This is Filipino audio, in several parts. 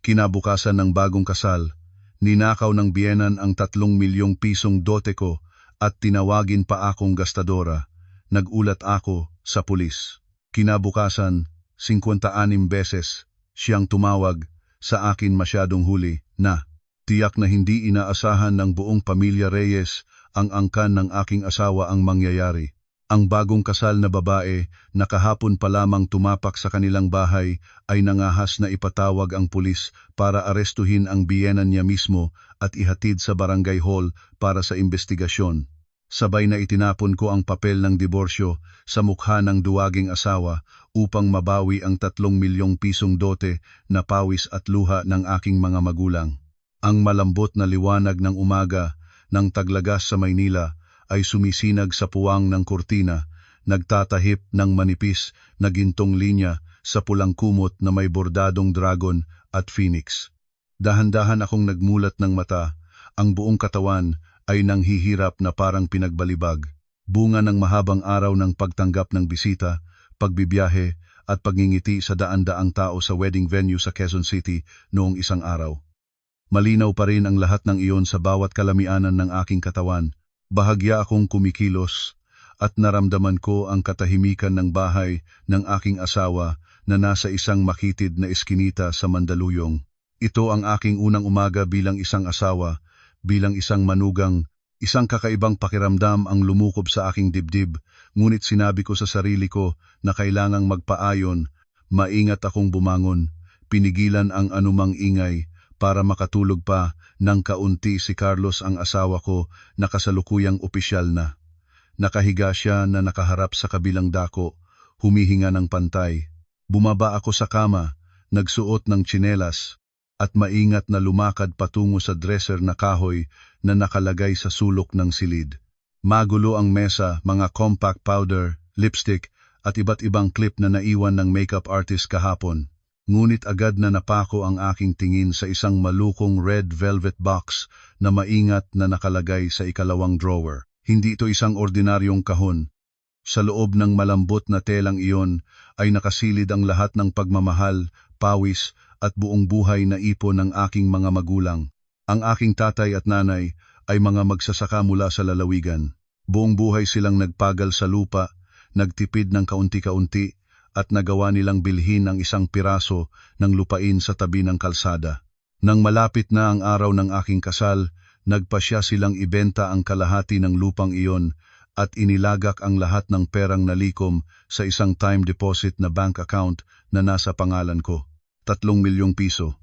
Kinabukasan ng bagong kasal, ninakaw ng biyenan ang 3 milyong pisong dote ko at tinawagin pa akong gastadora. Nagulat ako sa pulis. Kinabukasan, 56 beses siyang tumawag sa akin masyadong huli na. Tiyak na hindi inaasahan ng buong pamilya Reyes ang angkan ng aking asawa ang mangyayari. Ang bagong kasal na babae na kahapon pa lamang tumapak sa kanilang bahay ay nangahas na ipatawag ang pulis para arestuhin ang biyenan niya mismo at ihatid sa barangay hall para sa investigasyon. Sabay na itinapon ko ang papel ng diborsyo sa mukha ng duwaging asawa upang mabawi ang 3 milyong pisong dote na pawis at luha ng aking mga magulang. Ang malambot na liwanag ng umaga ng Taglagas sa Maynila ay sumisinag sa puwang ng kurtina, nagtatahip ng manipis na gintong linya sa pulang kumot na may bordadong dragon at phoenix. Dahan-dahan akong nagmulat ng mata, ang buong katawan ay nanghihirap na parang pinagbalibag. Bunga ng mahabang araw ng pagtanggap ng bisita, pagbibiyahe at pagngingiti sa daan-daang tao sa wedding venue sa Quezon City noong isang araw. Malinaw pa rin ang lahat ng iyon sa bawat kalamianan ng aking katawan. Bahagya akong kumikilos at naramdaman ko ang katahimikan ng bahay ng aking asawa na nasa isang makitid na eskinita sa Mandaluyong. Ito ang aking unang umaga bilang isang asawa, bilang isang manugang, isang kakaibang pakiramdam ang lumukob sa aking dibdib, ngunit sinabi ko sa sarili ko na kailangang magpaayon, maingat akong bumangon, pinigilan ang anumang ingay, para makatulog pa ng kaunti si Carlos ang asawa ko na kasalukuyang opisyal na. Nakahiga siya na nakaharap sa kabilang dako, humihinga ng pantay. Bumaba ako sa kama, nagsuot ng tsinelas, at maingat na lumakad patungo sa dresser na kahoy na nakalagay sa sulok ng silid. Magulo ang mesa, mga compact powder, lipstick, at iba't ibang clip na naiwan ng makeup artist kahapon. Ngunit agad na napako ang aking tingin sa isang malukong red velvet box na maingat na nakalagay sa ikalawang drawer. Hindi ito isang ordinaryong kahon. Sa loob ng malambot na telang iyon ay nakasilid ang lahat ng pagmamahal, pawis at buong buhay na ipon ng aking mga magulang. Ang aking tatay at nanay ay mga magsasaka mula sa lalawigan. Buong buhay silang nagpagal sa lupa, nagtipid ng kaunti-kaunti, at nagawa nilang bilhin ang isang piraso ng lupain sa tabi ng kalsada. Nang malapit na ang araw ng aking kasal, nagpasya silang ibenta ang kalahati ng lupang iyon at inilagak ang lahat ng perang nalikom sa isang time deposit na bank account na nasa pangalan ko. 3 milyong piso.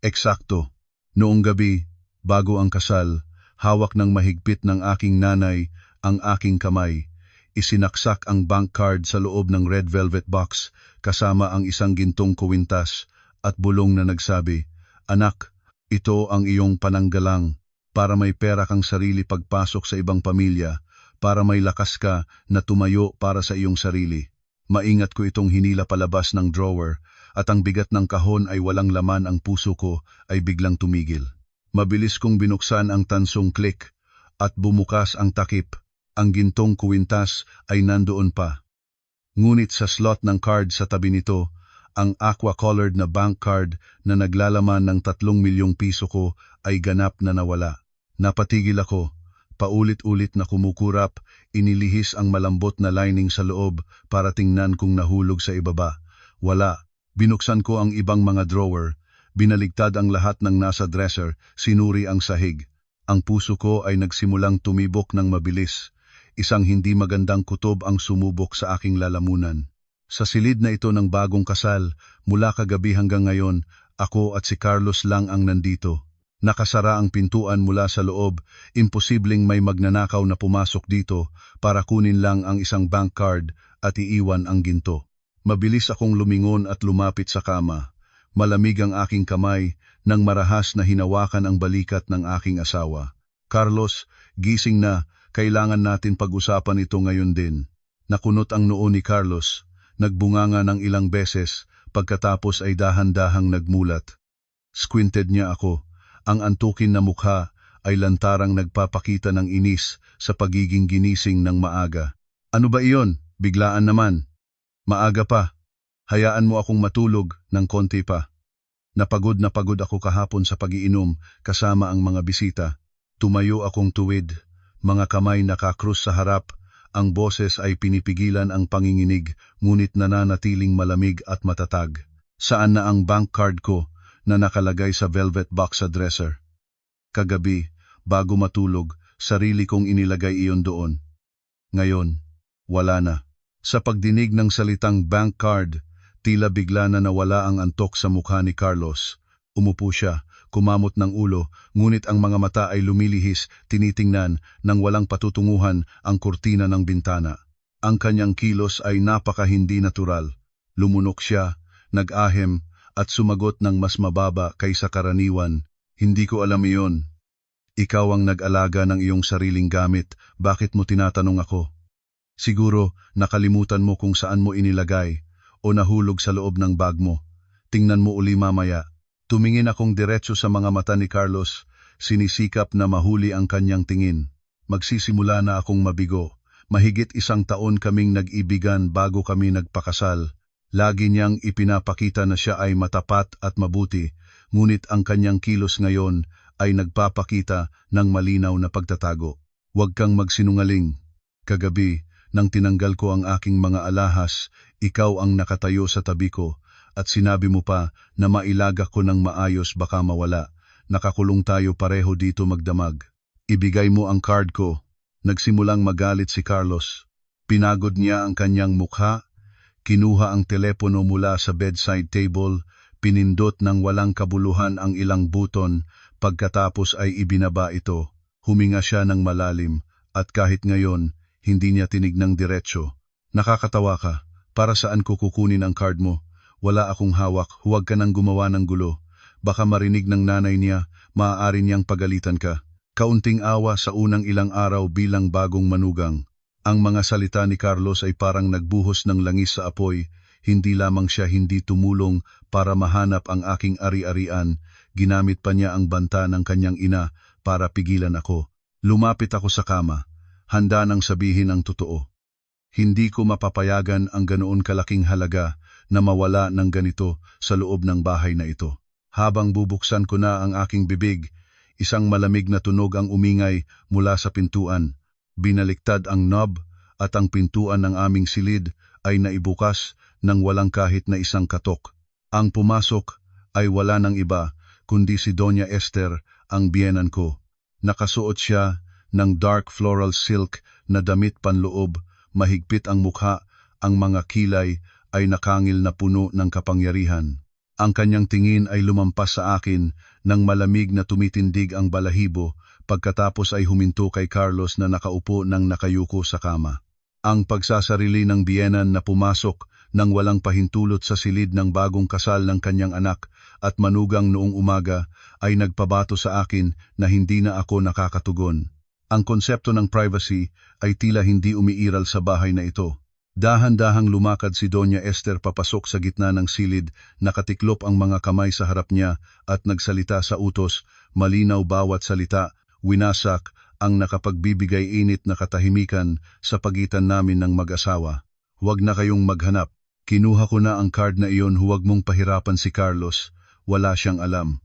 Eksakto. Noong gabi, bago ang kasal, hawak ng mahigpit ng aking nanay ang aking kamay. Isinaksak ang bank card sa loob ng red velvet box kasama ang isang gintong kuwintas at bulong na nagsabi, "Anak, ito ang iyong pananggalang para may pera kang sarili pagpasok sa ibang pamilya, para may lakas ka na tumayo para sa iyong sarili." Maingat ko itong hinila palabas ng drawer at ang bigat ng kahon ay walang laman, ang puso ko ay biglang tumigil. Mabilis kong binuksan ang tansong click at bumukas ang takip. Ang gintong kuwintas ay nandoon pa. Ngunit sa slot ng card sa tabi nito, ang aqua-colored na bank card na naglalaman ng 3 milyong piso ko ay ganap na nawala. Napatigil ako, paulit-ulit na kumukurap, inilihis ang malambot na lining sa loob para tingnan kung nahulog sa ibaba. Wala. Binuksan ko ang ibang mga drawer, binaligtad ang lahat ng nasa dresser, sinuri ang sahig. Ang puso ko ay nagsimulang tumibok ng mabilis. Isang hindi magandang kutob ang sumubok sa aking lalamunan. Sa silid na ito ng bagong kasal, mula kagabi hanggang ngayon, ako at si Carlos lang ang nandito. Nakasara ang pintuan mula sa loob, imposibleng may magnanakaw na pumasok dito para kunin lang ang isang bank card at iiwan ang ginto. Mabilis akong lumingon at lumapit sa kama. Malamig ang aking kamay nang marahas na hinawakan ang balikat ng aking asawa. "Carlos, gising na. Kailangan natin pag-usapan ito ngayon din." Nakunot ang noo ni Carlos, nagbunganga ng ilang beses, pagkatapos ay dahan-dahang nagmulat. Squinted niya ako. Ang antukin na mukha ay lantarang nagpapakita ng inis sa pagiging ginising ng maaga. "Ano ba iyon? Biglaan naman." "Maaga pa. Hayaan mo akong matulog ng konti pa." Na pagod ako kahapon sa pag-iinom kasama ang mga bisita. Tumayo akong tuwid, mga kamay nakakrus sa harap, ang boses ay pinipigilan ang panginginig, ngunit nananatiling malamig at matatag. Saan na ang bank card ko na nakalagay sa velvet box sa dresser? Kagabi, bago matulog, sarili kong inilagay iyon doon. Ngayon, wala na. Sa pagdinig ng salitang bank card, tila bigla na nawala ang antok sa mukha ni Carlos. Umupo siya, kumamot ng ulo, ngunit ang mga mata ay lumilihis, tinitingnan ng walang patutunguhan ang kurtina ng bintana. Ang kanyang kilos ay napaka hindi natural. Lumunok siya, nag-ahem, at sumagot ng mas mababa kaysa karaniwan. Hindi ko alam iyon. Ikaw ang nag-alaga ng iyong sariling gamit, bakit mo tinatanong ako? Siguro, nakalimutan mo kung saan mo inilagay, o nahulog sa loob ng bag mo. Tingnan mo uli mamaya. Tumingin akong diretso sa mga mata ni Carlos, sinisikap na mahuli ang kanyang tingin. Magsisimula na akong mabigo. Mahigit 1 taon kaming nag-ibigan bago kami nagpakasal. Lagi niyang ipinapakita na siya ay matapat at mabuti, ngunit ang kanyang kilos ngayon ay nagpapakita ng malinaw na pagtatago. Huwag kang magsinungaling. Kagabi, nang tinanggal ko ang aking mga alahas, ikaw ang nakatayo sa tabi ko, at sinabi mo pa na mailagak ko ng maayos baka mawala. Nakakulong tayo pareho dito magdamag. Ibigay mo ang card ko. Nagsimulang magalit si Carlos. Pinagod niya ang kanyang mukha, kinuha ang telepono mula sa bedside table, pinindot ng walang kabuluhan ang ilang buton, pagkatapos ay ibinaba ito. Huminga siya ng malalim, at kahit ngayon, hindi niya tinignang diretso. Nakakatawa ka, para saan ko kukunin ang card mo? Wala akong hawak, huwag ka nang gumawa ng gulo. Baka marinig ng nanay niya, maaari niyang pagalitan ka. Kaunting awa sa unang ilang araw bilang bagong manugang. Ang mga salita ni Carlos ay parang nagbuhos ng langis sa apoy. Hindi lamang siya hindi tumulong para mahanap ang aking ari-arian, ginamit pa niya ang banta ng kanyang ina para pigilan ako. Lumapit ako sa kama. Handa nang sabihin ang totoo. Hindi ko mapapayagan ang ganoon kalaking halaga na mawala ng ganito sa loob ng bahay na ito. Habang bubuksan ko na ang aking bibig, isang malamig na tunog ang umingay mula sa pintuan. Binaliktad ang knob at ang pintuan ng aming silid ay naibukas ng walang kahit na isang katok. Ang pumasok ay wala ng iba kundi si Doña Esther, ang biyenan ko. Nakasuot siya ng dark floral silk na damit panloob, mahigpit ang mukha, ang mga kilay ay nakangil na puno ng kapangyarihan. Ang kanyang tingin ay lumampas sa akin nang malamig na tumitindig ang balahibo, pagkatapos ay huminto kay Carlos na nakaupo ng nakayuko sa kama. Ang pagsasarili ng biyenan na pumasok nang walang pahintulot sa silid ng bagong kasal ng kanyang anak at manugang noong umaga ay nagpabato sa akin na hindi na ako nakakatugon. Ang konsepto ng privacy ay tila hindi umiiral sa bahay na ito. Dahan-dahang lumakad si Doña Esther papasok sa gitna ng silid, nakatiklop ang mga kamay sa harap niya at nagsalita sa utos, malinaw bawat salita, winasak ang nakapagbibigay init na katahimikan sa pagitan namin ng mag-asawa. Huwag na kayong maghanap. Kinuha ko na ang card na iyon, huwag mong pahirapan si Carlos. Wala siyang alam.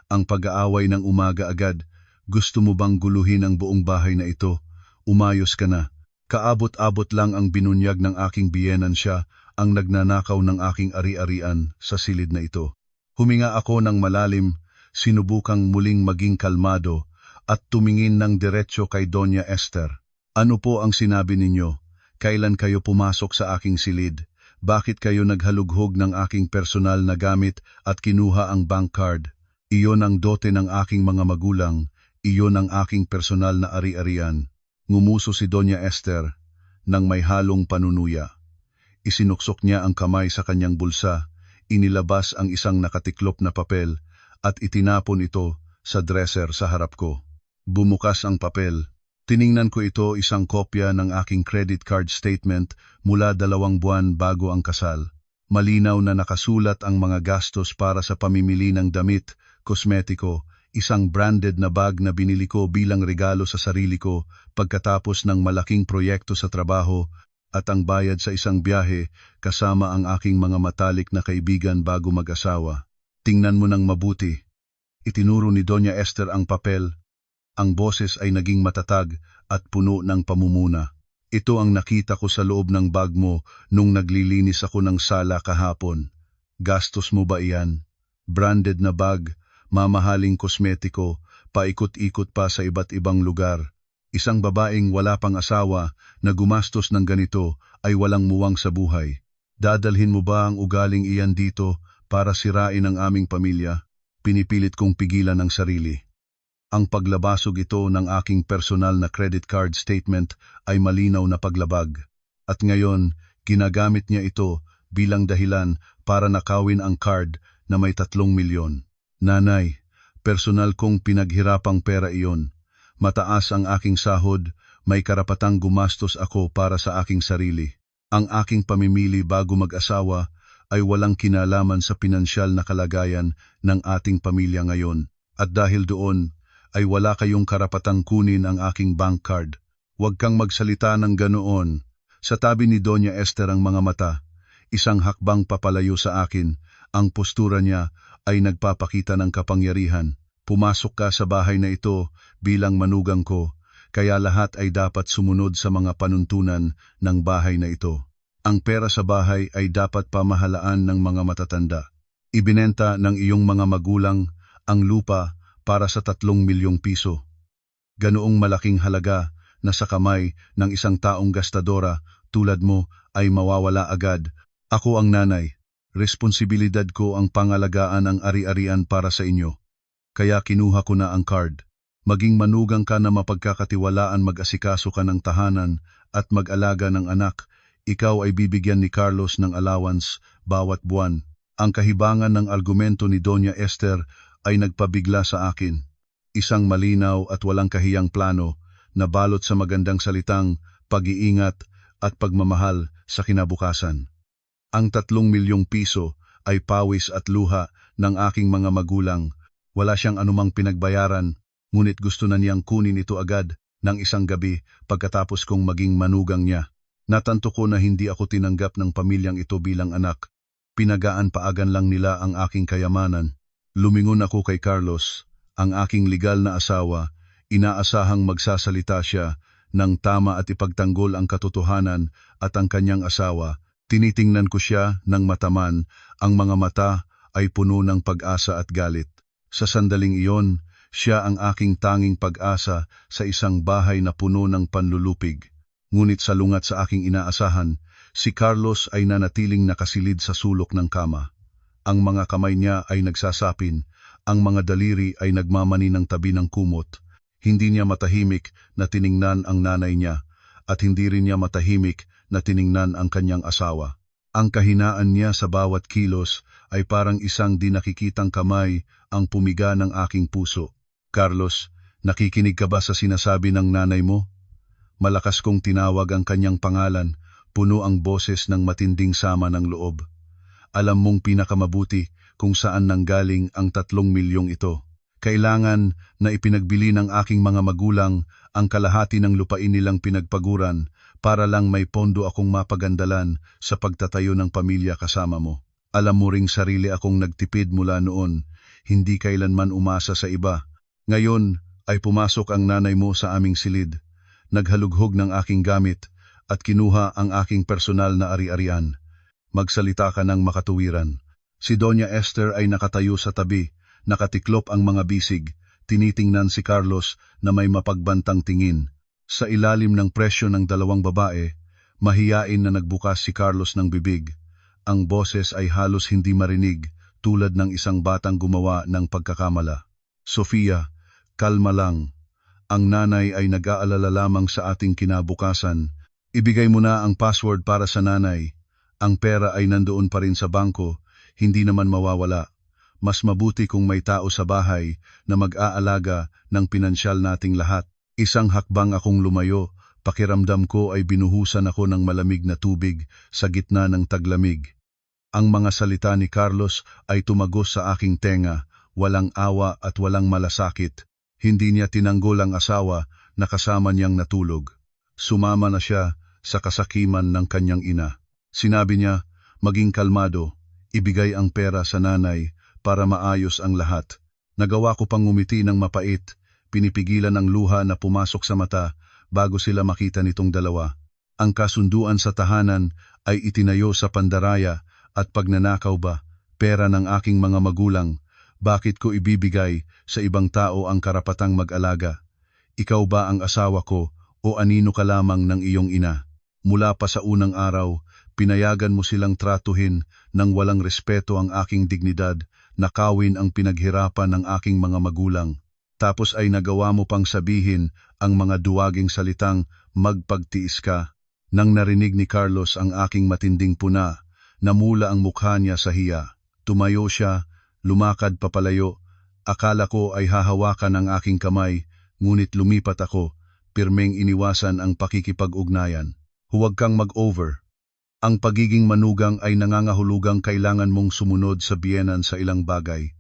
Ang pag-aaway ng umaga agad. Gusto mo bang guluhin ang buong bahay na ito? Umayos ka na. Kaabot-abot lang ang binunyag ng aking biyenan, siya ang nagnanakaw ng aking ari-arian sa silid na ito. Huminga ako ng malalim, sinubukang muling maging kalmado at tumingin ng diretso kay Doña Esther. Ano po ang sinabi ninyo? Kailan kayo pumasok sa aking silid? Bakit kayo naghalughog ng aking personal na gamit at kinuha ang bank card? Iyon ang dote ng aking mga magulang. Iyon ang aking personal na ari-arian. Ngumuso si Doña Esther nang may halong panunuya. Isinuksok niya ang kamay sa kanyang bulsa, inilabas ang isang nakatiklop na papel at itinapon ito sa dresser sa harap ko. Bumukas ang papel. Tiningnan ko ito, isang kopya ng aking credit card statement mula 2 buwan bago ang kasal. Malinaw na nakasulat ang mga gastos para sa pamimili ng damit, kosmetiko, isang branded na bag na binili ko bilang regalo sa sarili ko pagkatapos ng malaking proyekto sa trabaho, at ang bayad sa isang biyahe kasama ang aking mga matalik na kaibigan bago mag-asawa. Tingnan mo ng mabuti. Itinuro ni Doña Esther ang papel. Ang boses ay naging matatag at puno ng pamumuna. Ito ang nakita ko sa loob ng bag mo nung naglilinis ako ng sala kahapon. Gastos mo ba iyan? Branded na bag, mamahaling kosmetiko, paikot-ikot pa sa iba't ibang lugar. Isang babaeng wala pang asawa na gumastos ng ganito ay walang muwang sa buhay. Dadalhin mo ba ang ugaling iyan dito para sirain ang aming pamilya? Pinipilit kong pigilan ang sarili. Ang paglabasog ito ng aking personal na credit card statement ay malinaw na paglabag. At ngayon, ginagamit niya ito bilang dahilan para nakawin ang card na may 3 milyon. Nanay, personal kong pinaghirapang pera iyon. Mataas ang aking sahod, may karapatang gumastos ako para sa aking sarili. Ang aking pamimili bago mag-asawa ay walang kinalaman sa pinansyal na kalagayan ng ating pamilya ngayon. At dahil doon, ay wala kayong karapatang kunin ang aking bank card. Huwag kang magsalita ng ganoon. Sa tabi ni Doña Esther ang mga mata, isang hakbang papalayo sa akin, ang postura niya ay nagpapakita ng kapangyarihan. Pumasok ka sa bahay na ito bilang manugang ko, kaya lahat ay dapat sumunod sa mga panuntunan ng bahay na ito. Ang pera sa bahay ay dapat pamahalaan ng mga matatanda. Ibinenta ng iyong mga magulang ang lupa para sa 3 milyong piso. Ganoong malaking halaga na sa kamay ng isang taong gastadora tulad mo ay mawawala agad. Ako ang nanay. Responsibilidad ko ang pangalagaan ang ari-arian para sa inyo. Kaya kinuha ko na ang card. Maging manugang ka na mapagkakatiwalaan, mag-asikaso ka ng tahanan at mag-alaga ng anak. Ikaw ay bibigyan ni Carlos ng allowance bawat buwan. Ang kahibangan ng argumento ni Doña Esther ay nagpabigla sa akin. Isang malinaw at walang kahiyang plano na balot sa magandang salitang pag-iingat at pagmamahal sa kinabukasan. Ang 3 milyong piso ay pawis at luha ng aking mga magulang. Wala siyang anumang pinagbayaran, ngunit gusto na niyang kunin ito agad ng isang gabi pagkatapos kong maging manugang niya. Natanto ko na hindi ako tinanggap ng pamilyang ito bilang anak. Pinagaan-paagan lang nila ang aking kayamanan. Lumingon ako kay Carlos, ang aking legal na asawa. Inaasahang magsasalita siya ng tama at ipagtanggol ang katotohanan at ang kanyang asawa. Tinitingnan ko siya ng mataman, ang mga mata ay puno ng pag-asa at galit. Sa sandaling iyon, siya ang aking tanging pag-asa sa isang bahay na puno ng panlulupig. Ngunit salungat sa aking inaasahan, si Carlos ay nanatiling nakasilid sa sulok ng kama. Ang mga kamay niya ay nagsasapin, ang mga daliri ay nagmamani ng tabi ng kumot. Hindi niya matahimik na tiningnan ang nanay niya, at hindi rin niya matahimik na tiningnan ang kanyang asawa. Ang kahinaan niya sa bawat kilos ay parang isang di nakikitang kamay ang pumiga ng aking puso. Carlos, nakikinig ka ba sa sinasabi ng nanay mo? Malakas kong tinawag ang kanyang pangalan, puno ang boses ng matinding sama ng loob. Alam mong pinakamabuti kung saan nanggaling ang 3 milyong ito. Kailangan na ipinagbili ng aking mga magulang ang kalahati ng lupain nilang pinagpaguran para lang may pondo akong mapagandalan sa pagtatayo ng pamilya kasama mo. Alam mo ring sarili akong nagtipid mula noon, hindi kailanman umasa sa iba. Ngayon ay pumasok ang nanay mo sa aming silid. Naghalughog ng aking gamit at kinuha ang aking personal na ari-arian. Magsalita ka ng makatuwiran. Si Doña Esther ay nakatayo sa tabi, nakatiklop ang mga bisig, tinitingnan si Carlos na may mapagbantang tingin. Sa ilalim ng presyo ng 2 babae, mahiyain na nagbukas si Carlos ng bibig. Ang boses ay halos hindi marinig, tulad ng isang batang gumawa ng pagkakamala. Sofia, kalma lang. Ang nanay ay nag-aalala lamang sa ating kinabukasan. Ibigay mo na ang password para sa nanay. Ang pera ay nandoon pa rin sa bangko, hindi naman mawawala. Mas mabuti kung may tao sa bahay na mag-aalaga ng pinansyal nating lahat. Isang hakbang akong lumayo, pakiramdam ko ay binuhusan ako ng malamig na tubig sa gitna ng taglamig. Ang mga salita ni Carlos ay tumagos sa aking tenga, walang awa at walang malasakit. Hindi niya tinanggol ang asawa na kasama niyang natulog. Sumama na siya sa kasakiman ng kanyang ina. Sinabi niya, maging kalmado, ibigay ang pera sa nanay para maayos ang lahat. Nagawa ko pang ngumiti ng mapait, pinipigilan ang luha na pumasok sa mata bago sila makita nitong dalawa. Ang kasunduan sa tahanan ay itinayo sa pandaraya at pagnanakaw ba, pera ng aking mga magulang, bakit ko ibibigay sa ibang tao ang karapatang mag-alaga? Ikaw ba ang asawa ko o anino ka lamang ng iyong ina? Mula pa sa unang araw, pinayagan mo silang tratuhin ng walang respeto ang aking dignidad, nakawin ang pinaghirapan ng aking mga magulang. Tapos ay nagawa mo pang sabihin ang mga duwaging salitang magpagtiis ka. Nang narinig ni Carlos ang aking matinding puna, namula ang mukha niya sa hiya. Tumayo siya, lumakad papalayo. Akala ko ay hahawakan ang aking kamay, ngunit lumipat ako, pirmeng iniwasan ang pakikipag-ugnayan. Huwag kang mag-over. Ang pagiging manugang ay nangangahulugang kailangan mong sumunod sa biyenan sa ilang bagay.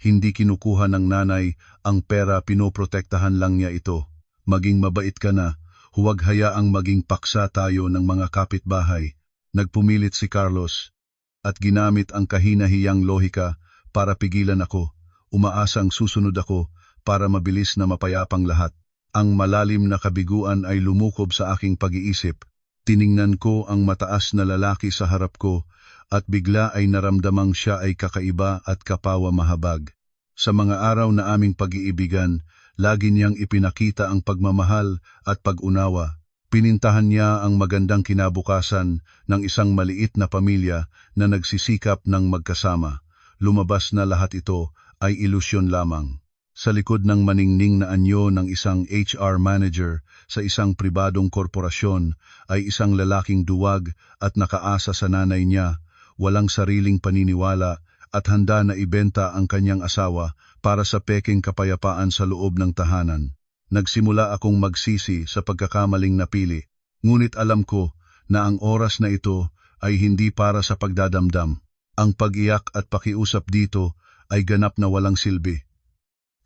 Hindi kinukuha ng nanay ang pera, pinoprotektahan lang niya ito. Maging mabait ka na, huwag hayaang maging paksa tayo ng mga kapitbahay. Nagpumilit si Carlos at ginamit ang kahinahiyang lohika para pigilan ako. Umaasang susunod ako para mabilis na mapayapang lahat. Ang malalim na kabiguan ay lumukob sa aking pag-iisip. Tiningnan ko ang mataas na lalaki sa harap ko at bigla ay naramdamang siya ay kakaiba at kapawa mahabag. Sa mga araw na aming pag-iibigan, lagi niyang ipinakita ang pagmamahal at pag-unawa. Pinintahan niya ang magandang kinabukasan ng isang maliit na pamilya na nagsisikap ng magkasama. Lumabas na lahat ito ay ilusyon lamang. Sa likod ng maningning na anyo ng isang HR manager sa isang pribadong korporasyon ay isang lalaking duwag at nakaasa sa nanay niya, walang sariling paniniwala at handa na ibenta ang kanyang asawa para sa pekeng kapayapaan sa loob ng tahanan. Nagsimula akong magsisi sa pagkakamaling napili, ngunit alam ko na ang oras na ito ay hindi para sa pagdadamdam. Ang pag-iyak at pakiusap dito ay ganap na walang silbi.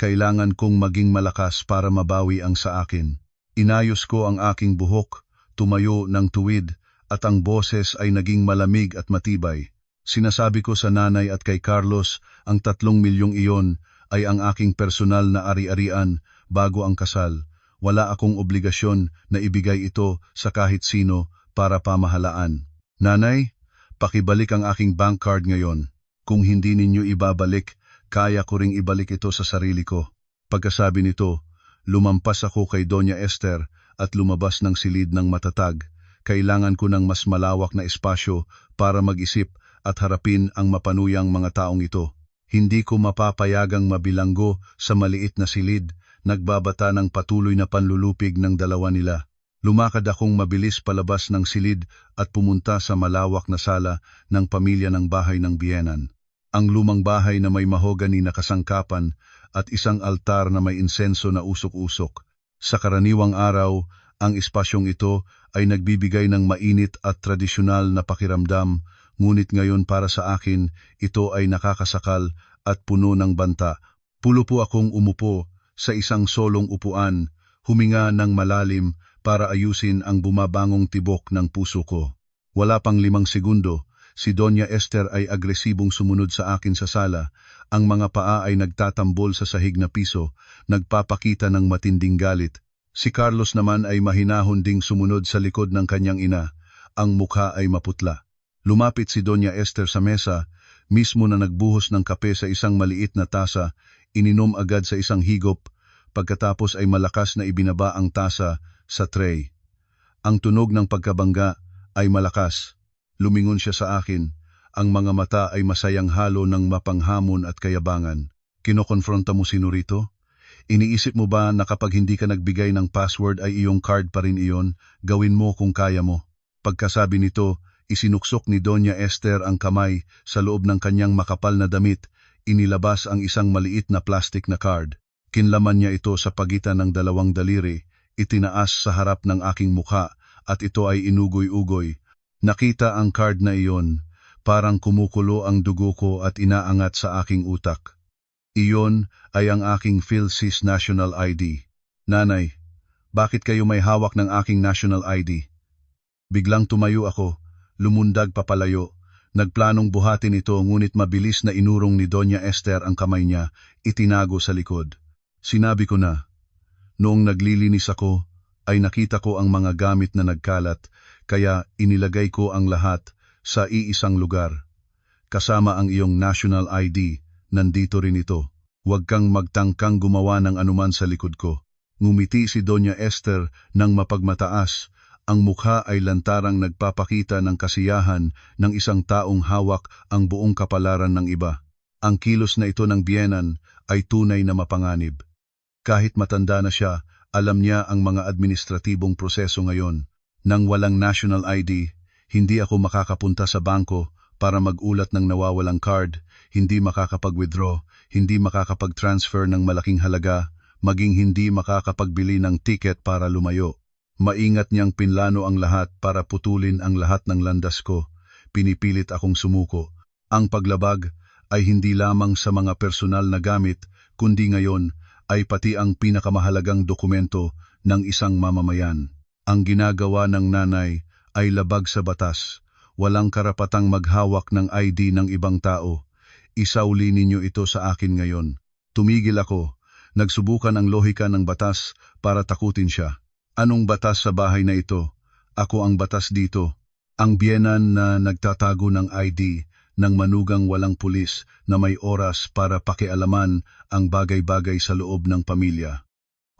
Kailangan kong maging malakas para mabawi ang sa akin. Inayos ko ang aking buhok, tumayo ng tuwid, at ang boses ay naging malamig at matibay. Sinasabi ko sa nanay at kay Carlos, ang 3 milyong iyon ay ang aking personal na ari-arian bago ang kasal. Wala akong obligasyon na ibigay ito sa kahit sino para pamahalaan. Nanay, pakibalik ang aking bank card ngayon. Kung hindi ninyo ibabalik, kaya ko ring ibalik ito sa sarili ko. Pagkasabi nito, lumampas ako kay Doña Esther at lumabas ng silid ng matatag. Kailangan ko ng mas malawak na espasyo para mag-isip at harapin ang mapanuyang mga taong ito. Hindi ko mapapayagang mabilanggo sa maliit na silid, nagbabata ng patuloy na panlulupig ng dalawa nila. Lumakad akong mabilis palabas ng silid at pumunta sa malawak na sala ng pamilya ng bahay ng biyenan. Ang lumang bahay na may mahogani na kasangkapan at isang altar na may insenso na usok-usok. Sa karaniwang araw, ang espasyong ito ay nagbibigay ng mainit at tradisyonal na pakiramdam, ngunit ngayon para sa akin, ito ay nakakasakal at puno ng banta. Pulupo akong umupo sa isang solong upuan, huminga ng malalim para ayusin ang bumabangong tibok ng puso ko. Wala pang 5 segundo, si Doña Esther ay agresibong sumunod sa akin sa sala. Ang mga paa ay nagtatambol sa sahig na piso, nagpapakita ng matinding galit. Si Carlos naman ay mahinahon ding sumunod sa likod ng kanyang ina. Ang mukha ay maputla. Lumapit si Doña Esther sa mesa, mismo na nagbuhos ng kape sa isang maliit na tasa, ininom agad sa isang higop, pagkatapos ay malakas na ibinaba ang tasa sa tray. Ang tunog ng pagkabangga ay malakas. Lumingon siya sa akin, ang mga mata ay masayang halo ng mapanghamon at kayabangan. Kinokonfronta mo si Norito? Iniisip mo ba na kapag hindi ka nagbigay ng password ay iyong card pa rin iyon, gawin mo kung kaya mo? Pagkasabi nito, isinuksok ni Doña Esther ang kamay sa loob ng kanyang makapal na damit, inilabas ang isang maliit na plastic na card. Kinlaman niya ito sa pagitan ng 2 daliri, itinaas sa harap ng aking mukha at ito ay inugoy-ugoy. Nakita ang card na iyon, parang kumukulo ang dugo ko at inaangat sa aking utak. Iyon ay ang aking PhilSys National ID. Nanay, bakit kayo may hawak ng aking National ID? Biglang tumayo ako, lumundag papalayo, Nagplanong buhatin ito ngunit mabilis na inurong ni Doña Esther ang kamay niya, itinago sa likod. Sinabi ko na, noong naglilinis ako, ay nakita ko ang mga gamit na nagkalat, kaya inilagay ko ang lahat sa iisang lugar. Kasama ang iyong national ID, nandito rin ito. Huwag kang magtangkang gumawa ng anuman sa likod ko. Ngumiti si Doña Esther ng mapagmataas. Ang mukha ay lantarang nagpapakita ng kasiyahan ng isang taong hawak ang buong kapalaran ng iba. Ang kilos na ito ng biyenan ay tunay na mapanganib. Kahit matanda na siya, alam niya ang mga administratibong proseso ngayon. Nang walang national ID, hindi ako makakapunta sa bangko para mag-ulat ng nawawalang card, hindi makakapag-withdraw, hindi makakapag-transfer ng malaking halaga, maging hindi makakapagbili ng ticket para lumayo. Maingat niyang pinlano ang lahat para putulin ang lahat ng landas ko. Pinipilit akong sumuko. Ang paglabag ay hindi lamang sa mga personal na gamit, kundi ngayon ay pati ang pinakamahalagang dokumento ng isang mamamayan. Ang ginagawa ng nanay ay labag sa batas. Walang karapatang maghawak ng ID ng ibang tao. Isauli ninyo ito sa akin ngayon. Tumigil ako. Nagsubukan ang lohika ng batas para takutin siya. Anong batas sa bahay na ito? Ako ang batas dito. Ang biyenan na nagtatago ng ID ng manugang walang pulis na may oras para pakialaman ang bagay-bagay sa loob ng pamilya.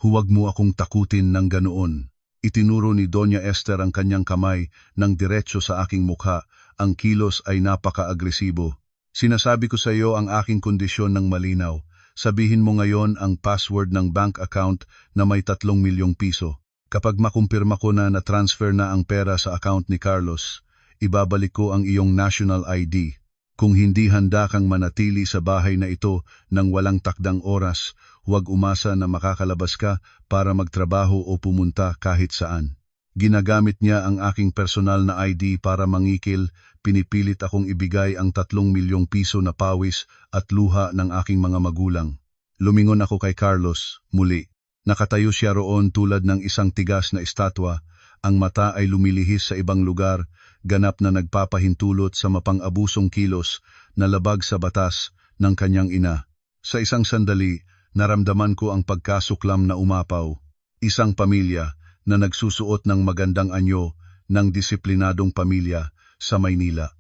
Huwag mo akong takutin ng ganoon. Itinuro ni Doña Esther ang kanyang kamay ng diretso sa aking mukha. Ang kilos ay napaka-agresibo. Sinasabi ko sa iyo ang aking kondisyon ng malinaw. Sabihin mo ngayon ang password ng bank account na may 3 milyong piso. Kapag makumpirma ko na na-transfer na ang pera sa account ni Carlos, ibabalik ko ang iyong national ID. Kung hindi handa kang manatili sa bahay na ito nang walang takdang oras, huwag umasa na makakalabas ka para magtrabaho o pumunta kahit saan. Ginagamit niya ang aking personal na ID para mangikil, pinipilit akong ibigay ang 3 milyong piso na pawis at luha ng aking mga magulang. Lumingon ako kay Carlos, muli. Nakatayo siya roon tulad ng isang tigas na estatwa, ang mata ay lumilihis sa ibang lugar, ganap na nagpapahintulot sa mapang-abusong kilos na labag sa batas ng kanyang ina. Sa isang sandali, naramdaman ko ang pagkasuklam na umapaw. Isang pamilya na nagsusuot ng magandang anyo ng disiplinadong pamilya sa Maynila.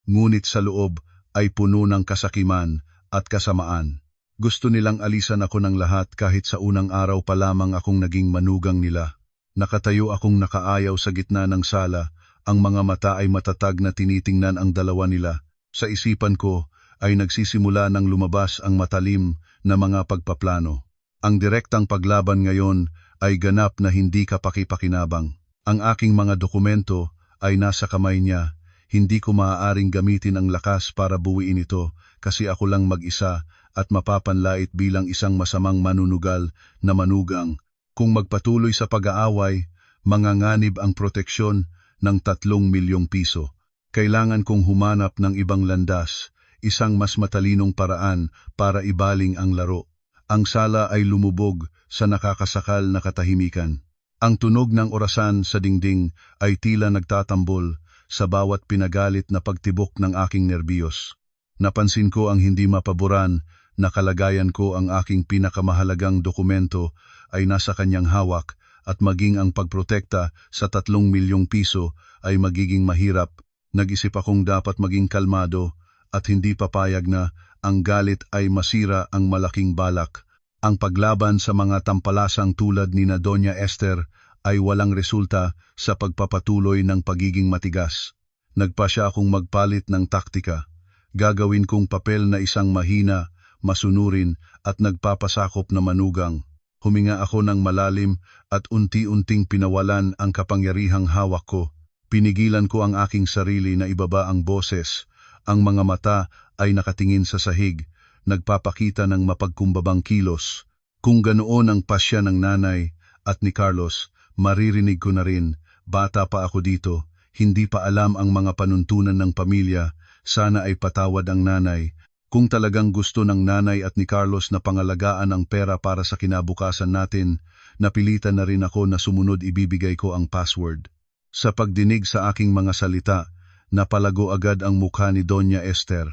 Ngunit sa loob ay puno ng kasakiman at kasamaan. Gusto nilang alisan ako ng lahat kahit sa unang araw pa lamang akong naging manugang nila. Nakatayo akong nakaayaw sa gitna ng sala, ang mga mata ay matatag na tinitingnan ang dalawa nila. Sa isipan ko ay nagsisimula ng lumabas ang matalim na mga pagpaplano. Ang direktang paglaban ngayon ay ganap na hindi kapaki-pakinabang. Ang aking mga dokumento ay nasa kamay niya. Hindi ko maaaring gamitin ang lakas para buwiin ito kasi ako lang mag-isa at mapapanlait bilang isang masamang manunugal na manugang. Kung magpatuloy sa pag-aaway, manganganib ang proteksyon ng 3 milyong piso. Kailangan kong humanap ng ibang landas, isang mas matalinong paraan para ibaling ang laro. Ang sala ay lumubog sa nakakasakal na katahimikan. Ang tunog ng orasan sa dingding ay tila nagtatambol sa bawat pinagalit na pagtibok ng aking nerbiyos. Napansin ko ang hindi mapaboran na kalagayan ko, ang aking pinakamahalagang dokumento ay nasa kanyang hawak at maging ang pagprotekta sa 3 milyong piso ay magiging mahirap. Nag-isip akong dapat maging kalmado at hindi papayag na ang galit ay masira ang malaking balak. Ang paglaban sa mga tampalasang tulad ni Doña Esther ay walang resulta sa pagpapatuloy ng pagiging matigas. Nagpasya akong magpalit ng taktika. Gagawin kong papel na isang mahina, masunurin at nagpapasakop na manugang. Huminga ako ng malalim at unti-unting pinawalan ang kapangyarihang hawak ko. Pinigilan ko ang aking sarili na ibaba ang boses. Ang mga mata ay nakatingin sa sahig, nagpapakita ng mapagkumbabang kilos. Kung ganoon ang pasya ng nanay at ni Carlos, maririnig ko na rin. Bata pa ako dito, hindi pa alam ang mga panuntunan ng pamilya. Sana ay patawad ang nanay. Kung talagang gusto ng nanay at ni Carlos na pangalagaan ang pera para sa kinabukasan natin, napilitan na rin ako na sumunod, ibibigay ko ang password. Sa pagdinig sa aking mga salita, napalago agad ang mukha ni Doña Esther.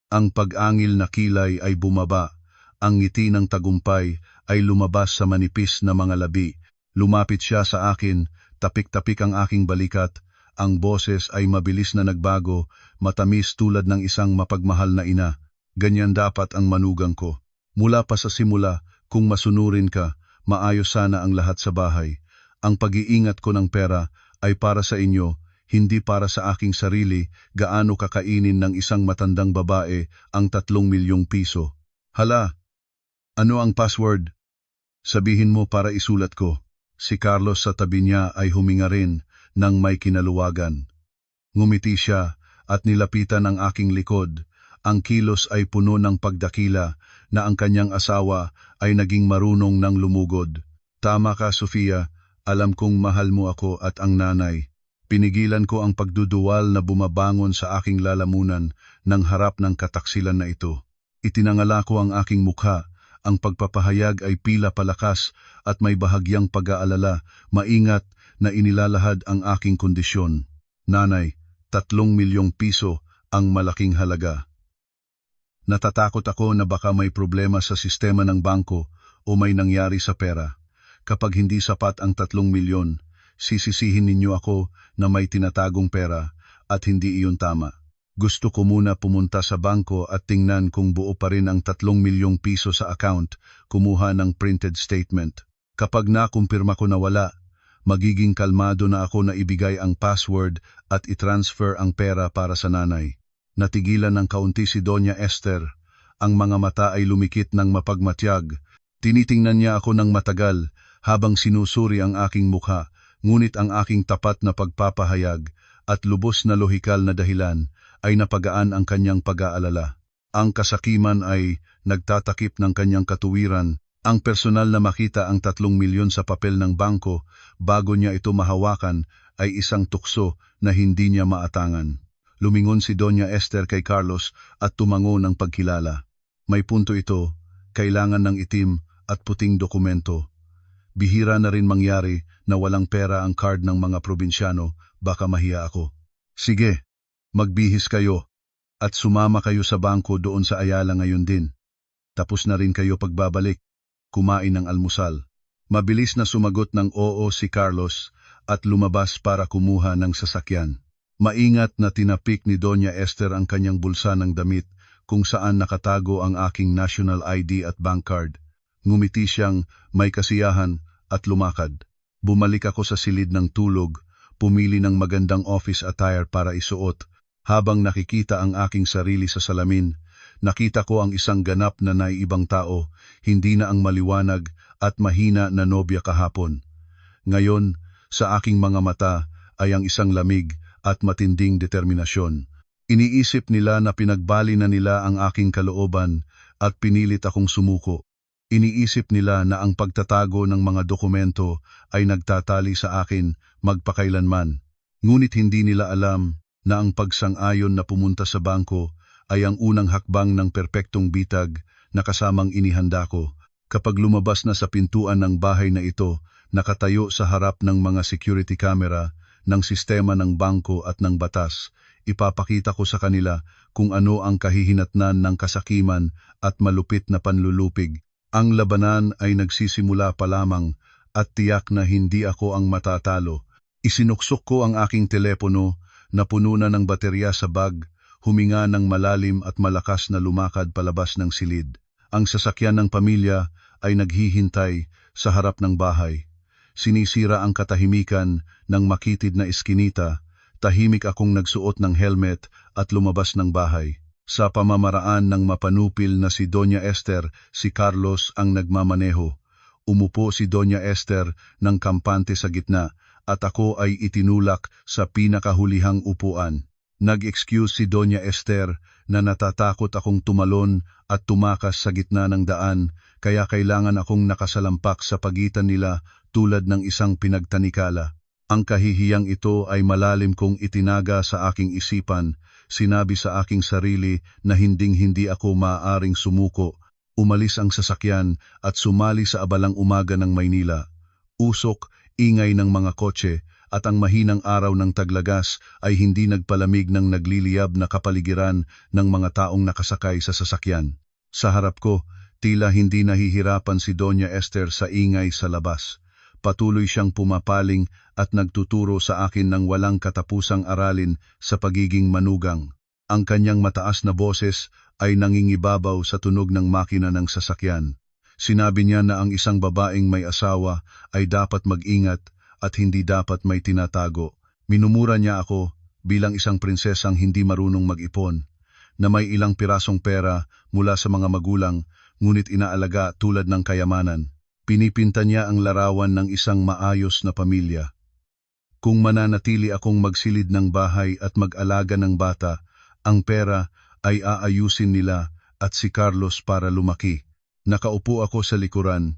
Ang pag-angil na kilay ay bumaba, ang ngiti ng tagumpay ay lumabas sa manipis na mga labi. Lumapit siya sa akin, tapik-tapik ang aking balikat, ang boses ay mabilis na nagbago, matamis tulad ng isang mapagmahal na ina. Ganyan dapat ang manugang ko. Mula pa sa simula, kung masunurin ka, maayos sana ang lahat sa bahay. Ang pag-iingat ko ng pera ay para sa inyo, hindi para sa aking sarili. Gaano kakainin ng isang matandang babae ang 3 milyong piso? Hala, ano ang password? Sabihin mo para isulat ko. Si Carlos sa tabi niya ay huminga rin nang may kinaluwagan. Ngumiti siya at nilapitan ang aking likod. Ang kilos ay puno ng pagdakila na ang kanyang asawa ay naging marunong ng lumugod. Tama ka, Sofia. Alam kong mahal mo ako at ang nanay. Pinigilan ko ang pagduduwal na bumabangon sa aking lalamunan ng harap ng kataksilan na ito. Itinangala ko ang aking mukha. Ang pagpapahayag ay pila palakas at may bahagyang pag-aalala, maingat na inilalahad ang aking kondisyon. Nanay, 3 milyong piso ang malaking halaga. Natatakot ako na baka may problema sa sistema ng bangko o may nangyari sa pera. Kapag hindi sapat ang 3 milyon, sisisihin ninyo ako na may tinatagong pera at hindi iyon tama. Gusto ko muna pumunta sa bangko at tingnan kung buo pa rin ang 3 milyong piso sa account, kumuha ng printed statement. Kapag nakumpirma ko na wala, magiging kalmado na ako na ibigay ang password at i-transfer ang pera para sa nanay. Natigilan ng kaunti si Doña Esther. Ang mga mata ay lumikit ng mapagmatyag. Tinitingnan niya ako ng matagal habang sinusuri ang aking mukha, ngunit ang aking tapat na pagpapahayag at lubos na lohikal na dahilan ay napagaan ang kanyang pag-aalala. Ang kasakiman ay nagtatakip ng kanyang katuwiran. Ang personal na makita ang 3 milyon sa papel ng bangko bago niya ito mahawakan ay isang tukso na hindi niya maatangan. Lumingon si Doña Esther kay Carlos at tumango ng pagkilala. May punto ito, kailangan ng itim at puting dokumento. Bihira na rin mangyari na walang pera ang card ng mga probinsyano, baka mahiya ako. Sige, magbihis kayo at sumama kayo sa bangko doon sa Ayala ngayon din. Tapos na rin kayo pagbabalik, kumain ng almusal. Mabilis na sumagot ng oo si Carlos at lumabas para kumuha ng sasakyan. Maingat na tinapik ni Doña Esther ang kanyang bulsa ng damit kung saan nakatago ang aking national ID at bank card. Ngumiti siyang may kasiyahan at lumakad. Bumalik ako sa silid ng tulog, pumili ng magandang office attire para isuot. Habang nakikita ang aking sarili sa salamin, nakita ko ang isang ganap na naiibang tao, hindi na ang maliwanag at mahina na nobya kahapon. Ngayon, sa aking mga mata ay ang isang lamig at matinding determinasyon. Iniisip nila na pinagbali na nila ang aking kalooban at pinilit akong sumuko. Iniisip nila na ang pagtatago ng mga dokumento ay nagtatali sa akin magpakailanman. Ngunit hindi nila alam na ang pagsang-ayon na pumunta sa bangko ay ang unang hakbang ng perpektong bitag na kasamang inihanda ko. Kapag lumabas na sa pintuan ng bahay na ito, nakatayo sa harap ng mga security camera, ng sistema ng bangko at ng batas, ipapakita ko sa kanila kung ano ang kahihinatnan ng kasakiman at malupit na panlulupig. Ang labanan ay nagsisimula pa lamang at tiyak na hindi ako ang matatalo. Isinuksok ko ang aking telepono na puno na ng baterya sa bag, huminga ng malalim at malakas na lumakad palabas ng silid. Ang sasakyan ng pamilya ay naghihintay sa harap ng bahay. Sinisira ang katahimikan ng makitid na eskinita, tahimik akong nagsuot ng helmet at lumabas ng bahay. Sa pamamaraan ng mapanupil na si Doña Esther, si Carlos ang nagmamaneho. Umupo si Doña Esther ng kampante sa gitna at ako ay itinulak sa pinakahulihang upuan. Nag-excuse si Doña Esther na natatakot akong tumalon at tumakas sa gitna ng daan, kaya kailangan akong nakasalampak sa pagitan nila tulad ng isang pinagtanikala. Ang kahihiyang ito ay malalim kong itinaga sa aking isipan. Sinabi sa aking sarili na hinding-hindi ako maaaring sumuko. Umalis ang sasakyan at sumali sa abalang umaga ng Maynila. Usok, ingay ng mga kotse at ang mahinang araw ng taglagas ay hindi nagpalamig ng nagliliyab na kapaligiran ng mga taong nakasakay sa sasakyan. Sa harap ko, tila hindi nahihirapan si Doña Esther sa ingay sa labas. Patuloy siyang pumapaling at nagtuturo sa akin ng walang katapusang aralin sa pagiging manugang. Ang kanyang mataas na boses ay nangingibabaw sa tunog ng makina ng sasakyan. Sinabi niya na ang isang babaeng may asawa ay dapat mag-ingat at hindi dapat may tinatago. Minumura niya ako bilang isang prinsesang hindi marunong mag-ipon, na may ilang pirasong pera mula sa mga magulang ngunit inaalaga tulad ng kayamanan. Pinipinta niya ang larawan ng isang maayos na pamilya. Kung mananatili akong magsilid ng bahay at mag-alaga ng bata, ang pera ay aayusin nila at si Carlos para lumaki. Nakaupo ako sa likuran,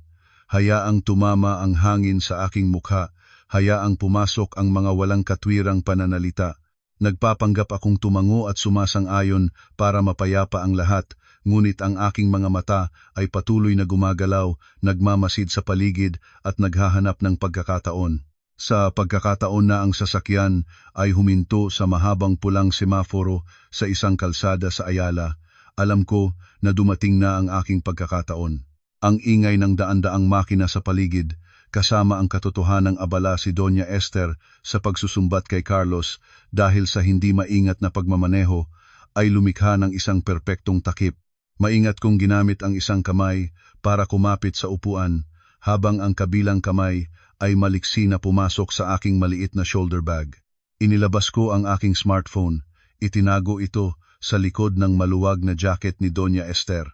hayaang tumama ang hangin sa aking mukha, hayaang pumasok ang mga walang katwirang pananalita. Nagpapanggap akong tumango at sumasang-ayon para mapayapa ang lahat, ngunit ang aking mga mata ay patuloy na gumagalaw, nagmamasid sa paligid at naghahanap ng pagkakataon. Sa pagkakataon na ang sasakyan ay huminto sa mahabang pulang semaforo sa isang kalsada sa Ayala, alam ko na dumating na ang aking pagkakataon. Ang ingay ng daan-daang makina sa paligid, kasama ang katotohanang abala si Doña Esther sa pagsusumbat kay Carlos dahil sa hindi maingat na pagmamaneho, ay lumikha ng isang perpektong takip. Maingat kong ginamit ang isang kamay para kumapit sa upuan, habang ang kabilang kamay ay maliksi na pumasok sa aking maliit na shoulder bag. Inilabas ko ang aking smartphone, itinago ito sa likod ng maluwag na jacket ni Doña Esther.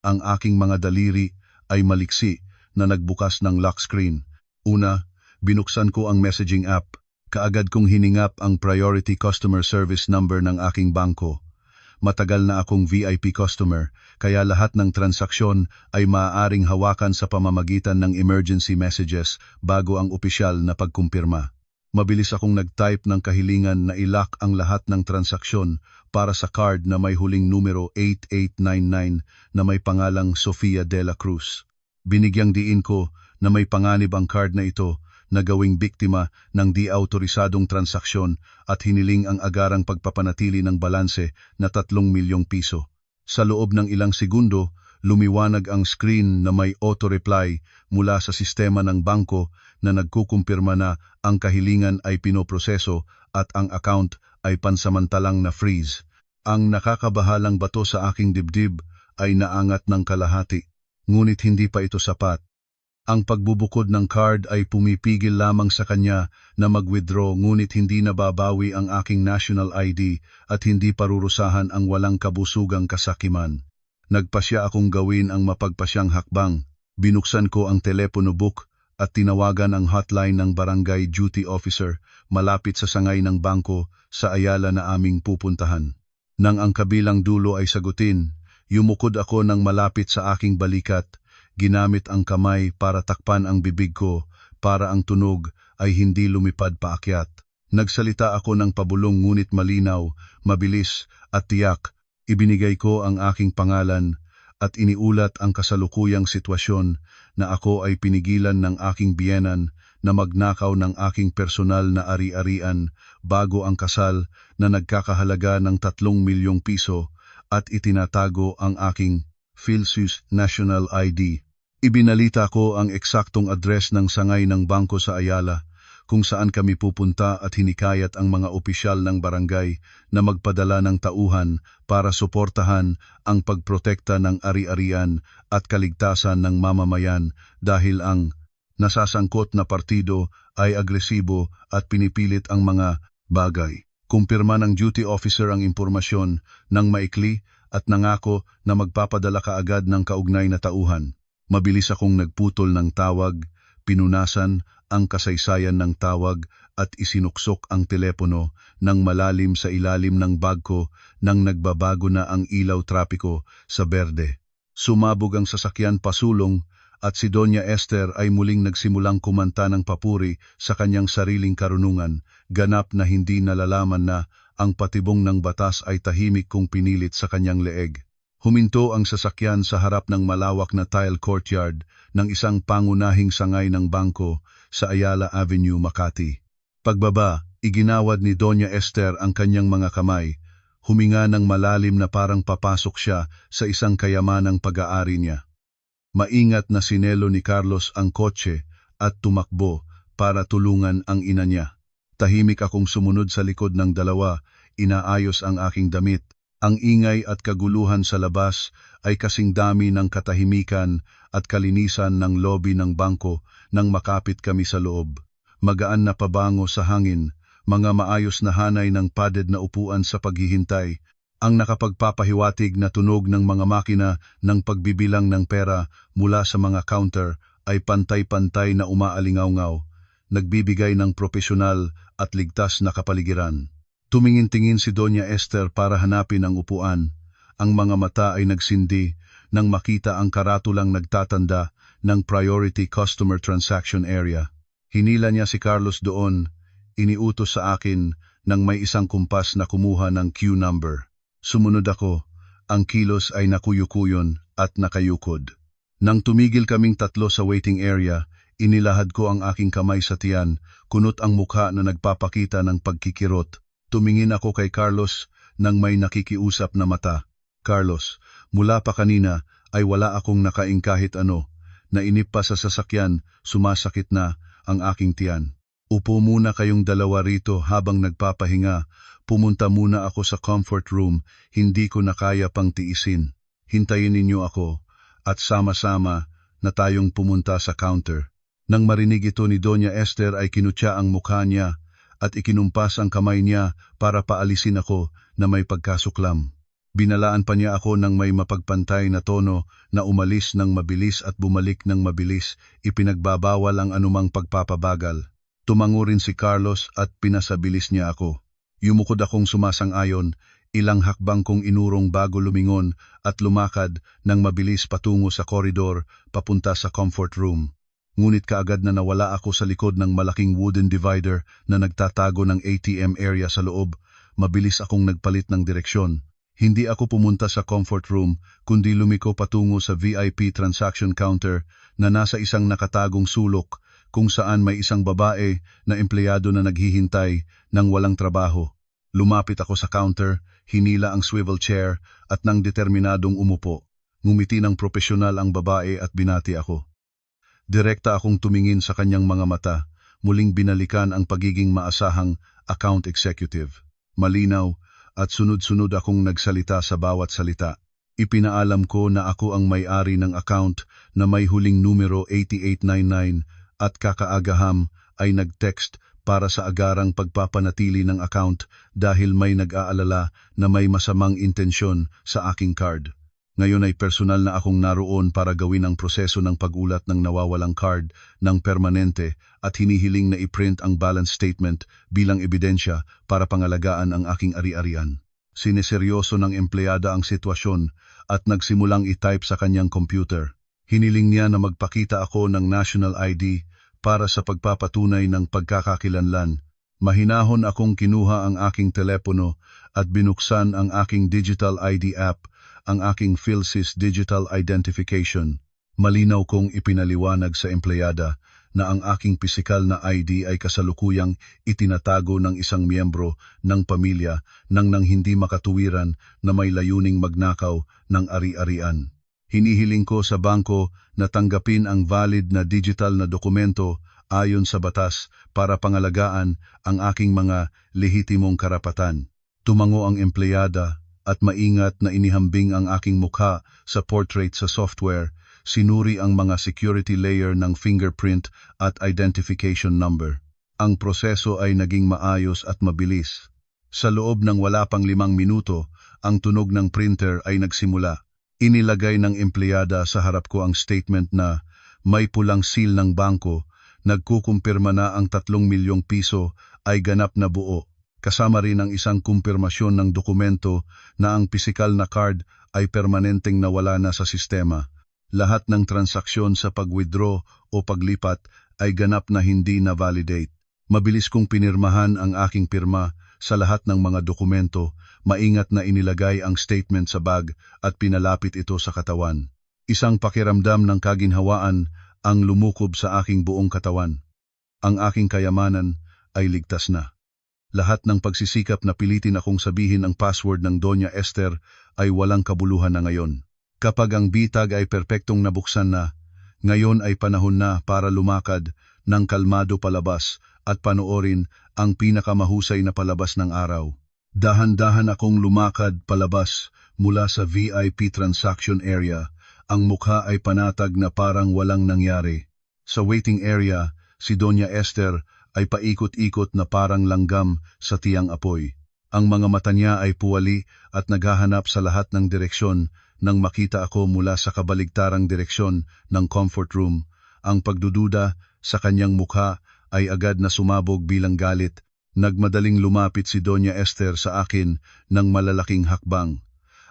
Ang aking mga daliri ay maliksi na nagbukas ng lock screen. Una, binuksan ko ang messaging app. Kaagad kong hiningap ang priority customer service number ng aking bangko. Matagal na akong VIP customer, kaya lahat ng transaksyon ay maaaring hawakan sa pamamagitan ng emergency messages bago ang opisyal na pagkumpirma. Mabilis akong nag-type ng kahilingan na i-lock ang lahat ng transaksyon para sa card na may huling numero 8899 na may pangalang Sofia de la Cruz. Binigyang diin ko na may panganib ang card na ito na gawing biktima ng di-autorisadong transaksyon at hiniling ang agarang pagpapanatili ng balanse na 3 milyong piso. Sa loob ng ilang segundo, lumiwanag ang screen na may auto-reply mula sa sistema ng bangko na nagkukumpirma na ang kahilingan ay pinoproseso at ang account ay pansamantalang na-freeze. Ang nakakabahalang bato sa aking dibdib ay naangat ng kalahati, ngunit hindi pa ito sapat. Ang pagbubukod ng card ay pumipigil lamang sa kanya na mag-withdraw, ngunit hindi nababawi ang aking national ID at hindi parurusahan ang walang kabusugang kasakiman. Nagpasya akong gawin ang mapagpasyang hakbang. Binuksan ko ang telepono book at tinawagan ang hotline ng barangay duty officer malapit sa sangay ng bangko sa Ayala na aming pupuntahan. Nang ang kabilang dulo ay sagutin, yumukod ako ng malapit sa aking balikat, ginamit ang kamay para takpan ang bibig ko para ang tunog ay hindi lumipad paakyat. Nagsalita ako ng pabulong ngunit malinaw, mabilis at tiyak. Ibinigay ko ang aking pangalan at iniulat ang kasalukuyang sitwasyon na ako ay pinigilan ng aking biyenan na magnakaw ng aking personal na ari-arian bago ang kasal na nagkakahalaga ng 3 milyong piso at itinatago ang aking PhilSys National ID. Ibinalita ko ang eksaktong address ng sangay ng bangko sa Ayala, kung saan kami pupunta at hinikayat ang mga opisyal ng barangay na magpadala ng tauhan para suportahan ang pagprotekta ng ari-arian at kaligtasan ng mamamayan dahil ang nasasangkot na partido ay agresibo at pinipilit ang mga bagay. Kumpirma ng duty officer ang impormasyon ng maikli at nangako na magpapadala kaagad ng kaugnay na tauhan. Mabilis akong nagputol ng tawag, pinunasan ang kasaysayan ng tawag at isinuksok ang telepono ng malalim sa ilalim ng bag ko nang nagbabago na ang ilaw trapiko sa berde. Sumabog ang sasakyan pasulong at si Doña Esther ay muling nagsimulang kumanta ng papuri sa kanyang sariling karunungan, ganap na hindi nalalaman na ang patibong ng batas ay tahimik kung pinilit sa kanyang leeg. Huminto ang sasakyan sa harap ng malawak na tile courtyard ng isang pangunahing sangay ng bangko sa Ayala Avenue, Makati. Pagbaba, iginawad ni Doña Esther ang kanyang mga kamay, huminga ng malalim na parang papasok siya sa isang kayamanang pag-aari niya. Maingat na sinelo ni Carlos ang kotse at tumakbo para tulungan ang ina niya. Tahimik akong sumunod sa likod ng dalawa, inaayos ang aking damit. Ang ingay at kaguluhan sa labas ay kasing dami ng katahimikan at kalinisan ng lobby ng bangko nang makapit kami sa loob. Magaan na pabango sa hangin, mga maayos na hanay ng padded na upuan sa paghihintay, ang nakapagpapahiwatig na tunog ng mga makina ng pagbibilang ng pera mula sa mga counter ay pantay-pantay na umaalingaw-ngaw, nagbibigay ng propesyonal at ligtas na kapaligiran. Tumingin-tingin si Doña Esther para hanapin ang upuan. Ang mga mata ay nagsindi nang makita ang karatulang nagtatanda ng Priority Customer Transaction Area. Hinila niya si Carlos doon, iniutos sa akin nang may isang kumpas na kumuha ng queue number. Sumunod ako, ang kilos ay nakuyukuyon at nakayukod. Nang tumigil kaming tatlo sa waiting area, inilahad ko ang aking kamay sa tiyan, kunot ang mukha na nagpapakita ng pagkikirot. Tumingin ako kay Carlos nang may nakikiusap na mata. Carlos, mula pa kanina ay wala akong nakaing kahit ano. Nainip pa sa sasakyan, sumasakit na ang aking tiyan. Upo muna kayong dalawa rito habang nagpapahinga. Pumunta muna ako sa comfort room, hindi ko na kaya pang tiisin. Hintayin ninyo ako at sama-sama na tayong pumunta sa counter. Nang marinig ito ni Doña Esther ay kinutya ang mukha niya at ikinumpas ang kamay niya para paalisin ako na may pagkasuklam. Binalaan pa niya ako ng may mapagpantay na tono na umalis ng mabilis at bumalik ng mabilis, ipinagbabawal ang anumang pagpapabagal. Tumango rin si Carlos at pinasabilis niya ako. Yumukod akong sumasang-ayon, ilang hakbang kong inurong bago lumingon at lumakad ng mabilis patungo sa koridor papunta sa comfort room. Ngunit kaagad na nawala ako sa likod ng malaking wooden divider na nagtatago ng ATM area sa loob. Mabilis akong nagpalit ng direksyon. Hindi ako pumunta sa comfort room, kundi lumiko patungo sa VIP transaction counter na nasa isang nakatagong sulok kung saan may isang babae na empleyado na naghihintay ng walang trabaho. Lumapit ako sa counter, hinila ang swivel chair at nang determinadong umupo. Ngumiti ng propesyonal ang babae at binati ako. Direkta akong tumingin sa kanyang mga mata, muling binalikan ang pagiging maasahang account executive. Malinaw at sunod-sunod akong nagsalita sa bawat salita. Ipinaalam ko na ako ang may-ari ng account na may huling numero 8899 at kakaagaham ay nag-text para sa agarang pagpapanatili ng account dahil may nag-aalala na may masamang intensyon sa aking card. Ngayon ay personal na akong naroon para gawin ang proseso ng pag-ulat ng nawawalang card ng permanente at hinihiling na i-print ang balance statement bilang ebidensya para pangalagaan ang aking ari-arian. Sineseryoso ng empleyada ang sitwasyon at nagsimulang i-type sa kanyang computer. Hiniling niya na magpakita ako ng national ID para sa pagpapatunay ng pagkakakilanlan. Mahinahon akong kinuha ang aking telepono at binuksan ang aking digital ID app, ang aking PhilSys Digital Identification. Malinaw kong ipinaliwanag sa empleyada na ang aking pisikal na ID ay kasalukuyang itinatago ng isang miyembro ng pamilya nang hindi makatuwiran na may layuning magnakaw ng ari-arian. Hinihiling ko sa bangko na tanggapin ang valid na digital na dokumento ayon sa batas para pangalagaan ang aking mga lehitimong karapatan. Tumango ang empleyada at maingat na inihambing ang aking mukha sa portrait sa software, sinuri ang mga security layer ng fingerprint at identification number. Ang proseso ay naging maayos at mabilis. Sa loob ng wala pang 5 minuto, ang tunog ng printer ay nagsimula. Inilagay ng empleyada sa harap ko ang statement na may pulang seal ng bangko, nagkukumpirma na ang 3 milyong piso ay ganap na buo. Kasama rin ang isang kumpirmasyon ng dokumento na ang pisikal na card ay permanenteng nawala na sa sistema. Lahat ng transaksyon sa pag-withdraw o paglipat ay ganap na hindi na validate. Mabilis kong pinirmahan ang aking pirma sa lahat ng mga dokumento, maingat na inilagay ang statement sa bag at pinalapit ito sa katawan. Isang pakiramdam ng kaginhawaan ang lumukob sa aking buong katawan. Ang aking kayamanan, ay ligtas na. Lahat ng pagsisikap na pilitin akong sabihin ang password ng Doña Esther ay walang kabuluhan na ngayon. Kapag ang bitag ay perpektong nabuksan na, ngayon ay panahon na para lumakad ng kalmado palabas at panoorin ang pinakamahusay na palabas ng araw. Dahan-dahan akong lumakad palabas mula sa VIP transaction area. Ang mukha ay panatag na parang walang nangyari. Sa waiting area, si Doña Esther ay paikot-ikot na parang langgam sa tiyang apoy. Ang mga mata niya ay puwali at naghahanap sa lahat ng direksyon nang makita ako mula sa kabaligtarang direksyon ng comfort room. Ang pagdududa sa kanyang mukha ay agad na sumabog bilang galit. Nagmadaling lumapit si Doña Esther sa akin ng malalaking hakbang.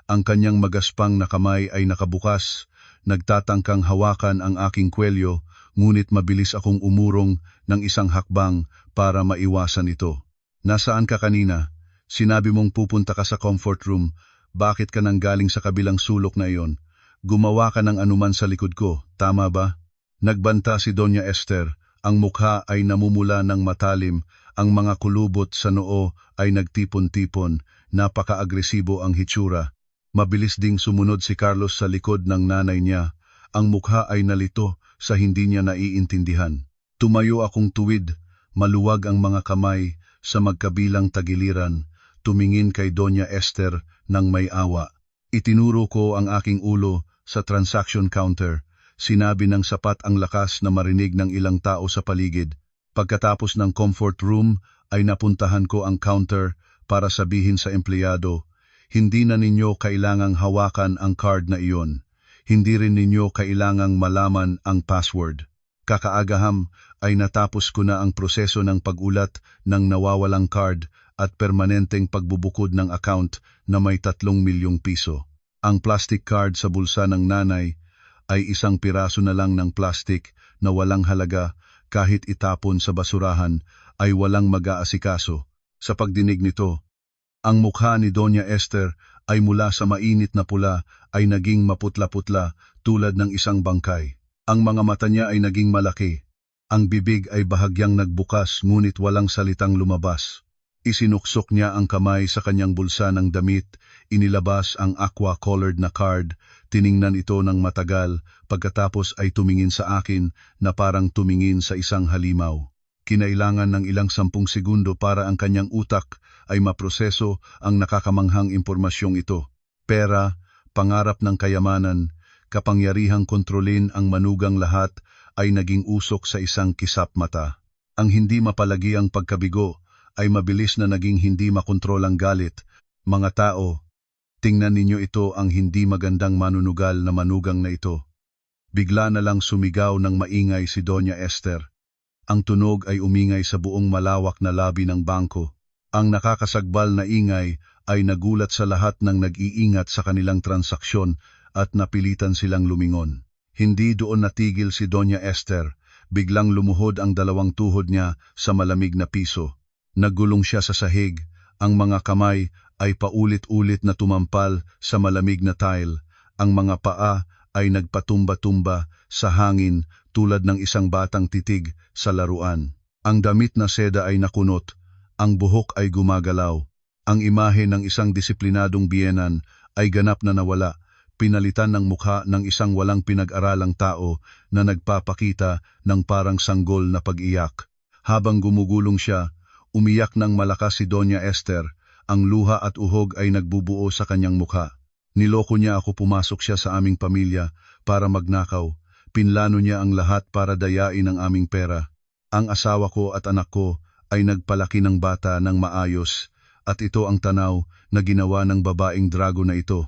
Ang kanyang magaspang na kamay ay nakabukas, nagtatangkang hawakan ang aking kwelyo, ngunit mabilis akong umurong ng isang hakbang para maiwasan ito. Nasaan ka kanina? Sinabi mong pupunta ka sa comfort room. Bakit ka nang galing sa kabilang sulok na iyon? Gumawa ka ng anuman sa likod ko, tama ba? Nagbanta si Doña Esther. Ang mukha ay namumula ng matalim, ang mga kulubot sa noo ay nagtipon-tipon, napaka-agresibo ang hitsura. Mabilis ding sumunod si Carlos sa likod ng nanay niya. Ang mukha ay nalito sa hindi niya naiintindihan. Tumayo akong tuwid, maluwag ang mga kamay sa magkabilang tagiliran, tumingin kay Doña Esther ng may awa. Itinuro ko ang aking ulo sa transaction counter. Sinabi ng sapat ang lakas na marinig ng ilang tao sa paligid. Pagkatapos ng comfort room ay napuntahan ko ang counter para sabihin sa empleyado, hindi na ninyo kailangang hawakan ang card na iyon. Hindi rin ninyo kailangang malaman ang password. Kakaagaham ay natapos ko na ang proseso ng pag-ulat ng nawawalang card at permanenteng pagbubukod ng account na may 3 milyong piso. Ang plastic card sa bulsa ng nanay ay isang piraso na lang ng plastic na walang halaga, kahit itapon sa basurahan ay walang mag-aasikaso. Sa pagdinig nito, ang mukha ni Doña Esther ay mula sa mainit na pula ay naging maputla-putla tulad ng isang bangkay. Ang mga mata niya ay naging malaki. Ang bibig ay bahagyang nagbukas ngunit walang salitang lumabas. Isinuksok niya ang kamay sa kanyang bulsa ng damit, inilabas ang aqua-colored na card, tiningnan ito ng matagal, pagkatapos ay tumingin sa akin na parang tumingin sa isang halimaw. Kinailangan ng ilang 10 segundo para ang kanyang utak ay maproseso ang nakakamanghang impormasyong ito. Pera, pangarap ng kayamanan, kapangyarihang kontrolin ang manugang lahat ay naging usok sa isang kisap mata. Ang hindi mapalagiang pagkabigo ay mabilis na naging hindi makontrol ang galit. Mga tao, tingnan ninyo ito, ang hindi magandang manunugal na manugang na ito. Bigla na lang sumigaw ng maingay si Doña Esther. Ang tunog ay umingay sa buong malawak na labi ng bangko. Ang nakakasagbal na ingay ay nagulat sa lahat ng nag-iingat sa kanilang transaksyon at napilitan silang lumingon. Hindi doon natigil si Doña Esther, biglang lumuhod ang 2 tuhod niya sa malamig na piso. Naggulong siya sa sahig, ang mga kamay ay paulit-ulit na tumampal sa malamig na tile, ang mga paa ay nagpatumba-tumba sa hangin tulad ng isang batang titig sa laruan. Ang damit na seda ay nakunot, ang buhok ay gumagalaw, ang imahe ng isang disiplinadong biyenan ay ganap na nawala, pinalitan ng mukha ng isang walang pinag-aralang tao na nagpapakita ng parang sanggol na pag-iyak. Habang gumugulong siya, umiyak ng malakas si Doña Esther, ang luha at uhog ay nagbubuo sa kanyang mukha. Niloko niya ako, pumasok siya sa aming pamilya para magnakaw. Pinlano niya ang lahat para dayain ang aming pera. Ang asawa ko at anak ko ay nagpalaki ng bata ng maayos, at ito ang tanaw na ginawa ng babaeng drago na ito.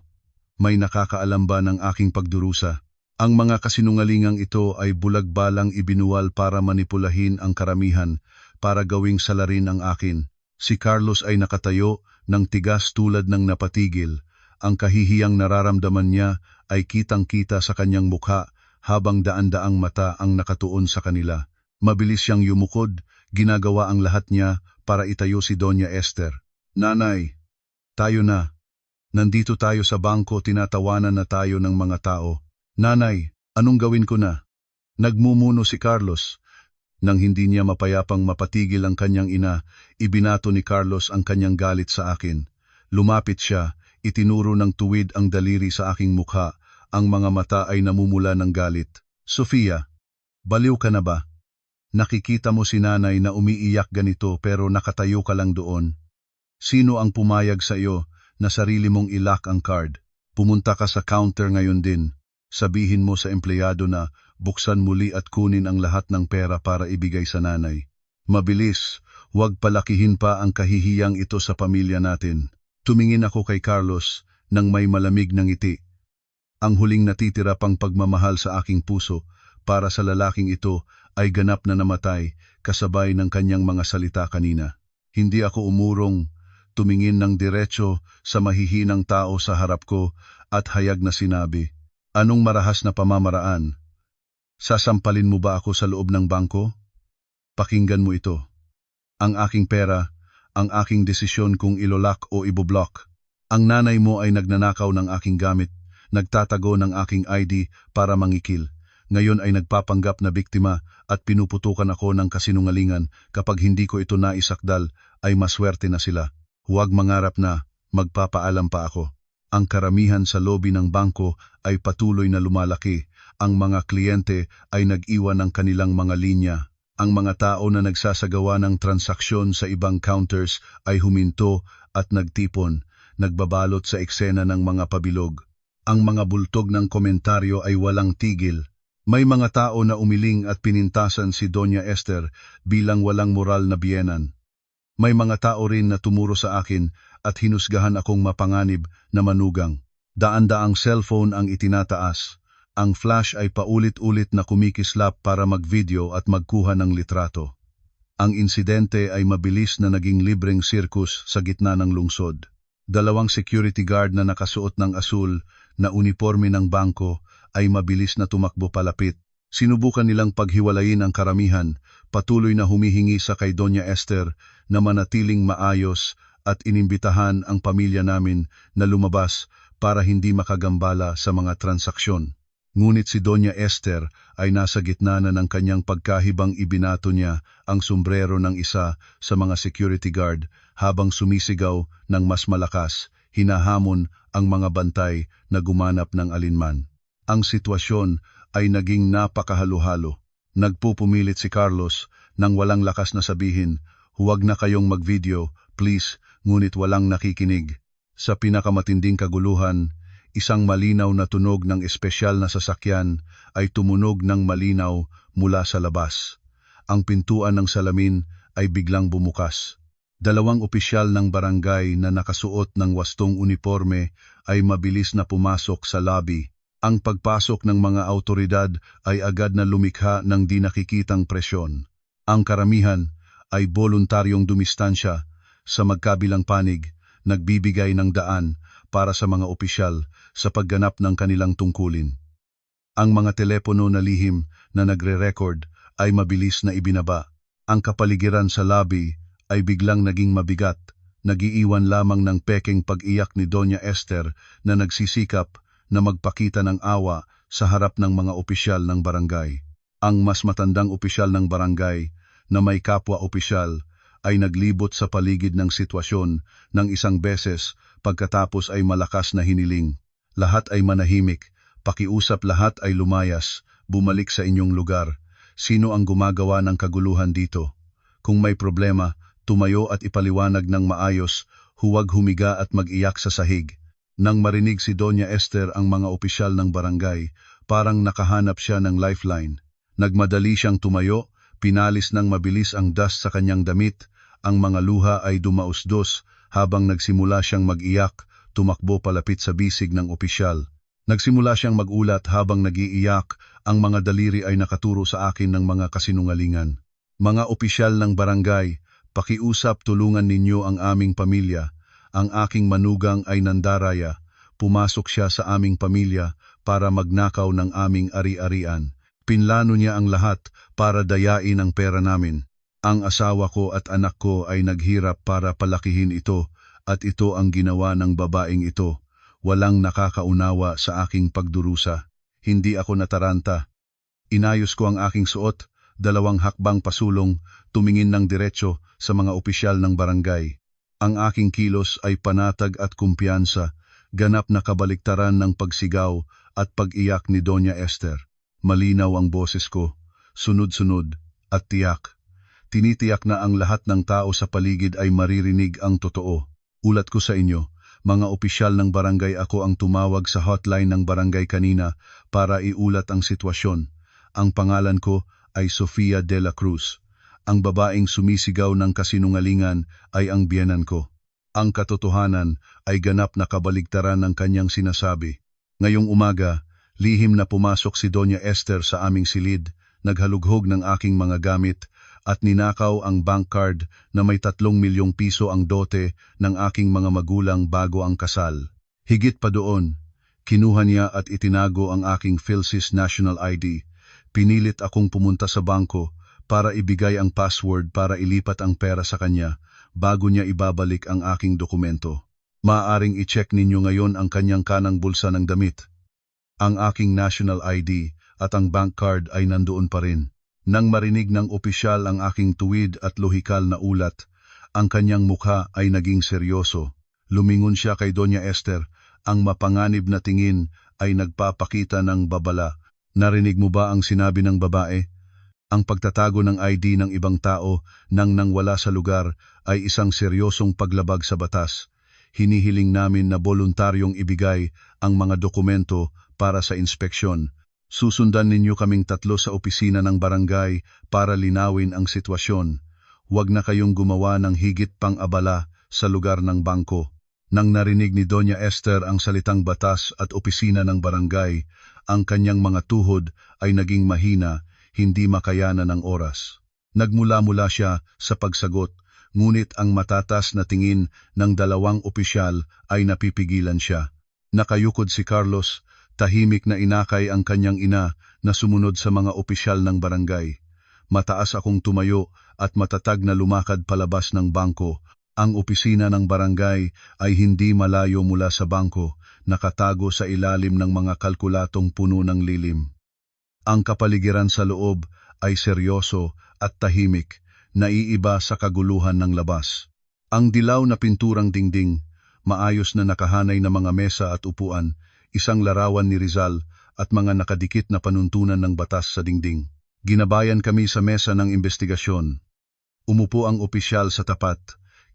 May nakakaalam ba ng aking pagdurusa? Ang mga kasinungalingang ito ay bulag-balang ibinuwal para manipulahin ang karamihan, para gawing salarin ang akin. Si Carlos ay nakatayo ng tigas tulad ng napatigil. Ang kahihiyang nararamdaman niya ay kitang-kita sa kanyang mukha habang daan-daang mata ang nakatuon sa kanila. Mabilis siyang yumukod, ginagawa ang lahat niya para itayo si Doña Esther. Nanay, tayo na. Nandito tayo sa bangko, tinatawanan na tayo ng mga tao. Nanay, anong gawin ko na? Nagmumuno si Carlos. Nang hindi niya mapayapang mapatigil ang kanyang ina, ibinato ni Carlos ang kanyang galit sa akin. Lumapit siya, itinuro ng tuwid ang daliri sa aking mukha, ang mga mata ay namumula ng galit. Sofia, baliw ka na ba? Nakikita mo si nanay na umiiyak ganito pero nakatayo ka lang doon. Sino ang pumayag sa iyo na sarili mong ilock ang card? Pumunta ka sa counter ngayon din. Sabihin mo sa empleyado na buksan muli at kunin ang lahat ng pera para ibigay sa nanay. Mabilis, huwag palakihin pa ang kahihiyang ito sa pamilya natin. Tumingin ako kay Carlos nang may malamig na ngiti. Ang huling natitira pang pagmamahal sa aking puso para sa lalaking ito ay ganap na namatay kasabay ng kanyang mga salita kanina. Hindi ako umurong, tumingin ng diretso sa mahihinang tao sa harap ko at hayag na sinabi, "Anong marahas na pamamaraan? Sasampalin mo ba ako sa loob ng bangko? Pakinggan mo ito. Ang aking pera, ang aking desisyon kung ilolak o iboblock. Ang nanay mo ay nagnanakaw ng aking gamit, nagtatago ng aking ID para mangikil. Ngayon ay nagpapanggap na biktima at pinuputukan ako ng kasinungalingan. Kapag hindi ko ito naisakdal, ay maswerte na sila. Huwag mangarap na magpapaalam pa ako." Ang karamihan sa lobby ng bangko ay patuloy na lumalaki. Ang mga kliyente ay nag-iwan ng kanilang mga linya. Ang mga tao na nagsasagawa ng transaksyon sa ibang counters ay huminto at nagtipon, nagbabalot sa eksena ng mga pabilog. Ang mga bultog ng komentaryo ay walang tigil. May mga tao na umiling at pinintasan si Doña Esther bilang walang moral na biyenan. May mga tao rin na tumuro sa akin at hinusgahan akong mapanganib na manugang. Daan-daang cellphone ang itinataas. Ang flash ay paulit-ulit na kumikislap para mag-video at magkuha ng litrato. Ang insidente ay mabilis na naging libreng sirkus sa gitna ng lungsod. 2 security guard na nakasuot ng asul na uniforme ng bangko ay mabilis na tumakbo palapit. Sinubukan nilang paghiwalayin ang karamihan, patuloy na humihingi sa kay Doña Esther na manatiling maayos at inimbitahan ang pamilya namin na lumabas para hindi makagambala sa mga transaksyon. Ngunit si Doña Esther ay nasa gitna na ng kanyang pagkahibang ibinato niya ang sombrero ng isa sa mga security guard habang sumisigaw ng mas malakas, hinahamon ang mga bantay na gumanap ng alinman. Ang sitwasyon ay naging napakahalo-halo. Nagpupumilit si Carlos nang walang lakas na sabihin, "Huwag na kayong mag-video, please," ngunit walang nakikinig. Sa pinakamatinding kaguluhan, isang malinaw na tunog ng espesyal na sasakyan ay tumunog ng malinaw mula sa labas. Ang pintuan ng salamin ay biglang bumukas. 2 opisyal ng barangay na nakasuot ng wastong uniforme ay mabilis na pumasok sa lobby. Ang pagpasok ng mga awtoridad ay agad na lumikha ng di nakikitang presyon. Ang karamihan ay voluntaryong dumistansya sa magkabilang panig, nagbibigay ng daan para sa mga opisyal sa pagganap ng kanilang tungkulin. Ang mga telepono na lihim na nagre-record ay mabilis na ibinaba. Ang kapaligiran sa lobby ay biglang naging mabigat, nagiiwan lamang ng pekeng pag-iyak ni Doña Esther na nagsisikap na magpakita ng awa sa harap ng mga opisyal ng barangay. Ang mas matandang opisyal ng barangay na may kapwa opisyal ay naglibot sa paligid ng sitwasyon ng isang beses pagkatapos ay malakas na hiniling. Lahat ay manahimik, pakiusap lahat ay lumayas, bumalik sa inyong lugar. Sino ang gumagawa ng kaguluhan dito? Kung may problema, tumayo at ipaliwanag ng maayos, huwag humiga at mag-iyak sa sahig. Nang marinig si Doña Esther ang mga opisyal ng barangay, parang nakahanap siya ng lifeline. Nagmadali siyang tumayo, pinalis ng mabilis ang dust sa kanyang damit, ang mga luha ay dumausdos habang nagsimula siyang mag-iyak, tumakbo palapit sa bisig ng opisyal. Nagsimula siyang magulat habang nag-iiyak, ang mga daliri ay nakaturo sa akin ng mga kasinungalingan. "Mga opisyal ng barangay, pakiusap tulungan ninyo ang aming pamilya. Ang aking manugang ay nandaraya, pumasok siya sa aming pamilya para magnakaw ng aming ari-arian. Pinlano niya ang lahat para dayain ang pera namin. Ang asawa ko at anak ko ay naghirap para palakihin ito at ito ang ginawa ng babaeng ito. Walang nakakaunawa sa aking pagdurusa. Hindi ako nataranta. Inayos ko ang aking suot, 2 hakbang pasulong, tumingin ng diretso sa mga opisyal ng barangay. Ang aking kilos ay panatag at kumpiyansa, ganap na kabaliktaran ng pagsigaw at pag-iyak ni Doña Esther. Malinaw ang boses ko, sunod-sunod at tiyak. Tinitiyak na ang lahat ng tao sa paligid ay maririnig ang totoo. Ulat ko sa inyo, mga opisyal ng barangay, ako ang tumawag sa hotline ng barangay kanina para iulat ang sitwasyon. Ang pangalan ko ay Sofia de la Cruz. Ang babaeng sumisigaw ng kasinungalingan ay ang biyenan ko. Ang katotohanan ay ganap na kabaligtaran ng kanyang sinasabi. Ngayong umaga, lihim na pumasok si Doña Esther sa aming silid, naghalughog ng aking mga gamit at ninakaw ang bank card na may 3 milyong piso ang dote ng aking mga magulang bago ang kasal. Higit pa doon, kinuha niya at itinago ang aking PhilSys National ID. Pinilit akong pumunta sa bangko para ibigay ang password para ilipat ang pera sa kanya bago niya ibabalik ang aking dokumento. Maaaring i-check ninyo ngayon ang kanyang kanang bulsa ng damit. Ang aking national ID at ang bank card ay nandoon pa rin. Nang marinig ng opisyal ang aking tuwid at lohikal na ulat, ang kanyang mukha ay naging seryoso. Lumingon siya kay Doña Esther, ang mapanganib na tingin ay nagpapakita ng babala. Narinig mo ba ang sinabi ng babae? Ang pagtatago ng ID ng ibang tao nang wala sa lugar ay isang seryosong paglabag sa batas. Hinihiling namin na voluntaryong ibigay ang mga dokumento para sa inspeksyon. Susundan ninyo kaming 3 sa opisina ng barangay para linawin ang sitwasyon. Huwag na kayong gumawa ng higit pang abala sa lugar ng bangko. Nang narinig ni Doña Esther ang salitang batas at opisina ng barangay, ang kanyang mga tuhod ay naging mahina, hindi makayanan ng oras. Nagmula-mula siya sa pagsagot, ngunit ang matatas na tingin ng 2 opisyal ay napipigilan siya. Nakayukod si Carlos, tahimik na inakay ang kanyang ina na sumunod sa mga opisyal ng barangay. Mataas akong tumayo at matatag na lumakad palabas ng bangko. Ang opisina ng barangay ay hindi malayo mula sa bangko, nakatago sa ilalim ng mga kalkulatong puno ng lilim. Ang kapaligiran sa loob ay seryoso at tahimik, naiiba sa kaguluhan ng labas. Ang dilaw na pinturang dingding, maayos na nakahanay na mga mesa at upuan, isang larawan ni Rizal at mga nakadikit na panuntunan ng batas sa dingding. Ginabayan kami sa mesa ng investigasyon. Umupo ang opisyal sa tapat,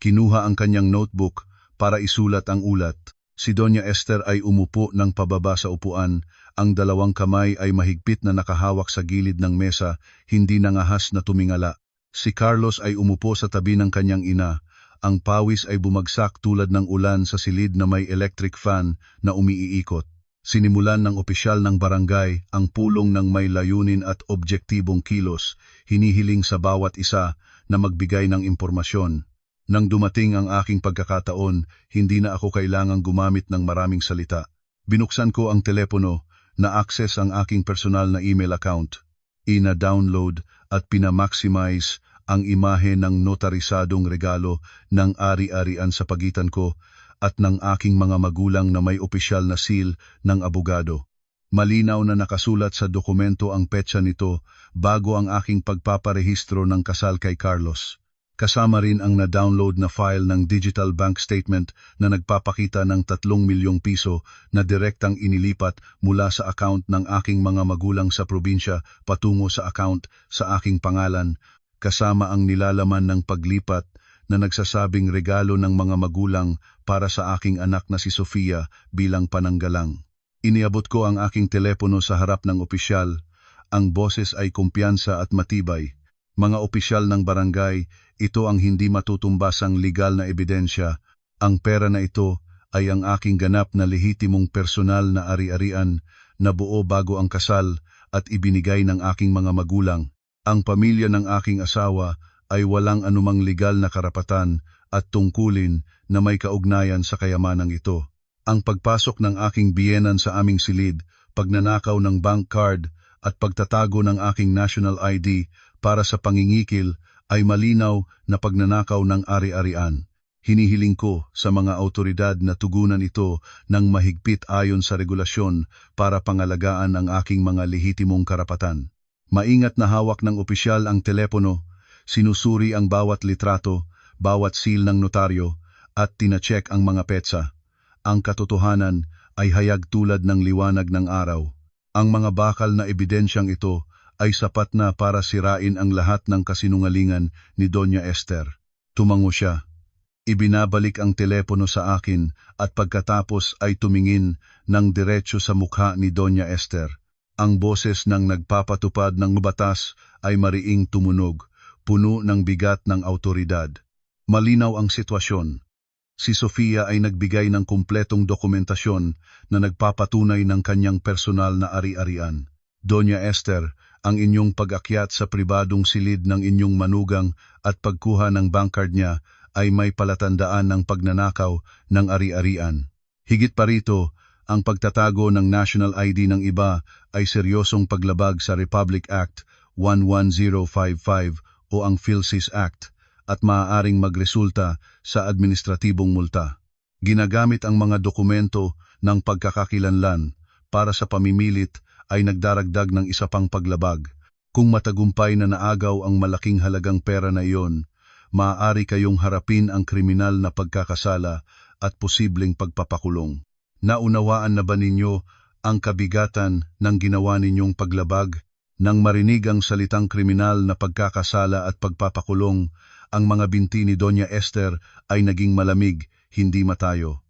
kinuha ang kanyang notebook para isulat ang ulat. Si Doña Esther ay umupo ng pababa sa upuan, ang 2 kamay ay mahigpit na nakahawak sa gilid ng mesa, hindi nangahas na tumingala. Si Carlos ay umupo sa tabi ng kanyang ina, ang pawis ay bumagsak tulad ng ulan sa silid na may electric fan na umiiikot. Sinimulan ng opisyal ng barangay ang pulong ng may layunin at objektibong kilos, hinihiling sa bawat isa na magbigay ng impormasyon. Nang dumating ang aking pagkakataon, hindi na ako kailangang gumamit ng maraming salita. Binuksan ko ang telepono, na-access ang aking personal na email account. Ina-download at pinamaximize ang imahe ng notarisadong regalo ng ari-arian sa pagitan ko at ng aking mga magulang na may opisyal na seal ng abogado. Malinaw na nakasulat sa dokumento ang petsa nito bago ang aking pagpaparehistro ng kasal kay Carlos. Kasama rin ang na-download na file ng digital bank statement na nagpapakita ng 3 milyong piso na direktang inilipat mula sa account ng aking mga magulang sa probinsya patungo sa account sa aking pangalan, kasama ang nilalaman ng paglipat na nagsasabing regalo ng mga magulang para sa aking anak na si Sofia bilang pananggalang. Iniabot ko ang aking telepono sa harap ng opisyal. Ang boses ay kumpiyansa at matibay. Mga opisyal ng barangay, ito ang hindi matutumbasang legal na ebidensya. Ang pera na ito ay ang aking ganap na lehitimong personal na ari-arian na buo bago ang kasal at ibinigay ng aking mga magulang. Ang pamilya ng aking asawa ay walang anumang legal na karapatan at tungkulin na may kaugnayan sa kayamanang ito. Ang pagpasok ng aking biyenan sa aming silid, pagnanakaw ng bank card at pagtatago ng aking national ID para sa pangingikil ay malinaw na pagnanakaw ng ari-arian. Hinihiling ko sa mga autoridad na tugunan ito ng mahigpit ayon sa regulasyon para pangalagaan ang aking mga lehitimong karapatan. Maingat na hawak ng opisyal ang telepono, sinusuri ang bawat litrato, bawat seal ng notaryo, at tinacheck ang mga petsa. Ang katotohanan ay hayag tulad ng liwanag ng araw. Ang mga bakal na ebidensyang ito ay sapat na para sirain ang lahat ng kasinungalingan ni Doña Esther. Tumango siya. Ibinabalik ang telepono sa akin at pagkatapos ay tumingin ng diretso sa mukha ni Doña Esther. Ang boses ng nagpapatupad ng batas ay mariing tumunog, puno ng bigat ng autoridad. Malinaw ang sitwasyon. Si Sofia ay nagbigay ng kumpletong dokumentasyon na nagpapatunay ng kanyang personal na ari-arian. Doña Esther, ang inyong pag-akyat sa pribadong silid ng inyong manugang at pagkuha ng bank card niya ay may palatandaan ng pagnanakaw ng ari-arian. Higit pa rito, ang pagtatago ng national ID ng iba ay seryosong paglabag sa Republic Act 11055 o ang PhilSys Act at maaaring magresulta sa administratibong multa. Ginagamit ang mga dokumento ng pagkakakilanlan para sa pamimilit ay nagdaragdag ng isa pang paglabag. Kung matagumpay na naagaw ang malaking halagang pera na iyon, maaari kayong harapin ang kriminal na pagkakasala at posibleng pagpapakulong. Naunawaan na ba ninyo ang kabigatan ng ginawa ninyong paglabag? Nang marinig ang salitang kriminal na pagkakasala at pagpapakulong, ang mga binti ni Doña Esther ay naging malamig, hindi matayo.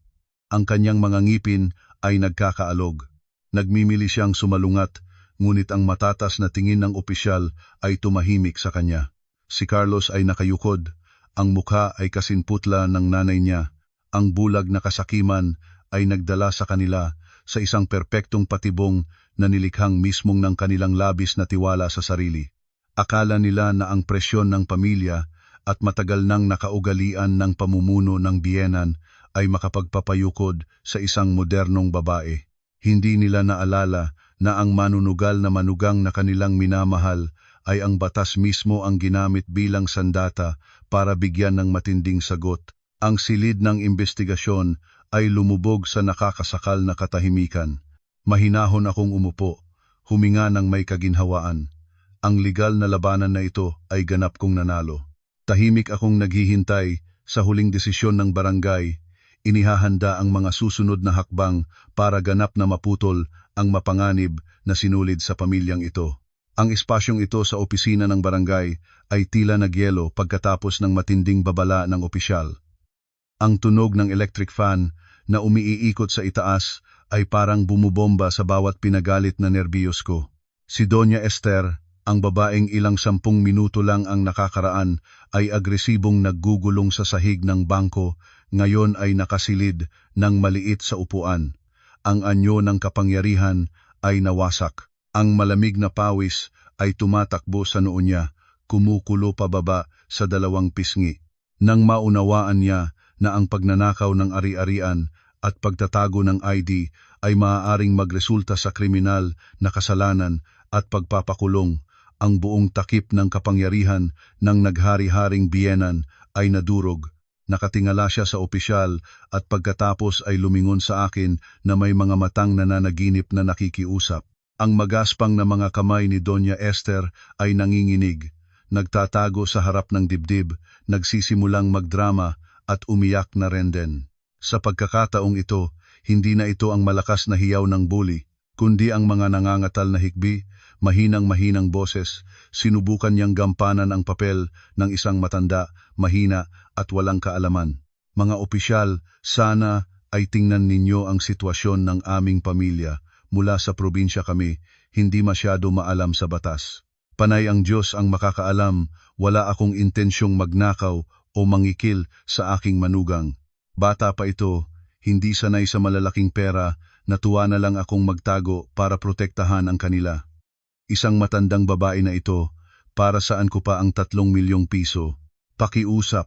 Ang kanyang mga ngipin ay nagkakaalog. Nagmimili siyang sumalungat, ngunit ang matatas na tingin ng opisyal ay tumahimik sa kanya. Si Carlos ay nakayukod, ang mukha ay kasinputla ng nanay niya, ang bulag na kasakiman ay nagdala sa kanila sa isang perpektong patibong na nilikhang mismong ng kanilang labis na tiwala sa sarili. Akala nila na ang presyon ng pamilya at matagal nang nakaugalian ng pamumuno ng biyenan ay makapagpapayukod sa isang modernong babae. Hindi nila naalala na ang manunugal na manugang na kanilang minamahal ay ang batas mismo ang ginamit bilang sandata para bigyan ng matinding sagot. Ang silid ng investigasyon ay lumubog sa nakakasakal na katahimikan. Mahinahon akong umupo, huminga ng may kaginhawaan. Ang legal na labanan na ito ay ganap kong nanalo. Tahimik akong naghihintay sa huling desisyon ng barangay. Inihahanda ang mga susunod na hakbang para ganap na maputol ang mapanganib na sinulid sa pamilyang ito. Ang espasyong ito sa opisina ng barangay ay tila nagyelo pagkatapos ng matinding babala ng opisyal. Ang tunog ng electric fan na umiiikot sa itaas ay parang bumubomba sa bawat pinagalit na nerbiyos ko. Si Doña Esther, ang babaeng ilang 10 minuto lang ang nakakaraan, ay agresibong naggugulong sa sahig ng bangko, ngayon ay nakasilid ng maliit sa upuan. Ang anyo ng kapangyarihan ay nawasak. Ang malamig na pawis ay tumatakbo sa noo niya, kumukulo pababa sa 2 pisngi. Nang maunawaan niya na ang pagnanakaw ng ari-arian at pagtatago ng ID ay maaaring magresulta sa kriminal na kasalanan at pagpapakulong, ang buong takip ng kapangyarihan ng naghari-haring biyenan ay nadurog. Nakatingala siya sa opisyal at pagkatapos ay lumingon sa akin na may mga matang nananaginip na nakikiusap. Ang magaspang na mga kamay ni Doña Esther ay nanginginig, nagtatago sa harap ng dibdib, nagsisimulang magdrama at umiyak na rin din. Sa pagkakataong ito, hindi na ito ang malakas na hiyaw ng bully, kundi ang mga nangangatal na hikbi, mahinang-mahinang boses. Sinubukan niyang gampanan ang papel ng isang matanda, mahina at walang kaalaman. Mga opisyal, sana ay tingnan ninyo ang sitwasyon ng aming pamilya. Mula sa probinsya kami, hindi masyado maalam sa batas. Panay ang Diyos ang makakaalam, wala akong intensyong magnakaw o mangikil sa aking manugang. Bata pa ito, hindi sanay sa malalaking pera, natuwa na lang akong magtago para protektahan ang kanila. Isang matandang babae na ito, para saan ko pa ang 3 milyong piso? Pakiusap.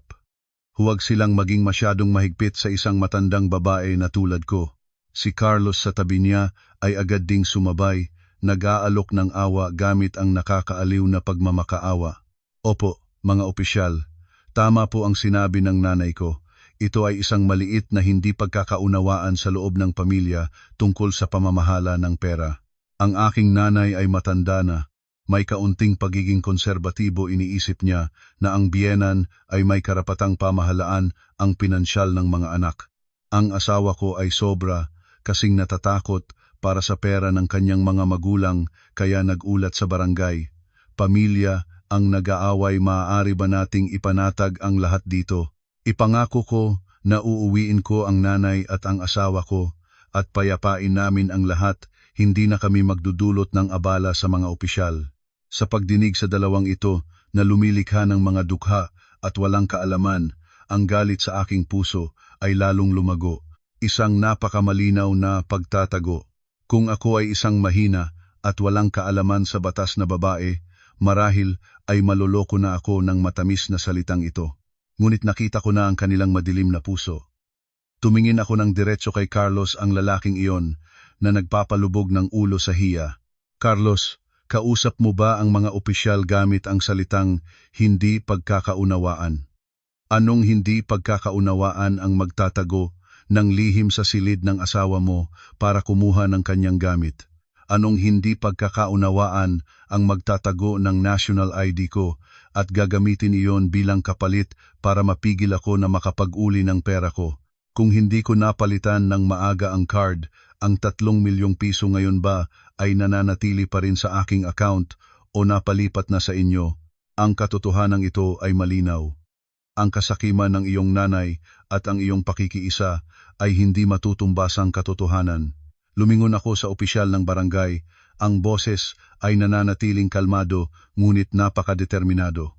Huwag silang maging masyadong mahigpit sa isang matandang babae na tulad ko. Si Carlos sa tabi niya ay agad ding sumabay, nag-aalok ng awa gamit ang nakakaaliw na pagmamakaawa. Opo, mga opisyal, tama po ang sinabi ng nanay ko. Ito ay isang maliit na hindi pagkakaunawaan sa loob ng pamilya tungkol sa pamamahala ng pera. Ang aking nanay ay matanda na, May kaunting pagiging konserbatibo, iniisip niya na ang biyenan ay may karapatang pamahalaan ang pinansyal ng mga anak. Ang asawa ko ay sobra kasing natatakot para sa pera ng kanyang mga magulang kaya nagulat sa barangay. Pamilya ang nag-aaway, maaari ba nating ipanatag ang lahat dito? Ipangako ko na uuwiin ko ang nanay at ang asawa ko at payapain namin ang lahat, hindi na kami magdudulot ng abala sa mga opisyal. Sa pagdinig sa dalawang ito na lumilikha ng mga dukha at walang kaalaman, ang galit sa aking puso ay lalong lumago. Isang napakamalinaw na pagtatago. Kung ako ay isang mahina at walang kaalaman sa batas na babae, marahil ay maloloko na ako ng matamis na salitang ito. Ngunit nakita ko na ang kanilang madilim na puso. Tumingin ako ng diretso kay Carlos, ang lalaking iyon na nagpapalubog ng ulo sa hiya. Carlos, kausap mo ba ang mga opisyal gamit ang salitang hindi pagkakaunawaan? Anong hindi pagkakaunawaan ang magtatago ng lihim sa silid ng asawa mo para kumuha ng kanyang gamit? Anong hindi pagkakaunawaan ang magtatago ng national ID ko at gagamitin iyon bilang kapalit para mapigil ako na makapag-uli ng pera ko? Kung hindi ko napalitan ng maaga ang card, ang 3 milyong piso ngayon ba ay nananatili pa rin sa aking account o napalipat na sa inyo? Ang katotohanan ito ay malinaw. Ang kasakiman ng iyong nanay at ang iyong pakikiisa ay hindi matutumbasang katotohanan. Lumingon ako sa opisyal ng barangay. Ang boses ay nananatiling kalmado ngunit napakadeterminado.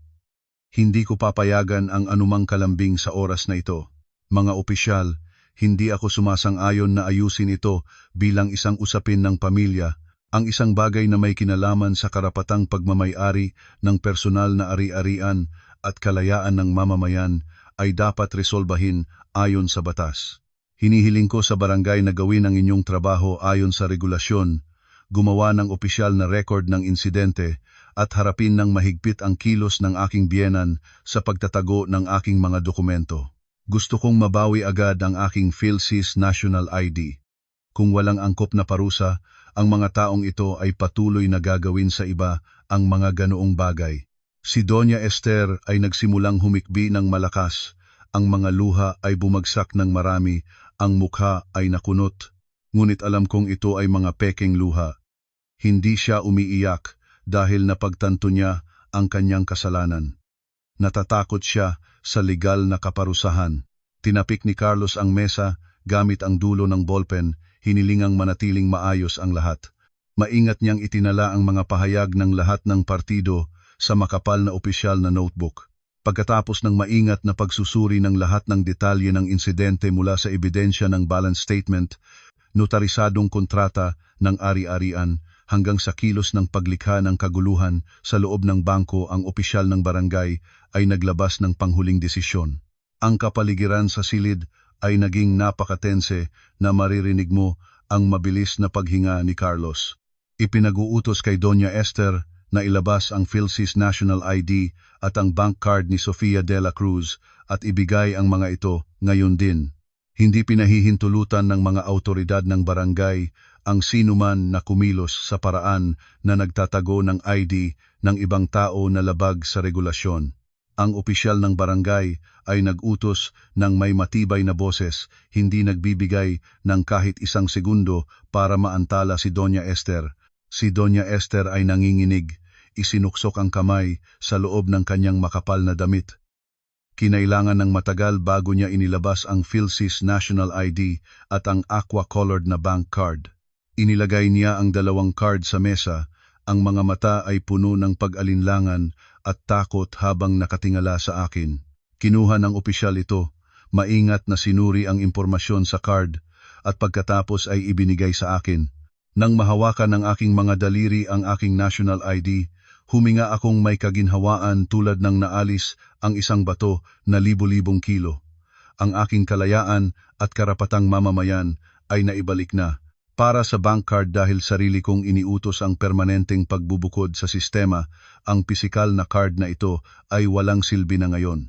Hindi ko papayagan ang anumang kalambing sa oras na ito. Mga opisyal, hindi ako sumasang-ayon na ayusin ito bilang isang usapin ng pamilya, ang isang bagay na may kinalaman sa karapatang pagmamay-ari ng personal na ari-arian at kalayaan ng mamamayan ay dapat resolbahin ayon sa batas. Hinihiling ko sa barangay na gawin ang inyong trabaho ayon sa regulasyon, gumawa ng opisyal na record ng insidente at harapin ng mahigpit ang kilos ng aking biyenan sa pagtatago ng aking mga dokumento. Gusto kong mabawi agad ang aking PhilSys National ID. Kung walang angkop na parusa, ang mga taong ito ay patuloy na gagawin sa iba ang mga ganoong bagay. Si Doña Esther ay nagsimulang humikbi ng malakas, ang mga luha ay bumagsak ng marami, ang mukha ay nakunot. Ngunit alam kong ito ay mga pekeng luha. Hindi siya umiiyak dahil napagtanto niya ang kanyang kasalanan. Natatakot siya sa legal na kaparusahan. Tinapik ni Carlos ang mesa gamit ang dulo ng ballpen, hinilingang manatiling maayos ang lahat. Maingat niyang itinala ang mga pahayag ng lahat ng partido sa makapal na opisyal na notebook. Pagkatapos ng maingat na pagsusuri ng lahat ng detalye ng insidente mula sa ebidensya ng balance statement, notarisadong kontrata ng ari-arian, hanggang sa kilos ng paglikha ng kaguluhan sa loob ng bangko, ang opisyal ng barangay ay naglabas ng panghling desisyon. Ang kapaligiran sa silid ay naging napakatense na maririnig mo ang mabilis na paghinga ni Carlos. Ipinag-uutos kay Doña Esther na ilabas ang PhilSys National ID at ang bank card ni Sofia de la Cruz at ibigay ang mga ito ngayon din. Hindi pinahihintulutan ng mga autoridad ng barangay ang sinuman na kumilos sa paraan na nagtatago ng ID ng ibang tao na labag sa regulasyon. Ang opisyal ng barangay ay nag-utos ng may matibay na boses, hindi nagbibigay ng kahit isang segundo para maantala si Doña Esther. Si Doña Esther ay nanginginig, isinuksok ang kamay sa loob ng kanyang makapal na damit. Kinailangan ng matagal bago niya inilabas ang PhilSys National ID at ang aqua-colored na bank card. Inilagay niya ang 2 card sa mesa, ang mga mata ay puno ng pag-alinlangan at takot habang nakatingala sa akin. Kinuha ng opisyal ito, maingat na sinuri ang impormasyon sa card at pagkatapos ay ibinigay sa akin. Nang mahawakan ng aking mga daliri ang aking national ID, huminga akong may kaginhawaan tulad ng naalis ang isang bato na libo-libong kilo. Ang aking kalayaan at karapatang mamamayan ay naibalik na. Para sa bank card, dahil sarili kong iniutos ang permanenteng pagbubukod sa sistema, ang pisikal na card na ito ay walang silbi na ngayon.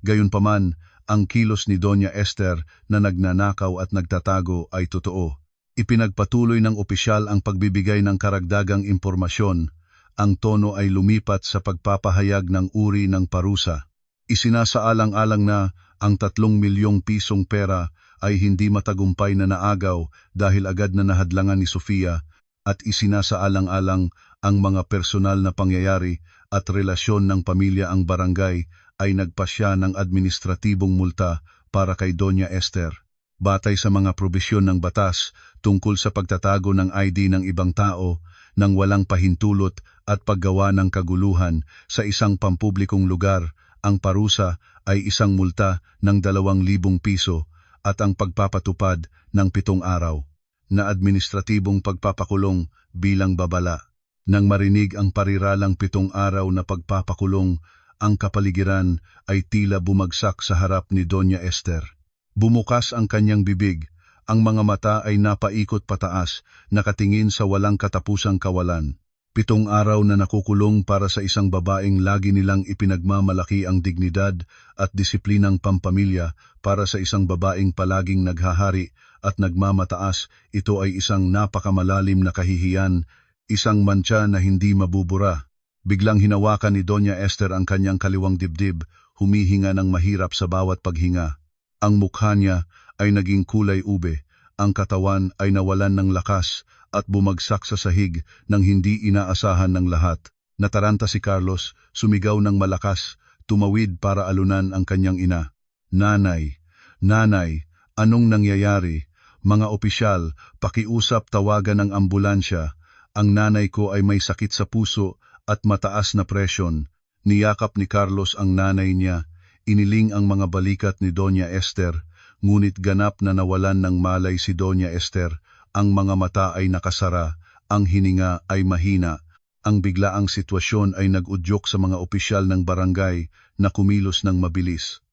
Gayunpaman, ang kilos ni Doña Esther na nagnanakaw at nagtatago ay totoo. Ipinagpatuloy ng opisyal ang pagbibigay ng karagdagang impormasyon. ang tono ay lumipat sa pagpapahayag ng uri ng parusa. Isinasaalang-alang na ang 3 milyong pisong pera ay hindi matagumpay na naagaw dahil agad na nahadlangan ni Sofia, at isinasaalang-alang ang mga personal na pangyayari at relasyon ng pamilya. Ang barangay ay nagpasya ng administratibong multa para kay Doña Esther, batay sa mga probisyon ng batas tungkol sa pagtatago ng ID ng ibang tao nang walang pahintulot at paggawa ng kaguluhan sa isang pampublikong lugar. Ang parusa ay isang multa ng 2,000 piso at ang pagpapatupad ng 7 araw na administratibong pagpapakulong bilang babala. Nang marinig ang pariralang 7 araw na pagpapakulong, ang kapaligiran ay tila bumagsak sa harap ni Doña Esther. Bumukas ang kanyang bibig, ang mga mata ay napaikot pataas, nakatingin sa walang katapusang kawalan. 7 araw na nakukulong para sa isang babaeng lagi nilang ipinagmamalaki ang dignidad at disiplinang pampamilya. Para sa isang babaeng palaging naghahari at nagmamataas, ito ay isang napakamalalim na kahihiyan, isang mantsa na hindi mabubura. Biglang hinawakan ni Doña Esther ang kanyang kaliwang dibdib, humihinga ng mahirap sa bawat paghinga. Ang mukha niya ay naging kulay ube, ang katawan ay nawalan ng lakas at bumagsak sa sahig nang hindi inaasahan ng lahat. Nataranta si Carlos, sumigaw ng malakas, tumawid para alunan ang kanyang ina. Nanay, nanay, anong nangyayari? Mga opisyal, pakiusap, tawagan ng ambulansya. Ang nanay ko ay may sakit sa puso at mataas na presyon. Niyakap ni Carlos ang nanay niya, iniling ang mga balikat ni Doña Esther, ngunit ganap na nawalan ng malay si Doña Esther. Ang mga mata ay nakasara, ang hininga ay mahina. Ang biglaang sitwasyon ay nag-udyok sa mga opisyal ng barangay na kumilos ng mabilis.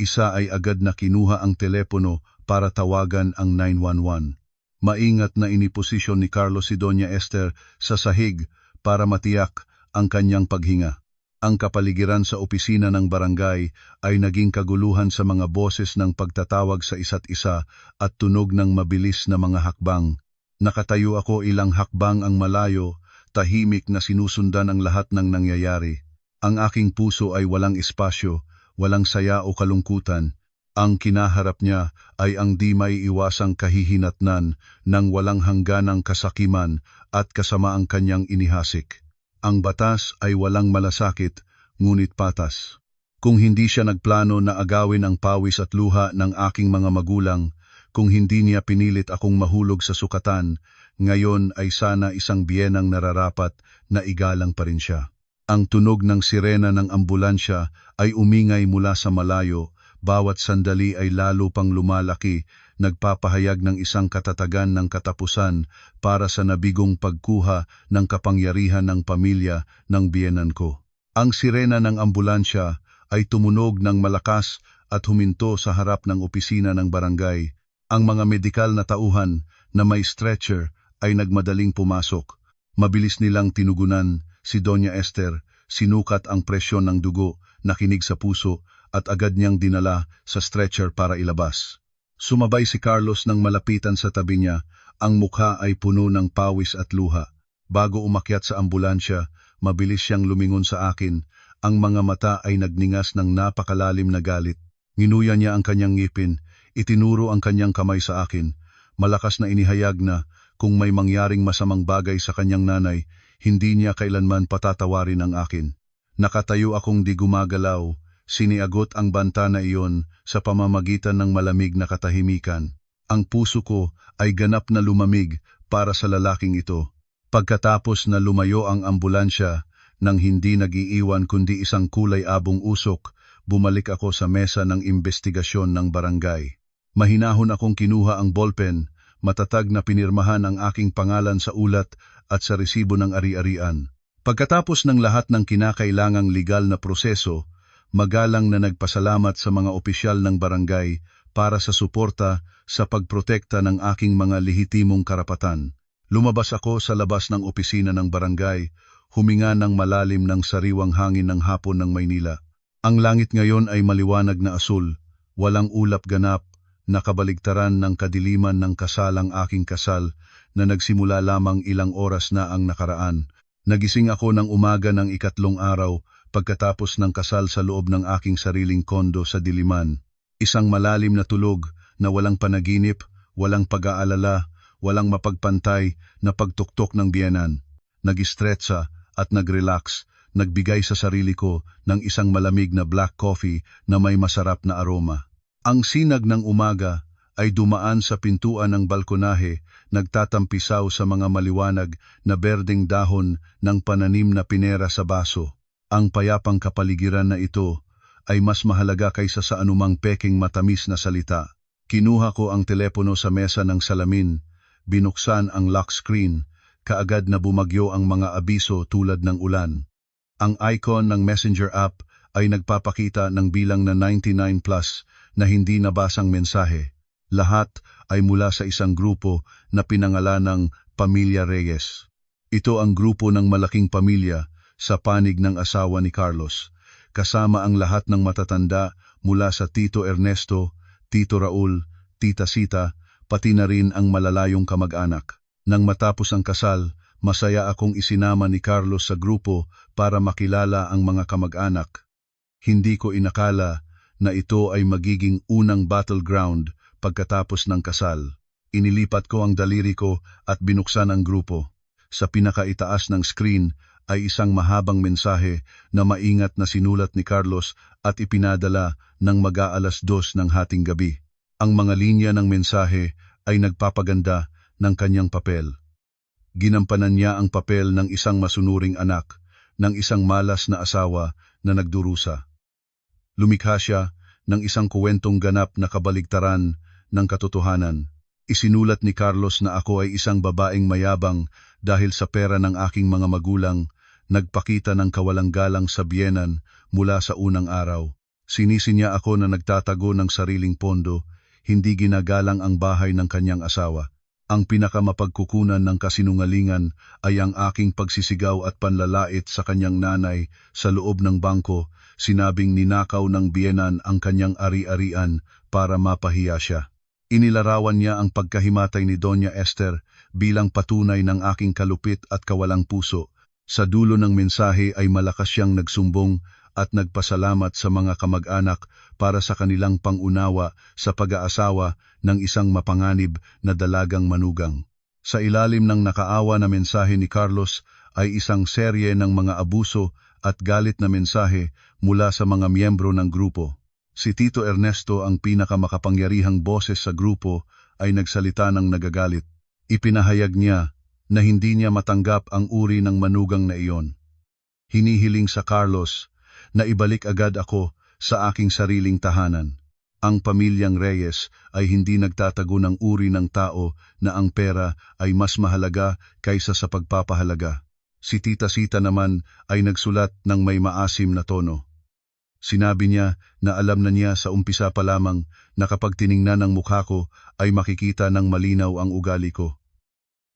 Isa ay agad na kinuha ang telepono para tawagan ang 911. Maingat na iniposisyon ni Carlos si Doña Esther sa sahig para matiyak ang kanyang paghinga. Ang kapaligiran sa opisina ng barangay ay naging kaguluhan sa mga boses ng pagtatawag sa isa't isa at tunog ng mabilis na mga hakbang. Nakatayo ako ilang hakbang ang malayo, tahimik na sinusundan ang lahat ng nangyayari. Ang aking puso ay walang espasyo, walang saya o kalungkutan. Ang kinaharap niya ay ang di maiiwasang kahihinatnan ng walang hangganang kasakiman at kasama ang kanyang inihasik. Ang batas ay walang malasakit, ngunit patas. Kung hindi siya nagplano na agawin ang pawis at luha ng aking mga magulang, kung hindi niya pinilit akong mahulog sa sukatan, ngayon ay sana isang biyenang nararapat na igalang pa rin siya. Ang tunog ng sirena ng ambulansya ay umingay mula sa malayo, bawat sandali ay lalo pang lumalaki, nagpapahayag ng isang katatagan ng katapusan para sa nabigong pagkuha ng kapangyarihan ng pamilya ng biyenan ko. Ang sirena ng ambulansya ay tumunog ng malakas at huminto sa harap ng opisina ng barangay. Ang mga medikal na tauhan na may stretcher ay nagmadaling pumasok. Mabilis nilang tinugunan si Doña Esther, sinukat ang presyon ng dugo, nakinig sa puso at agad niyang dinala sa stretcher para ilabas. Sumabay si Carlos nang malapitan sa tabi niya, ang mukha ay puno ng pawis at luha. Bago umakyat sa ambulansya, mabilis siyang lumingon sa akin, ang mga mata ay nagningas ng napakalalim na galit. Nginuya niya ang kanyang ngipin, itinuro ang kanyang kamay sa akin, malakas na inihayag na kung may mangyaring masamang bagay sa kanyang nanay, hindi niya kailanman patatawarin ang akin. Nakatayo akong di gumagalaw, siniagot ang banta na iyon sa pamamagitan ng malamig na katahimikan. Ang puso ko ay ganap na lumamig para sa lalaking ito. Pagkatapos na lumayo ang ambulansya, nang hindi nag-iiwan kundi isang kulay abong usok, bumalik ako sa mesa ng investigasyon ng barangay. Mahinahon akong kinuha ang ballpen, matatag na pinirmahan ang aking pangalan sa ulat at sa resibo ng ari-arian. Pagkatapos ng lahat ng kinakailangang legal na proseso, magalang na nagpasalamat sa mga opisyal ng barangay para sa suporta sa pagprotekta ng aking mga lehitimong karapatan. Lumabas ako sa labas ng opisina ng barangay, huminga ng malalim ng sariwang hangin ng hapon ng Maynila. Ang langit ngayon ay maliwanag na asul, walang ulap ganap, nakabaligtaran ng kadiliman ng kasalang aking kasal na nagsimula lamang ilang oras na ang nakaraan. Nagising ako ng umaga ng ikatlong araw pagkatapos ng kasal sa loob ng aking sariling kondo sa Diliman. Isang malalim na tulog na walang panaginip, walang pag-aalala, walang mapagpantay na pagtuktok ng biyenan. Nag-istretsa at nag-relax, nagbigay sa sarili ko ng isang malamig na black coffee na may masarap na aroma. Ang sinag ng umaga ay dumaan sa pintuan ng balkonahe, nagtatampisaw sa mga maliwanag na berdeng dahon ng pananim na pinera sa baso. Ang payapang kapaligiran na ito ay mas mahalaga kaysa sa anumang peking matamis na salita. Kinuha ko ang telepono sa mesa ng salamin, binuksan ang lock screen, kaagad na bumagyo ang mga abiso tulad ng ulan. Ang icon ng Messenger app ay nagpapakita ng bilang na 99 plus na hindi nabasang mensahe. Lahat ay mula sa isang grupo na pinangalan ng Pamilya Reyes. Ito ang grupo ng malaking pamilya sa panig ng asawa ni Carlos, kasama ang lahat ng matatanda mula sa Tito Ernesto, Tito Raul, Tita Sita, pati na rin ang malalayong kamag-anak. Nang matapos ang kasal, masaya akong isinama ni Carlos sa grupo para makilala ang mga kamag-anak. Hindi ko inakala na ito ay magiging unang battleground pagkatapos ng kasal. Inilipat ko ang daliri ko at binuksan ang grupo. Sa pinakaitaas ng screen ay isang mahabang mensahe na maingat na sinulat ni Carlos at ipinadala ng mag-aalas 2 ng hating gabi. Ang mga linya ng mensahe ay nagpapaganda ng kanyang papel. Ginampanan niya ang papel ng isang masunuring anak, ng isang malas na asawa na nagdurusa. Lumikha siya ng isang kuwentong ganap na kabaligtaran ng katotohanan. Isinulat ni Carlos na ako ay isang babaeng mayabang dahil sa pera ng aking mga magulang, nagpakita ng kawalang galang sa biyenan mula sa unang araw. Sinisi niya ako na nagtatago ng sariling pondo, hindi ginagalang ang bahay ng kanyang asawa. Ang pinakamapagkukunan ng kasinungalingan ay ang aking pagsisigaw at panlalait sa kanyang nanay sa loob ng bangko, sinabing ninakaw ng biyenan ang kanyang ari-arian para mapahiya siya. Inilarawan niya ang pagkahimatay ni Doña Esther bilang patunay ng aking kalupit at kawalang puso. Sa dulo ng mensahe ay malakas siyang nagsumbong at nagpasalamat sa mga kamag-anak para sa kanilang pangunawa sa pag-aasawa ng isang mapanganib na dalagang manugang. Sa ilalim ng nakaawa na mensahe ni Carlos ay isang serye ng mga abuso at galit na mensahe mula sa mga miyembro ng grupo. Si Tito Ernesto, ang pinakamakapangyarihang boses sa grupo, ay nagsalita ng nagagalit. Ipinahayag niya na hindi niya matanggap ang uri ng manugang na iyon. Hinihiling sa Carlos na ibalik agad ako sa aking sariling tahanan. Ang pamilyang Reyes ay hindi nagtatago ng uri ng tao na ang pera ay mas mahalaga kaysa sa pagpapahalaga. Si Tita Sita naman ay nagsulat ng may maasim na tono. Sinabi niya na alam na niya sa umpisa pa lamang na kapag tiningnan ang mukha ko ay makikita ng malinaw ang ugali ko.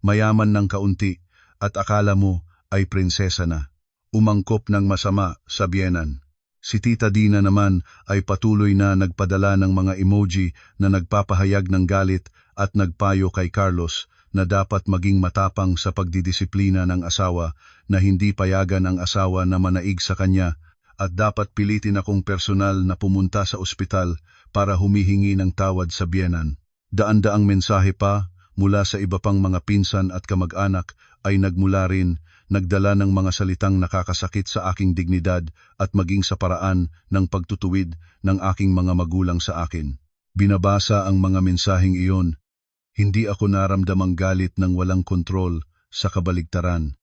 Mayaman ng kaunti at akala mo ay prinsesa na. Umangkop ng masama sa biyenan. Si Tita Dina naman ay patuloy na nagpadala ng mga emoji na nagpapahayag ng galit at nagpayo kay Carlos na dapat maging matapang sa pagdidisiplina ng asawa, na hindi payagan ang asawa na manaig sa kanya, at dapat pilitin akong personal na pumunta sa ospital para humihingi ng tawad sa biyenan. Daan-daang mensahe pa mula sa iba pang mga pinsan at kamag-anak ay nagmula rin, nagdala ng mga salitang nakakasakit sa aking dignidad at maging sa paraan ng pagtutuwid ng aking mga magulang sa akin. Binabasa ang mga mensaheng iyon. Hindi ako naramdamang galit ng walang kontrol sa kabaligtaran.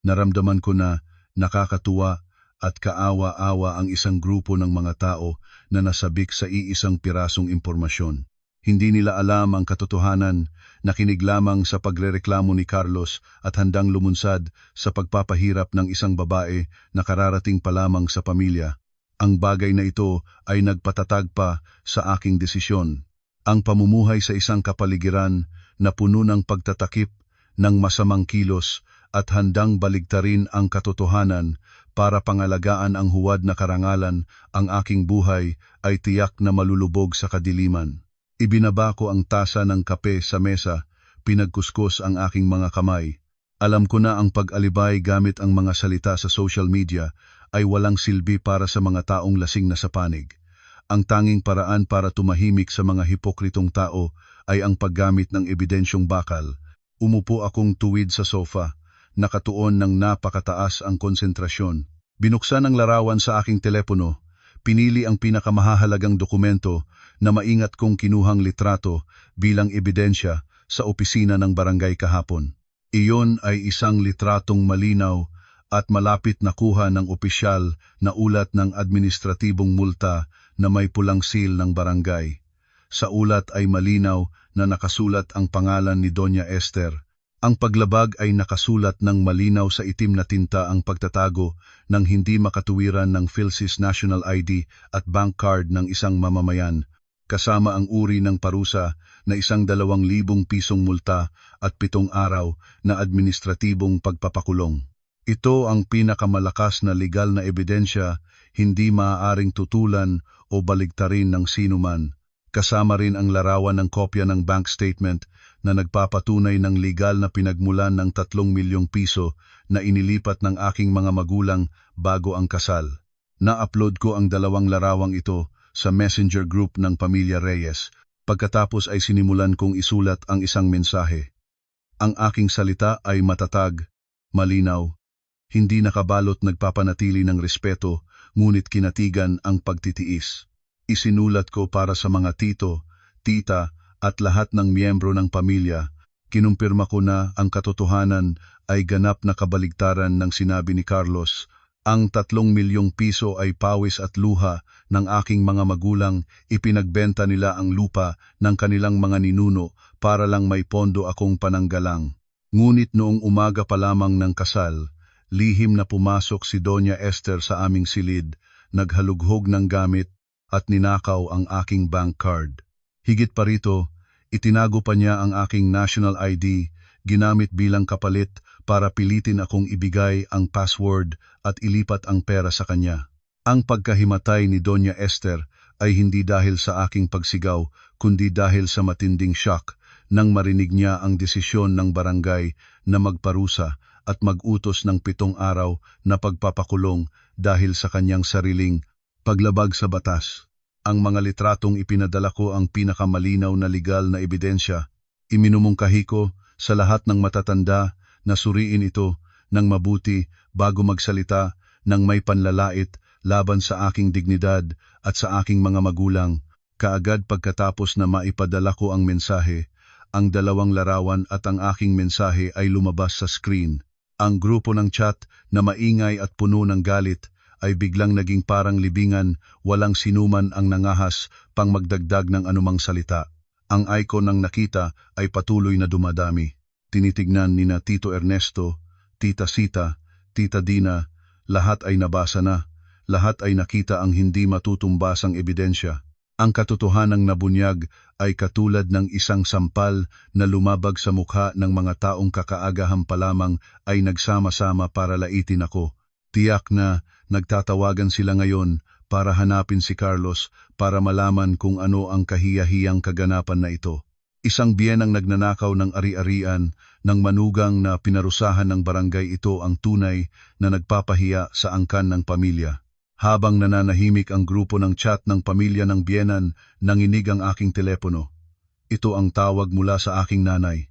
Naramdaman ko na nakakatuwa at kaawa-awa ang isang grupo ng mga tao na nasabik sa iisang pirasong impormasyon. Hindi nila alam ang katotohanan, nakinig lamang sa pagrereklamo ni Carlos at handang lumunsad sa pagpapahirap ng isang babae na kararating pa lamang sa pamilya. Ang bagay na ito ay nagpatatag pa sa aking desisyon. Ang pamumuhay sa isang kapaligiran na puno ng pagtatakip ng masamang kilos at handang baligtarin ang katotohanan para pangalagaan ang huwad na karangalan, ang aking buhay ay tiyak na malulubog sa kadiliman. Ibinaba ko ang tasa ng kape sa mesa, pinagkuskus ang aking mga kamay. Alam ko na ang pag-alibay gamit ang mga salita sa social media ay walang silbi para sa mga taong lasing na sa panig. Ang tanging paraan para tumahimik sa mga hipokritong tao ay ang paggamit ng ebidensyong bakal. Umupo akong tuwid sa sofa, nakatuon ng napakataas ang konsentrasyon. Binuksan ang larawan sa aking telepono, pinili ang pinakamahahalagang dokumento na maingat kong kinuhang litrato bilang ebidensya sa opisina ng barangay kahapon. Iyon ay isang litratong malinaw at malapit na kuha ng opisyal na ulat ng administratibong multa na may pulang seal ng barangay. Sa ulat ay malinaw na nakasulat ang pangalan ni Doña Esther. Ang paglabag ay nakasulat ng malinaw sa itim na tinta ang pagtatago ng hindi makatuwiran ng PhilSys National ID at bank card ng isang mamamayan, kasama ang uri ng parusa na 1,200 pisong multa at 7 araw na administratibong pagpapakulong. Ito ang pinakamalakas na legal na ebidensya, hindi maaaring tutulan o baligtarin ng sinuman. Kasama rin ang larawan ng kopya ng bank statement na nagpapatunay ng legal na pinagmulan ng 3 milyong piso na inilipat ng aking mga magulang bago ang kasal. Na-upload ko ang 2 larawang ito sa messenger group ng Pamilya Reyes. Pagkatapos ay sinimulan kong isulat ang isang mensahe. Ang aking salita ay matatag, malinaw, hindi nakabalot nagpapanatili ng respeto, ngunit kinatigan ang pagtitiis. Isinulat ko para sa mga tito, tita at lahat ng miyembro ng pamilya. Kinumpirma ko na ang katotohanan ay ganap na kabaligtaran ng sinabi ni Carlos. Ang 3 milyong piso ay pawis at luha ng aking mga magulang, ipinagbenta nila ang lupa ng kanilang mga ninuno para lang may pondo akong pananggalang. Ngunit noong umaga pa lamang ng kasal, lihim na pumasok si Doña Esther sa aming silid, naghalughog ng gamit at ninakaw ang aking bank card. Higit pa rito, itinago pa niya ang aking national ID, ginamit bilang kapalit para pilitin akong ibigay ang password at ilipat ang pera sa kanya. Ang pagkahimatay ni Doña Esther ay hindi dahil sa aking pagsigaw, kundi dahil sa matinding shock nang marinig niya ang desisyon ng barangay na magparusa at mag-utos ng 7 araw na pagpapakulong dahil sa kanyang sariling paglabag sa batas. Ang mga litratong ipinadala ko ang pinakamalinaw na legal na ebidensya. Iminumungkahi ko sa lahat ng matatanda na suriin ito ng mabuti bago magsalita ng may panlalait laban sa aking dignidad at sa aking mga magulang. Kaagad pagkatapos na maipadala ko ang mensahe, ang 2 larawan at ang aking mensahe ay lumabas sa screen. Ang grupo ng chat na maingay at puno ng galit ay biglang naging parang libingan, walang sinuman ang nangahas pang magdagdag ng anumang salita. Ang icon ng nakita ay patuloy na dumadami. Tinitignan ni na Tito Ernesto, Tita Sita, Tita Dina, lahat ay nabasa na, lahat ay nakita ang hindi matutumbasang ebidensya. Ang katotohanang nabunyag ay katulad ng isang sampal na lumabag sa mukha ng mga taong kakaagahan pa lamang ay nagsama-sama para laitin ako. Tiyak na nagtatawagan sila ngayon para hanapin si Carlos para malaman kung ano ang kahiyahiyang kaganapan na ito. Isang biyenang nagnanakaw ng ari-arian ng manugang na pinarusahan ng barangay, ito ang tunay na nagpapahiya sa angkan ng pamilya. Habang nananahimik ang grupo ng chat ng pamilya ng biyenan, nanginig ang aking telepono. Ito ang tawag mula sa aking nanay.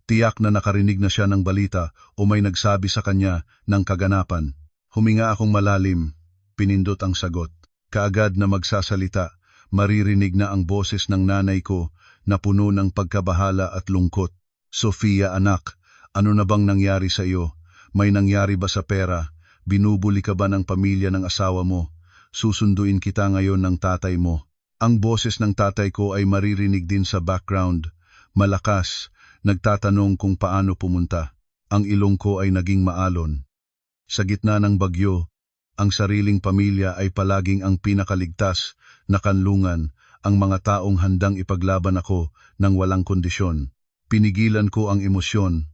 Tiyak na nakarinig na siya ng balita o may nagsabi sa kanya ng kaganapan. Huminga akong malalim, pinindot ang sagot. Kaagad na magsasalita, maririnig na ang boses ng nanay ko na puno ng pagkabahala at lungkot. Sofia anak, ano na bang nangyari sa iyo? May nangyari ba sa pera? Binubuli ka ba ng pamilya ng asawa mo? Susunduin kita ngayon ng tatay mo. Ang boses ng tatay ko ay maririnig din sa background. Malakas, nagtatanong kung paano pumunta. Ang ilong ko ay naging maalon. Sa gitna ng bagyo, ang sariling pamilya ay palaging ang pinakaligtas na kanlungan, ang mga taong handang ipaglaban ako ng walang kondisyon. Pinigilan ko ang emosyon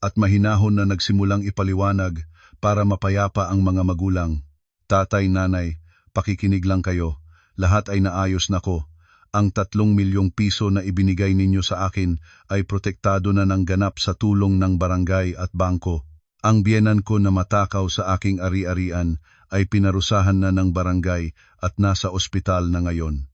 at mahinahon na nagsimulang ipaliwanag para mapayapa ang mga magulang. Tatay, nanay, pakikinig lang kayo. Lahat ay naayos na ko. Ang 3 milyong piso na ibinigay ninyo sa akin ay protektado na ng ganap sa tulong ng barangay at bangko. Ang biyenan ko na matakaw sa aking ari-arian ay pinarusahan na ng barangay at nasa ospital na ngayon.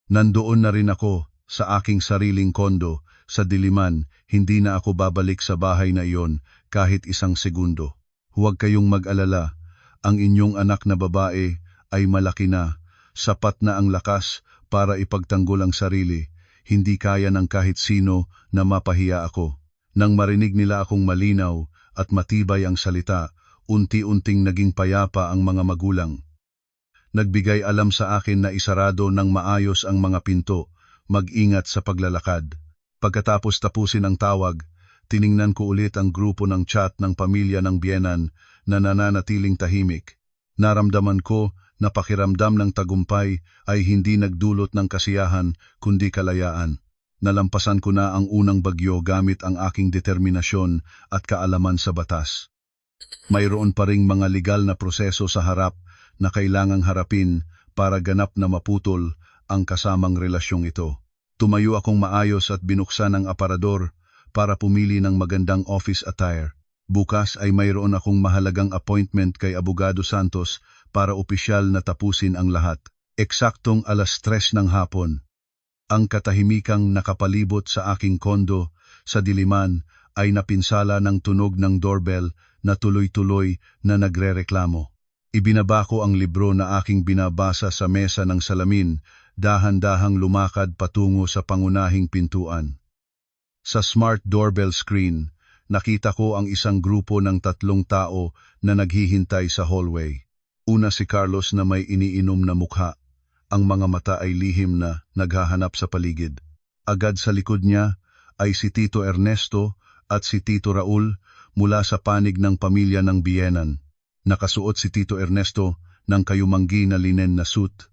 Nandoon na rin ako sa aking sariling kondo sa Diliman, hindi na ako babalik sa bahay na iyon kahit isang segundo. Huwag kayong mag-alala, ang inyong anak na babae ay malaki na, sapat na ang lakas para ipagtanggol ang sarili, hindi kaya ng kahit sino na mapahiya ako. Nang marinig nila akong malinaw at matibay ang salita, unti-unting naging payapa ang mga magulang. Nagbigay alam sa akin na isarado ng maayos ang mga pinto, mag-ingat sa paglalakad. Pagkatapos tapusin ang tawag, tiningnan ko ulit ang grupo ng chat ng pamilya ng biyenan na nananatiling tahimik. Naramdaman ko na pakiramdam ng tagumpay ay hindi nagdulot ng kasiyahan kundi kalayaan. Nalampasan ko na ang unang bagyo gamit ang aking determinasyon at kaalaman sa batas. Mayroon pa ring mga legal na proseso sa harap na kailangang harapin para ganap na maputol ang kasamang relasyong ito. Tumayo akong maayos at binuksan ang aparador para pumili ng magandang office attire. Bukas ay mayroon akong mahalagang appointment kay Abogado Santos para opisyal na tapusin ang lahat. Eksaktong 3:00 ng hapon. Ang katahimikang nakapalibot sa aking kondo sa Diliman ay napinsala ng tunog ng doorbell na tuloy-tuloy na nagrereklamo. Ibinaba ko ang libro na aking binabasa sa mesa ng salamin, dahan-dahang lumakad patungo sa pangunahing pintuan. Sa smart doorbell screen, nakita ko ang isang grupo ng 3 tao na naghihintay sa hallway. Una si Carlos na may iniinom na mukha. Ang mga mata ay lihim na naghahanap sa paligid. Agad sa likod niya ay si Tito Ernesto at si Tito Raul mula sa panig ng pamilya ng biyenan. Nakasuot si Tito Ernesto ng kayumanggi na linen na suit.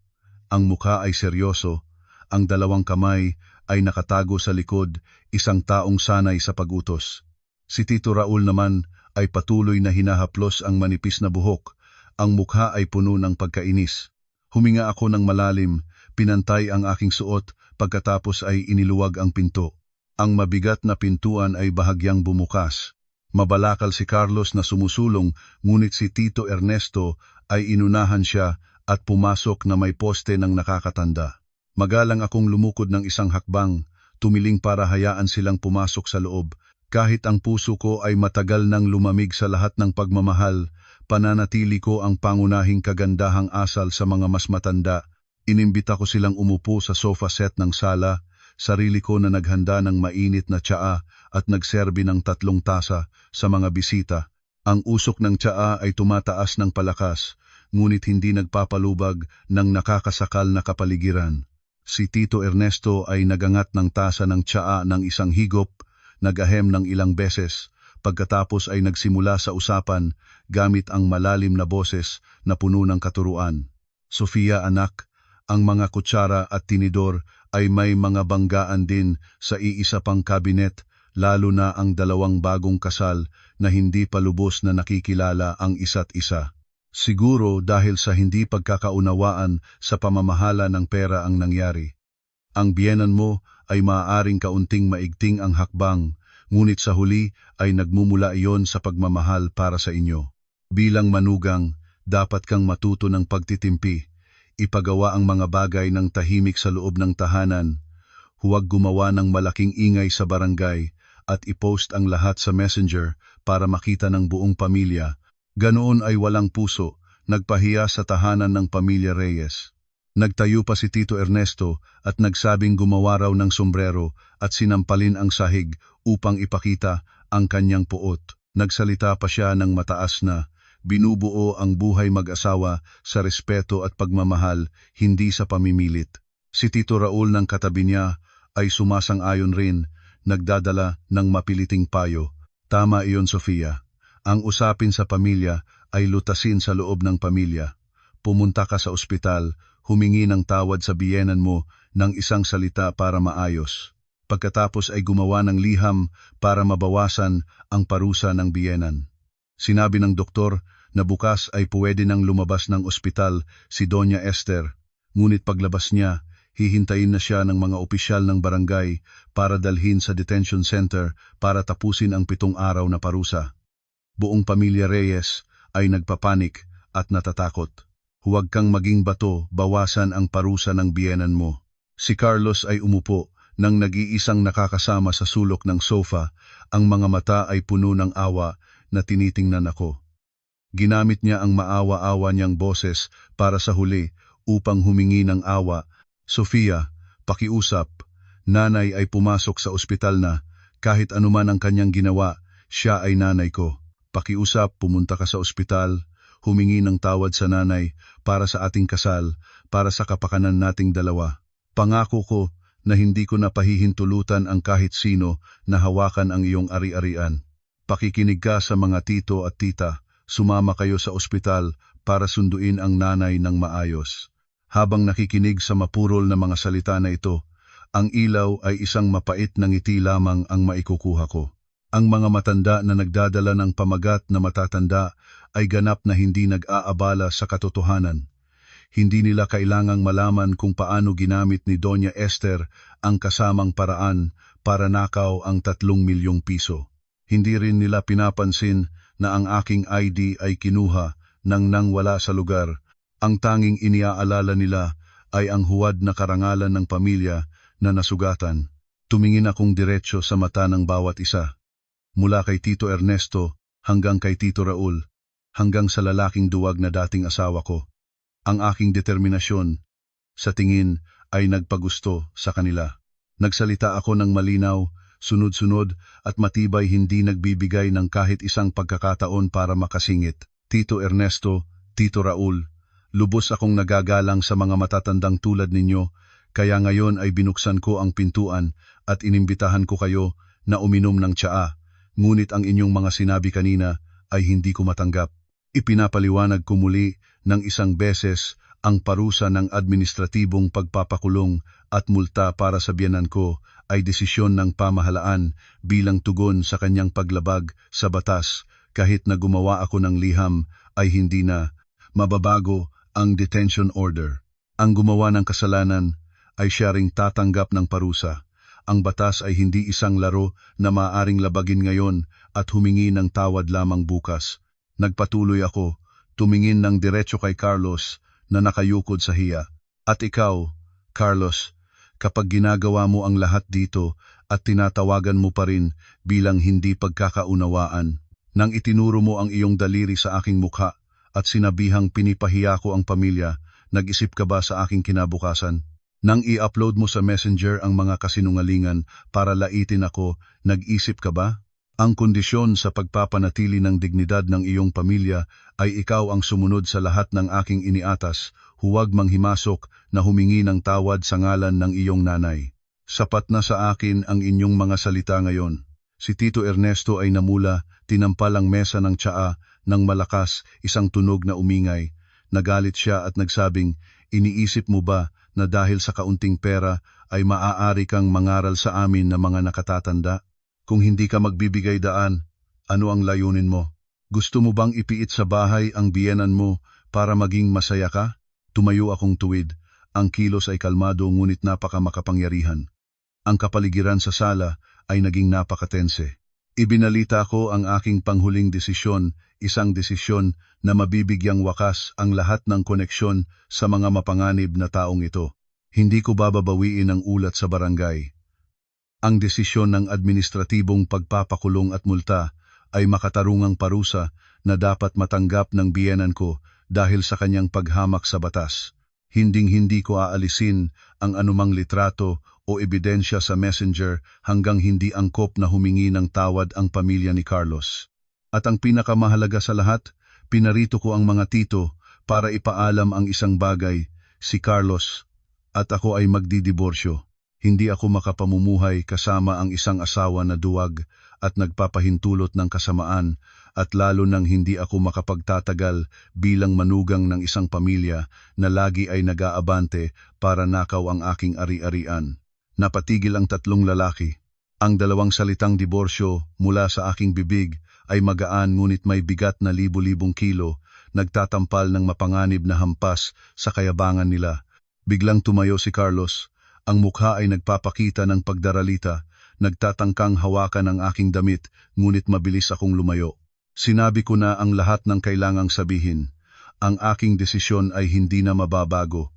Ang mukha ay seryoso, ang dalawang kamay ay nakatago sa likod, isang taong sanay sa pagutos. Si Tito Raul naman ay patuloy na hinahaplos ang manipis na buhok, ang mukha ay puno ng pagkainis. Huminga ako ng malalim, pinantay ang aking suot, pagkatapos ay iniluwag ang pinto. Ang mabigat na pintuan ay bahagyang bumukas. Mabalakal si Carlos na sumusulong, ngunit si Tito Ernesto ay inunahan siya at pumasok na may poste ng nakakatanda. Magalang akong lumukod ng isang hakbang, tumiling para hayaan silang pumasok sa loob. Kahit ang puso ko ay matagal nang lumamig sa lahat ng pagmamahal, pananatili ko ang pangunahing kagandahang asal sa mga mas matanda. Inimbita ko silang umupo sa sofa set ng sala, sarili ko na naghanda ng mainit na tsaa at nagserbi ng 3 tasa sa mga bisita. Ang usok ng tsaa ay tumataas ng palakas, ngunit hindi nagpapalubag ng nakakasakal na kapaligiran. Si Tito Ernesto ay nagangat ng tasa ng tsaa ng isang higop, nagahem ng ilang beses, pagkatapos ay nagsimula sa usapan gamit ang malalim na boses na puno ng katuruan. Sofia anak, ang mga kutsara at tinidor ay may mga banggaan din sa iisa pang kabinet, lalo na ang 2 bagong kasal na hindi pa lubos na nakikilala ang isa't isa. Siguro dahil sa hindi pagkakaunawaan sa pamamahala ng pera ang nangyari. Ang biyenan mo ay maaaring kaunting maigting ang hakbang, ngunit sa huli ay nagmumula iyon sa pagmamahal para sa inyo. Bilang manugang, dapat kang matuto ng pagtitimpi. Ipagawa ang mga bagay ng tahimik sa loob ng tahanan. Huwag gumawa ng malaking ingay sa barangay at ipost ang lahat sa messenger para makita ng buong pamilya. Ganoon ay walang puso, nagpahiya sa tahanan ng pamilya Reyes. Nagtayo pa si Tito Ernesto at nagsabing gumawa raw ng sombrero at sinampalin ang sahig upang ipakita ang kanyang puot. Nagsalita pa siya ng mataas na, binubuo ang buhay mag-asawa sa respeto at pagmamahal, hindi sa pamimilit. Si Tito Raul ng katabi niya ay sumasang-ayon rin, nagdadala ng mapiliting payo. Tama iyon, Sofia. Ang usapin sa pamilya ay lutasin sa loob ng pamilya. Pumunta ka sa ospital, humingi ng tawad sa biyenan mo ng isang salita para maayos. Pagkatapos ay gumawa ng liham para mabawasan ang parusa ng biyenan. Sinabi ng doktor na bukas ay pwede nang lumabas ng ospital si Doña Esther, ngunit paglabas niya, hihintayin na siya ng mga opisyal ng barangay para dalhin sa detention center para tapusin ang 7 araw na parusa. Buong pamilya Reyes ay nagpapanik at natatakot. Huwag kang maging bato, bawasan ang parusa ng biyenan mo. Si Carlos ay umupo nang nag-iisang nakakasama sa sulok ng sofa, ang mga mata ay puno ng awa na tinitingnan ako. Ginamit niya ang maawa-awa niyang boses para sa huli upang humingi ng awa. Sofia, pakiusap, nanay ay pumasok sa ospital na, kahit anuman ang kanyang ginawa, siya ay nanay ko. Pakiusap, pumunta ka sa ospital, humingi ng tawad sa nanay para sa ating kasal, para sa kapakanan nating dalawa. Pangako ko na hindi ko na pahihintulutan ang kahit sino na hawakan ang iyong ari-arian. Pakikinig ka sa mga tito at tita, sumama kayo sa ospital para sunduin ang nanay ng maayos. Habang nakikinig sa mapurol na mga salita na ito, ang ilaw ay isang mapait na ngiti lamang ang maikukuha ko. Ang mga matanda na nagdadala ng pamagat na matatanda ay ganap na hindi nag-aabala sa katotohanan. Hindi nila kailangang malaman kung paano ginamit ni Doña Esther ang kasamang paraan para nakaw ang 3 milyong piso. Hindi rin nila pinapansin na ang aking ID ay kinuha nang wala sa lugar. Ang tanging iniaalala nila ay ang huwad na karangalan ng pamilya na nasugatan. Tumingin akong diretsyo sa mata ng bawat isa. Mula kay Tito Ernesto hanggang kay Tito Raul, hanggang sa lalaking duwag na dating asawa ko. Ang aking determinasyon, sa tingin, ay nagpagusto sa kanila. Nagsalita ako ng malinaw, sunod-sunod at matibay, hindi nagbibigay ng kahit isang pagkakataon para makasingit. Tito Ernesto, Tito Raul, lubos akong nagagalang sa mga matatandang tulad ninyo, kaya ngayon ay binuksan ko ang pintuan at inimbitahan ko kayo na uminom ng tsaa. Ngunit ang inyong mga sinabi kanina ay hindi ko matanggap. Ipinapaliwanag ko muli ng isang beses ang parusa ng administratibong pagpapakulong at multa para sa biyenan ko ay desisyon ng pamahalaan bilang tugon sa kanyang paglabag sa batas. Kahit na gumawa ako ng liham ay hindi na mababago ang detention order. Ang gumawa ng kasalanan ay siya ring tatanggap ng parusa. Ang batas ay hindi isang laro na maaaring labagin ngayon at humingi ng tawad lamang bukas. Nagpatuloy ako, tumingin ng diretso kay Carlos na nakayukod sa hiya. At ikaw, Carlos, kapag ginagawa mo ang lahat dito at tinatawagan mo pa rin bilang hindi pagkakaunawaan, nang itinuro mo ang iyong daliri sa aking mukha at sinabihang pinipahiya ko ang pamilya, nag-isip ka ba sa aking kinabukasan? Nang i-upload mo sa Messenger ang mga kasinungalingan para laitin ako, nag-isip ka ba? Ang kondisyon sa pagpapanatili ng dignidad ng iyong pamilya ay ikaw ang sumunod sa lahat ng aking iniatas, huwag manghimasok na humingi ng tawad sa ngalan ng iyong nanay. Sapat na sa akin ang inyong mga salita ngayon. Si Tito Ernesto ay namula, tinampal ang mesa ng tsaa ng malakas, isang tunog na umingay. Nagalit siya at nagsabing, iniisip mo ba na dahil sa kaunting pera ay maaari kang mangaral sa amin na mga nakatatanda? Kung hindi ka magbibigay daan, ano ang layunin mo? Gusto mo bang ipiit sa bahay ang biyenan mo para maging masaya ka? Tumayo akong tuwid. Ang kilos ay kalmado ngunit napakamakapangyarihan. Ang kapaligiran sa sala ay naging napakatense. Ibinalita ko ang aking panghuling desisyon, isang desisyon na mabibigyang wakas ang lahat ng koneksyon sa mga mapanganib na taong ito. Hindi ko bababawiin ang ulat sa barangay. Ang desisyon ng administratibong pagpapakulong at multa ay makatarungang parusa na dapat matanggap ng biyenan ko dahil sa kanyang paghamak sa batas. Hinding-hindi ko aalisin ang anumang litrato o ebidensya sa Messenger hanggang hindi angkop na humingi ng tawad ang pamilya ni Carlos. At ang pinakamahalaga sa lahat, pinarito ko ang mga tito para ipaalam ang isang bagay, si Carlos at ako ay magdidiborsyo. Hindi ako makapamumuhay kasama ang isang asawa na duwag at nagpapahintulot ng kasamaan at lalo nang hindi ako makapagtatagal bilang manugang ng isang pamilya na lagi ay nag-aabante para nakaw ang aking ari-arian. Napatigil ang 3 lalaki. Ang 2 salitang diborsyo mula sa aking bibig ay magaan ngunit may bigat na libu-libong kilo, nagtatampal ng mapanganib na hampas sa kayabangan nila. Biglang tumayo si Carlos. Ang mukha ay nagpapakita ng pagdaralita, nagtatangkang hawakan ang aking damit, ngunit mabilis akong lumayo. Sinabi ko na ang lahat ng kailangang sabihin. Ang aking desisyon ay hindi na mababago.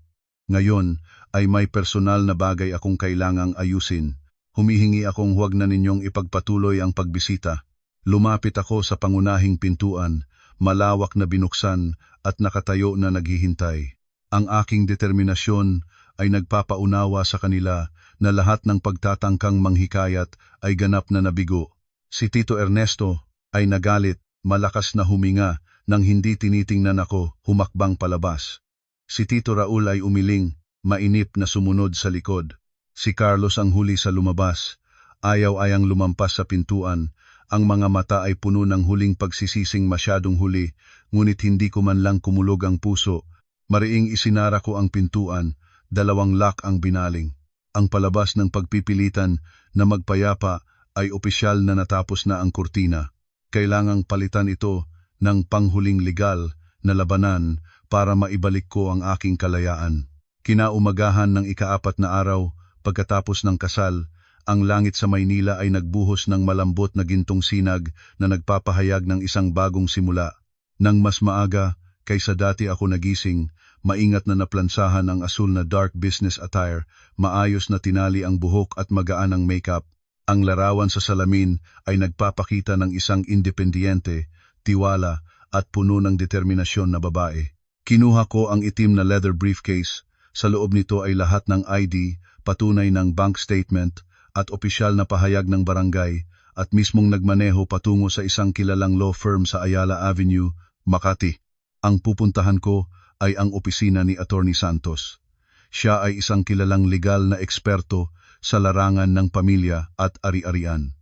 Ngayon ay may personal na bagay akong kailangang ayusin. Humihingi akong huwag na ninyong ipagpatuloy ang pagbisita. Lumapit ako sa pangunahing pintuan, malawak na binuksan at nakatayo na naghihintay. Ang aking determinasyon ay nagpapaunawa sa kanila na lahat ng pagtatangkang manghikayat ay ganap na nabigo. Si Tito Ernesto ay nagalit, malakas na huminga nang hindi tinitingnan ako, humakbang palabas. Si Tito Raul ay umiling, mainip na sumunod sa likod. Si Carlos ang huli sa lumabas. Ayaw-ayang lumampas sa pintuan. Ang mga mata ay puno ng huling pagsisising masyadong huli, ngunit hindi ko man lang kumulog ang puso. Mariing isinara ko ang pintuan, 2 lock ang binaling. Ang palabas ng pagpipilitan na magpayapa ay opisyal na natapos na ang kurtina. Kailangang palitan ito ng panghuling legal na labanan para maibalik ko ang aking kalayaan. Kinaumagahan ng ika-4 na araw, pagkatapos ng kasal, ang langit sa Maynila ay nagbuhos ng malambot na gintong sinag na nagpapahayag ng isang bagong simula. Nang mas maaga, kaysa dati ako nagising, maingat na naplansahan ang asul na dark business attire, maayos na tinali ang buhok at magaan ang makeup. Ang larawan sa salamin ay nagpapakita ng isang independyente, tiwala at puno ng determinasyon na babae. Kinuha ko ang itim na leather briefcase. Sa loob nito ay lahat ng ID, patunay ng bank statement at opisyal na pahayag ng barangay at mismong nagmaneho patungo sa isang kilalang law firm sa Ayala Avenue, Makati. Ang pupuntahan ko ay ang opisina ni Attorney Santos. Siya ay isang kilalang legal na eksperto sa larangan ng pamilya at ari-arian.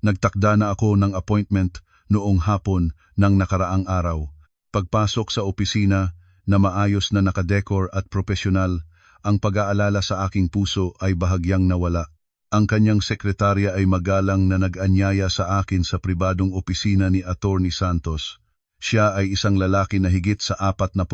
Nagtakda na ako ng appointment noong hapon ng nakaraang araw. Pagpasok sa opisina na maayos na nakadekor at profesional, ang pag-aalala sa aking puso ay bahagyang nawala. Ang kanyang sekretarya ay magalang na nag-anyaya sa akin sa pribadong opisina ni Attorney Santos. Siya ay isang lalaki na higit sa 40,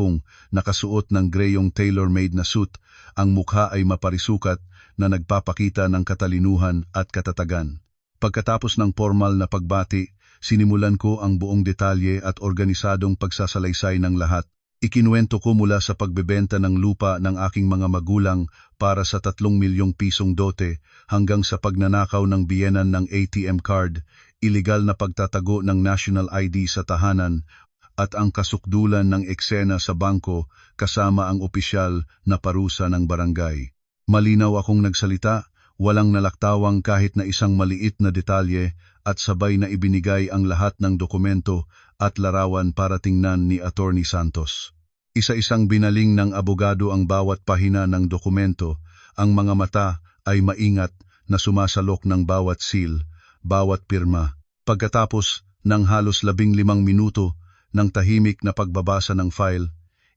nakasuot ng greyong tailor-made na suit. Ang mukha ay maparisukat na nagpapakita ng katalinuhan at katatagan. Pagkatapos ng formal na pagbati, sinimulan ko ang buong detalye at organisadong pagsasalaysay ng lahat. Ikinuwento ko mula sa pagbebenta ng lupa ng aking mga magulang para sa 3 milyong pisong dote hanggang sa pagnanakaw ng biyenan ng ATM card, iligal na pagtatago ng national ID sa tahanan, at ang kasukdulan ng eksena sa bangko kasama ang opisyal na parusa ng barangay. Malinaw akong nagsalita, walang nalaktawang kahit na isang maliit na detalye at sabay na ibinigay ang lahat ng dokumento at larawan para tingnan ni Attorney Santos. Isa-isang binaling ng abogado ang bawat pahina ng dokumento, ang mga mata ay maingat na sumasalok ng bawat seal, bawat pirma. Pagkatapos ng halos 15 minuto ng tahimik na pagbabasa ng file,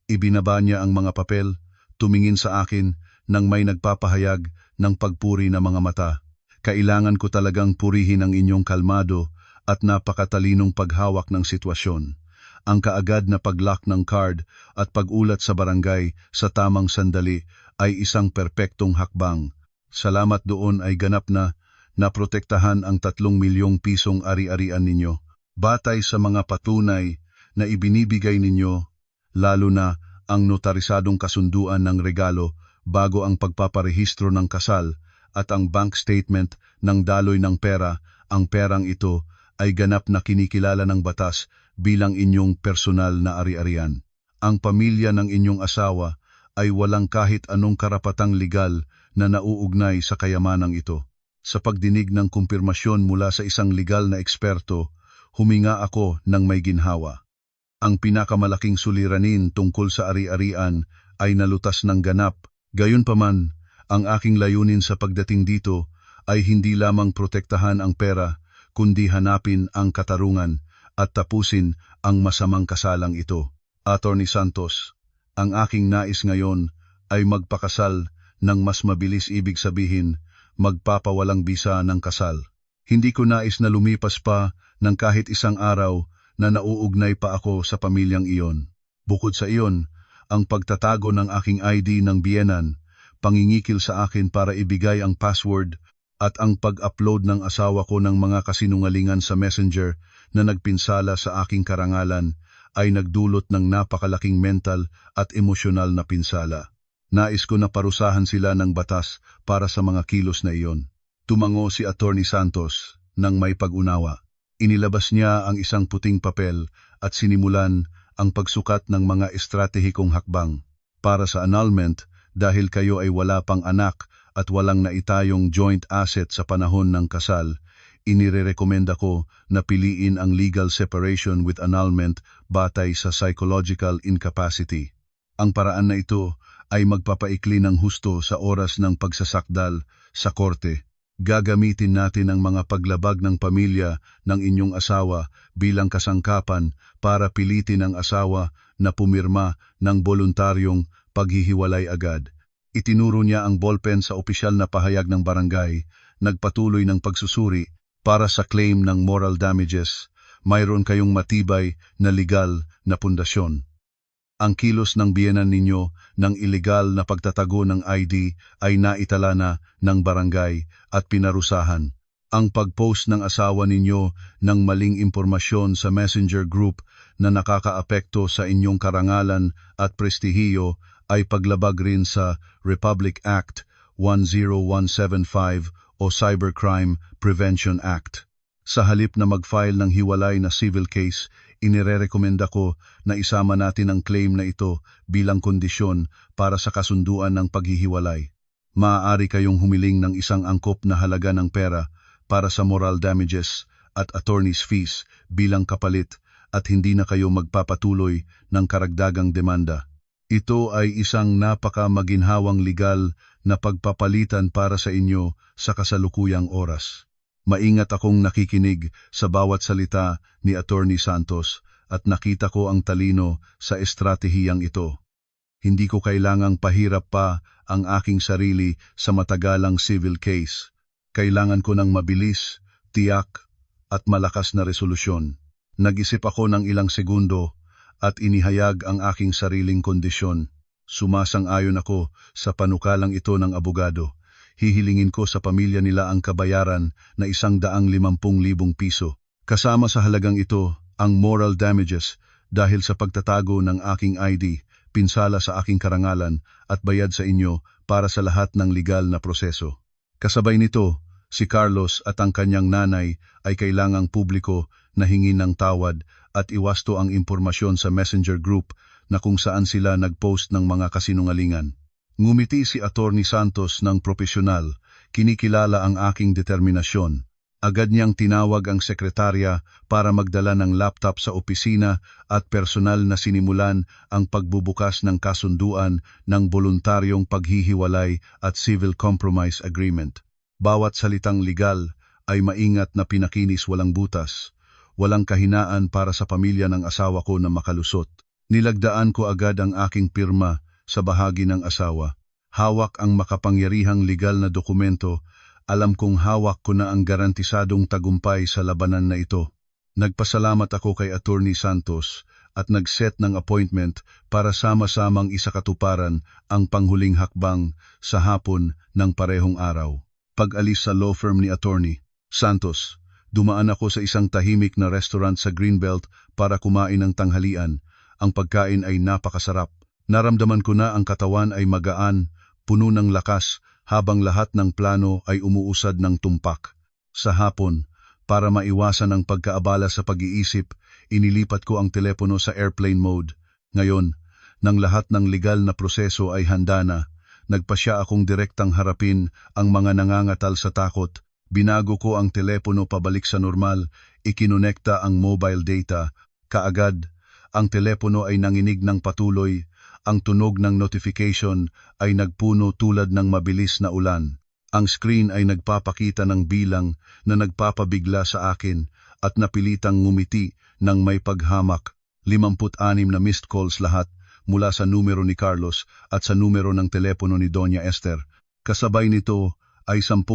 ibinaba niya ang mga papel, tumingin sa akin nang may nagpapahayag ng pagpuri na mga mata. Kailangan ko talagang purihin ang inyong kalmado at napakatalinong paghawak ng sitwasyon. Ang kaagad na pag-lock ng card at pag-ulat sa barangay sa tamang sandali ay isang perpektong hakbang. Salamat doon ay ganap na naprotektahan ang 3 milyong pisong ari-arian ninyo. Batay sa mga patunay na ibinibigay ninyo, lalo na ang notarisadong kasunduan ng regalo bago ang pagpaparehistro ng kasal at ang bank statement ng daloy ng pera, ang perang ito ay ganap na kinikilala ng batas bilang inyong personal na ari-arian. Ang pamilya ng inyong asawa ay walang kahit anong karapatang legal na nauugnay sa kayamanang ito. Sa pagdinig ng kumpirmasyon mula sa isang legal na eksperto, huminga ako ng may ginhawa. Ang pinakamalaking suliranin tungkol sa ari-arian ay nalutas ng ganap. Gayunpaman, ang aking layunin sa pagdating dito ay hindi lamang protektahan ang pera, kundi hanapin ang katarungan at tapusin ang masamang kasalang ito. Attorney Santos, ang aking nais ngayon ay magpakasal ng mas mabilis, ibig sabihin, magpapawalang bisa ng kasal. Hindi ko nais na lumipas pa ng kahit isang araw na nauugnay pa ako sa pamilyang iyon. Bukod sa iyon, ang pagtatago ng aking ID ng biyenan, pangingikil sa akin para ibigay ang password, at ang pag-upload ng asawa ko ng mga kasinungalingan sa Messenger na nagpinsala sa aking karangalan ay nagdulot ng napakalaking mental at emosyonal na pinsala. Nais ko na parusahan sila ng batas para sa mga kilos na iyon. Tumango si Attorney Santos nang may pag-unawa. Inilabas niya ang isang puting papel at sinimulan ang pagsukat ng mga estratehikong hakbang. Para sa annulment, dahil kayo ay wala pang anak at walang naitayong joint asset sa panahon ng kasal, inirerekomenda ko na piliin ang legal separation with annulment batay sa psychological incapacity. Ang paraan na ito ay magpapaikli ng husto sa oras ng pagsasakdal sa korte. Gagamitin natin ang mga paglabag ng pamilya ng inyong asawa bilang kasangkapan para pilitin ang asawa na pumirma ng voluntaryong paghihiwalay agad. Itinuro niya ang ballpen sa opisyal na pahayag ng barangay, nagpatuloy ng pagsusuri para sa claim ng moral damages. Mayroon kayong matibay na legal na pundasyon. Ang kilos ng biyenan ninyo ng ilegal na pagtatago ng ID ay naitala na ng barangay at pinarusahan. Ang pag-post ng asawa ninyo ng maling impormasyon sa messenger group na nakakaapekto sa inyong karangalan at prestihiyo ay paglabag rin sa Republic Act 10175 o Cybercrime Prevention Act. Sa halip na mag-file ng hiwalay na civil case, inirerekomenda ko na isama natin ang claim na ito bilang kondisyon para sa kasunduan ng paghihiwalay. Maaari kayong humiling ng isang angkop na halaga ng pera para sa moral damages at attorney's fees bilang kapalit at hindi na kayo magpapatuloy ng karagdagang demanda. Ito ay isang napaka-maginhawang legal na pagpapalitan para sa inyo sa kasalukuyang oras. Maingat akong nakikinig sa bawat salita ni Attorney Santos at nakita ko ang talino sa estratehiyang ito. Hindi ko kailangang pahirap pa ang aking sarili sa matagalang civil case. Kailangan ko ng mabilis, tiyak, at malakas na resolusyon. Nag-isip ako ng ilang segundo at inihayag ang aking sariling kondisyon. Sumasang-ayon ako sa panukalang ito ng abogado. Hihilingin ko sa pamilya nila ang kabayaran na 150,000 piso. Kasama sa halagang ito ang moral damages dahil sa pagtatago ng aking ID, pinsala sa aking karangalan at bayad sa inyo para sa lahat ng legal na proseso. Kasabay nito, si Carlos at ang kanyang nanay ay kailangang publiko na hingin ng tawad at iwasto ang impormasyon sa messenger group na kung saan sila nag-post ng mga kasinungalingan. Ngumiti si Attorney Santos ng propesyonal, kinikilala ang aking determinasyon. Agad niyang tinawag ang sekretarya para magdala ng laptop sa opisina at personal na sinimulan ang pagbubukas ng kasunduan ng voluntaryong paghihiwalay at civil compromise agreement. Bawat salitang legal ay maingat na pinakinis walang butas, walang kahinaan para sa pamilya ng asawa ko na makalusot. Nilagdaan ko agad ang aking pirma sa bahagi ng asawa. Hawak ang makapangyarihang legal na dokumento, alam kong hawak ko na ang garantisadong tagumpay sa labanan na ito. Nagpasalamat ako kay Attorney Santos at nag-set ng appointment para sama-samang isakatuparan ang panghuling hakbang sa hapon ng parehong araw. Pag-alis sa law firm ni Attorney Santos, dumaan ako sa isang tahimik na restaurant sa Greenbelt para kumain ng tanghalian. Ang pagkain ay napakasarap. Naramdaman ko na ang katawan ay magaan, puno ng lakas, habang lahat ng plano ay umuusad ng tumpak. Sa hapon, para maiwasan ang pagkaabala sa pag-iisip, inilipat ko ang telepono sa airplane mode. Ngayon, nang lahat ng legal na proseso ay handa na, nagpasya akong direktang harapin ang mga nangangatal sa takot. Binago ko ang telepono pabalik sa normal, ikinonekta ang mobile data. Kaagad, ang telepono ay nanginig ng patuloy. Ang tunog ng notification ay nagpuno tulad ng mabilis na ulan. Ang screen ay nagpapakita ng bilang na nagpapabigla sa akin at napilitang ngumiti ng may paghamak. 56 na missed calls lahat mula sa numero ni Carlos at sa numero ng telepono ni Doña Esther. Kasabay nito ay 10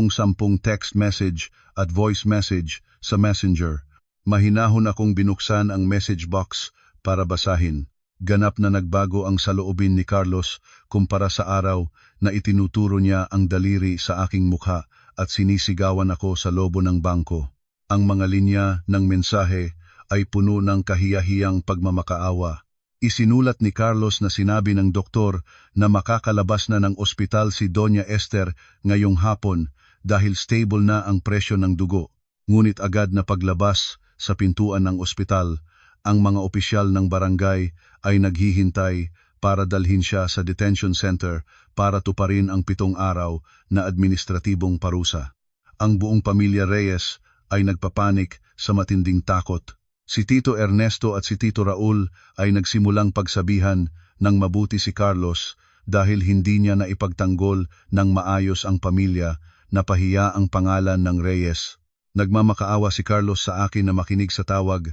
text message at voice message sa Messenger. Mahinahon akong binuksan ang message box para basahin. Ganap na nagbago ang saloobin ni Carlos kumpara sa araw na itinuturo niya ang daliri sa aking mukha at sinisigawan ako sa lobo ng bangko. Ang mga linya ng mensahe ay puno ng kahiyahiyang pagmamakaawa. Isinulat ni Carlos na sinabi ng doktor na makakalabas na ng ospital si Doña Esther ngayong hapon dahil stable na ang presyo ng dugo. Ngunit agad na paglabas sa pintuan ng ospital, ang mga opisyal ng barangay ay naghihintay para dalhin siya sa detention center para tuparin ang 7 araw na administratibong parusa. Ang buong pamilya Reyes ay nagpapanik sa matinding takot. Si Tito Ernesto at si Tito Raul ay nagsimulang pagsabihan ng mabuti si Carlos dahil hindi niya naipagtanggol ng maayos ang pamilya na pahiya ang pangalan ng Reyes. Nagmamakaawa si Carlos sa akin na makinig sa tawag.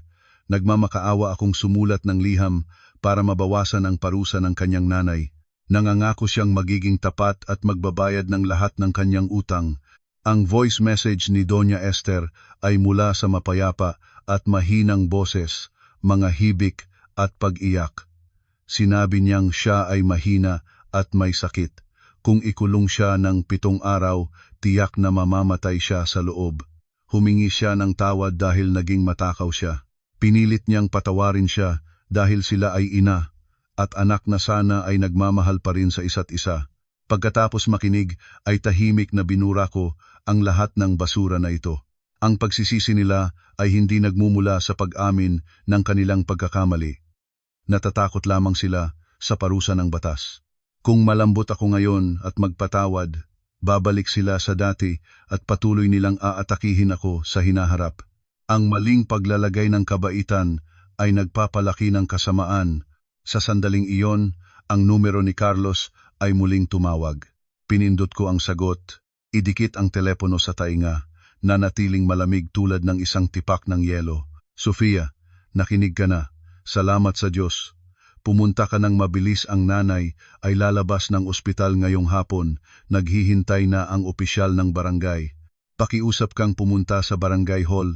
Nagmamakaawa akong sumulat ng liham para mabawasan ang parusa ng kanyang nanay. Nangangako siyang magiging tapat at magbabayad ng lahat ng kanyang utang. Ang voice message ni Doña Esther ay mula sa mapayapa at mahinang boses, mga hibik at pag-iyak. Sinabi niyang siya ay mahina at may sakit. Kung ikulong siya ng 7 araw, tiyak na mamamatay siya sa loob. Humingi siya ng tawad dahil naging matakaw siya. Pinilit niyang patawarin siya dahil sila ay ina at anak na sana ay nagmamahal pa rin sa isa't isa. Pagkatapos makinig ay tahimik na binura ko ang lahat ng basura na ito. Ang pagsisisi nila ay hindi nagmumula sa pag-amin ng kanilang pagkakamali. Natatakot lamang sila sa parusa ng batas. Kung malambot ako ngayon at magpatawad, babalik sila sa dati at patuloy nilang aatakihin ako sa hinaharap. Ang maling paglalagay ng kabaitan ay nagpapalaki ng kasamaan. Sa sandaling iyon, ang numero ni Carlos ay muling tumawag. Pinindot ko ang sagot, idikit ang telepono sa tainga, nanatiling malamig tulad ng isang tipak ng yelo. Sofia, nakinig ka na. Salamat sa Diyos. Pumunta ka ng mabilis, ang nanay ay lalabas ng ospital ngayong hapon. Naghihintay na ang opisyal ng barangay. Pakiusap kang pumunta sa barangay hall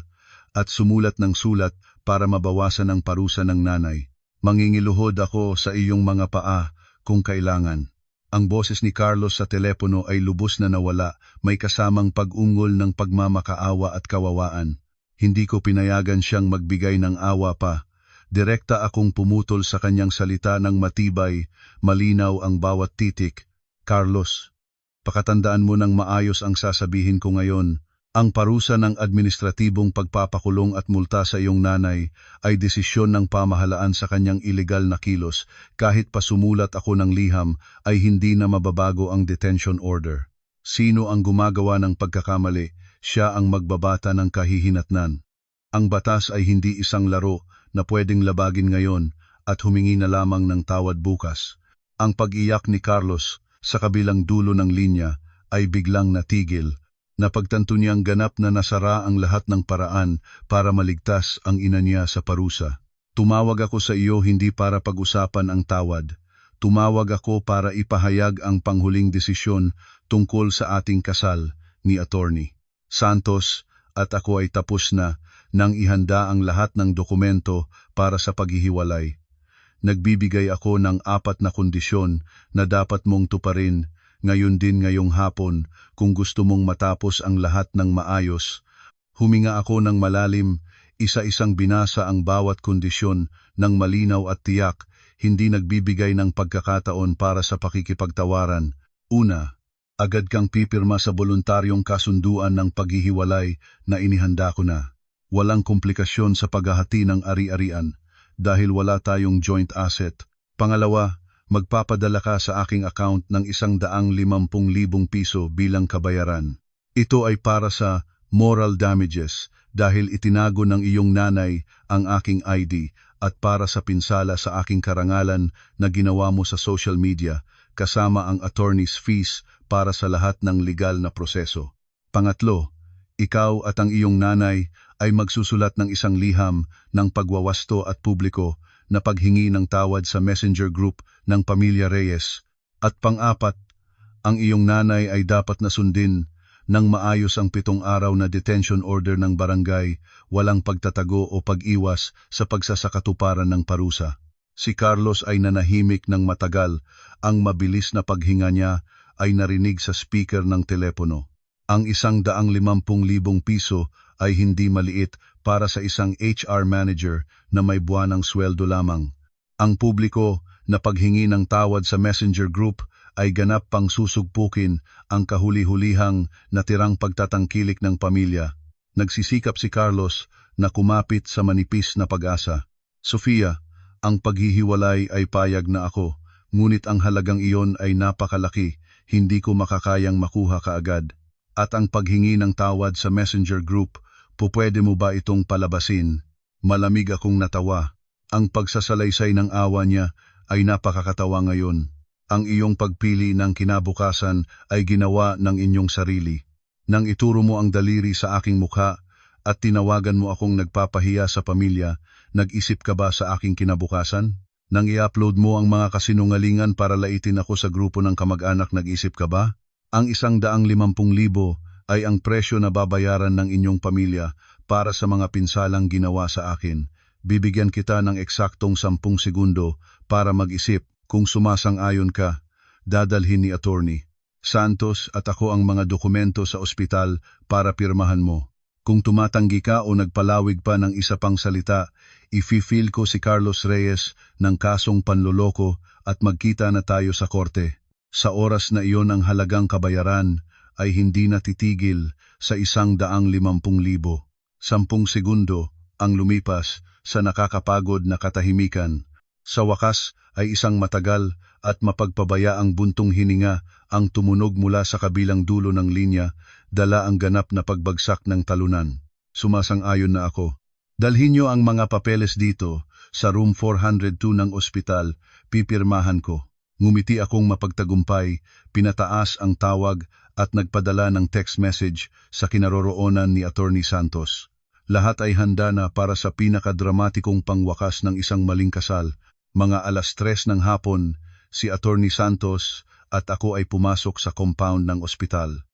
at sumulat ng sulat para mabawasan ang parusa ng nanay. Mangingiluhod ako sa iyong mga paa kung kailangan. Ang boses ni Carlos sa telepono ay lubos na nawala, may kasamang pag-ungol ng pagmamakaawa at kawawaan. Hindi ko pinayagan siyang magbigay ng awa pa. Direkta akong pumutol sa kanyang salita ng matibay, malinaw ang bawat titik. Carlos, pakatandaan mo ng maayos ang sasabihin ko ngayon. Ang parusa ng administratibong pagpapakulong at multa sa iyong nanay ay desisyon ng pamahalaan sa kanyang ilegal na kilos. Kahit pa sumulat ako ng liham ay hindi na mababago ang detention order. Sino ang gumagawa ng pagkakamali, siya ang magbabata ng kahihinatnan. Ang batas ay hindi isang laro na pwedeng labagin ngayon at humingi na lamang ng tawad bukas. Ang pag-iyak ni Carlos sa kabilang dulo ng linya ay biglang natigil. Napagtanto niyang ganap na nasara ang lahat ng paraan para maligtas ang ina niya sa parusa. Tumawag ako sa iyo hindi para pag-usapan ang tawad. Tumawag ako para ipahayag ang panghuling desisyon tungkol sa ating kasal ni Attorney Santos, at ako ay tapos na nang ihanda ang lahat ng dokumento para sa paghihiwalay. Nagbibigay ako ng 4 na kondisyon na dapat mong tuparin. Ngayon din ngayong hapon, kung gusto mong matapos ang lahat ng maayos. Huminga ako ng malalim, isa-isang binasa ang bawat kondisyon ng malinaw at tiyak, hindi nagbibigay ng pagkakataon para sa pakikipagtawaran. Una, agad kang pipirma sa voluntaryong kasunduan ng paghihiwalay na inihanda ko na. Walang komplikasyon sa paghahati ng ari-arian dahil wala tayong joint asset. Pangalawa, magpapadala ka sa aking account ng 150,000 piso bilang kabayaran. Ito ay para sa moral damages dahil itinago ng iyong nanay ang aking ID at para sa pinsala sa aking karangalan na ginawa mo sa social media kasama ang attorney's fees para sa lahat ng legal na proseso. Pangatlo, ikaw at ang iyong nanay ay magsusulat ng isang liham ng pagwawasto at publiko na paghingi ng tawad sa messenger group ng Pamilya Reyes. At pang-apat, ang iyong nanay ay dapat na sundin ng maayos ang 7 araw na detention order ng barangay, walang pagtatago o pag-iwas sa pagsasakatuparan ng parusa. Si Carlos ay nanahimik ng matagal, ang mabilis na paghinga niya ay narinig sa speaker ng telepono. Ang 150,000 piso ay hindi maliit para sa isang HR manager na may buwanang sweldo lamang. Ang publiko na paghingi ng tawad sa messenger group ay ganap pang susugpukin ang kahuli-hulihang natirang pagtatangkilik ng pamilya. Nagsisikap si Carlos na kumapit sa manipis na pag-asa. Sofia, ang paghihiwalay ay payag na ako, ngunit ang halagang iyon ay napakalaki, hindi ko makakayang makuha kaagad. At ang paghingi ng tawad sa messenger group, pupwede mo ba itong palabasin? Malamig akong natawa. Ang pagsasalaysay ng awa niya ay napakakatawa ngayon. Ang iyong pagpili ng kinabukasan ay ginawa ng inyong sarili. Nang ituro mo ang daliri sa aking mukha at tinawagan mo akong nagpapahiya sa pamilya, nag-isip ka ba sa aking kinabukasan? Nang i-upload mo ang mga kasinungalingan para laitin ako sa grupo ng kamag-anak, nag-isip ka ba? Ang 150,000 ay ang presyo na babayaran ng inyong pamilya para sa mga pinsalang ginawa sa akin. Bibigyan kita ng eksaktong 10 segundo para mag-isip. Kung sumasang-ayon ka, dadalhin ni Attorney Santos at ako ang mga dokumento sa ospital para pirmahan mo. Kung tumatanggi ka o nagpalawig pa ng isa pang salita, i-feel ko si Carlos Reyes ng kasong panloloko at magkita na tayo sa korte. Sa oras na iyon ang halagang kabayaran ay hindi natitigil sa 150,000. 10 segundo ang lumipas sa nakakapagod na katahimikan. Sa wakas ay isang matagal at mapagpabayaang buntong hininga ang tumunog mula sa kabilang dulo ng linya, dala ang ganap na pagbagsak ng talunan. Sumasang-ayon na ako. Dalhin niyo ang mga papeles dito sa room 402 ng ospital, pipirmahan ko. Ngumiti akong mapagtagumpay, pinataas ang tawag at nagpadala ng text message sa kinaroroonan ni Attorney Santos. Lahat ay handa na para sa pinakadramatikong pangwakas ng isang maling kasal. Mga 3:00 ng hapon, si Attorney Santos at ako ay pumasok sa compound ng ospital.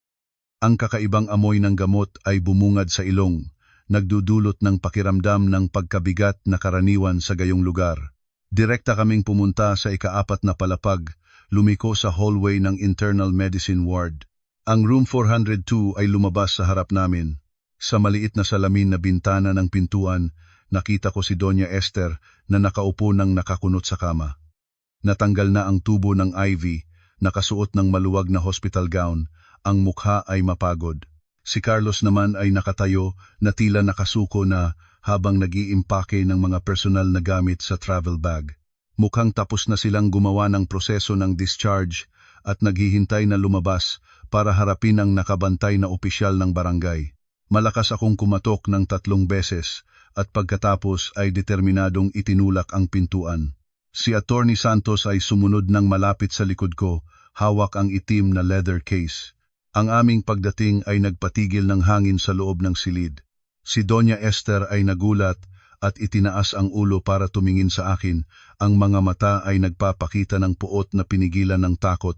Ang kakaibang amoy ng gamot ay bumungad sa ilong, nagdudulot ng pakiramdam ng pagkabigat na karaniwan sa gayong lugar. Direkta kaming pumunta sa ika-4 na palapag, lumiko sa hallway ng internal medicine ward. Ang room 402 ay lumabas sa harap namin. Sa maliit na salamin na bintana ng pintuan, nakita ko si Doña Esther na nakaupo ng nakakunot sa kama. Natanggal na ang tubo ng IV, nakasuot ng maluwag na hospital gown, ang mukha ay mapagod. Si Carlos naman ay nakatayo na tila nakasuko na habang nag-iimpake ng mga personal na gamit sa travel bag. Mukhang tapos na silang gumawa ng proseso ng discharge at naghihintay na lumabas para harapin ang nakabantay na opisyal ng barangay. Malakas akong kumatok ng 3 beses at pagkatapos ay determinadong itinulak ang pintuan. Si Attorney Santos ay sumunod ng malapit sa likod ko, hawak ang itim na leather case. Ang aming pagdating ay nagpatigil ng hangin sa loob ng silid. Si Doña Esther ay nagulat at itinaas ang ulo para tumingin sa akin. Ang mga mata ay nagpapakita ng puot na pinigilan ng takot.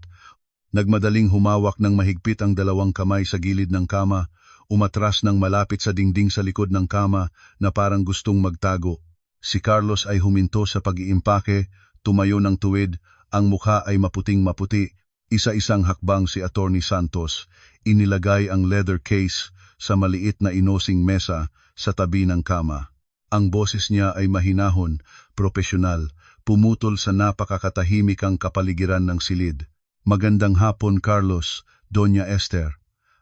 Nagmadaling humawak ng mahigpit ang 2 kamay sa gilid ng kama, umatras ng malapit sa dingding sa likod ng kama na parang gustong magtago. Si Carlos ay huminto sa pag-iimpake, tumayo ng tuwid, ang mukha ay maputing-maputi. Isa-isang hakbang si Attorney Santos, inilagay ang leather case sa maliit na inosing mesa sa tabi ng kama. Ang boses niya ay mahinahon, propesyonal, pumutol sa napakakatahimikang kapaligiran ng silid. Magandang hapon, Carlos, Doña Esther.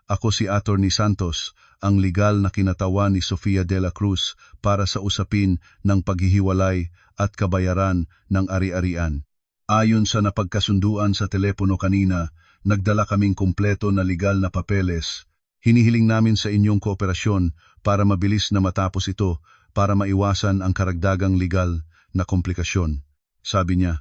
Ako si Attorney Santos, ang legal na kinatawan ni Sofia de la Cruz para sa usapin ng paghihiwalay at kabayaran ng ari-arian. Ayon sa napagkasunduan sa telepono kanina, nagdala kaming kumpleto na legal na papeles. Hinihiling namin sa inyong kooperasyon para mabilis na matapos ito para maiwasan ang karagdagang legal na komplikasyon. Sabi niya.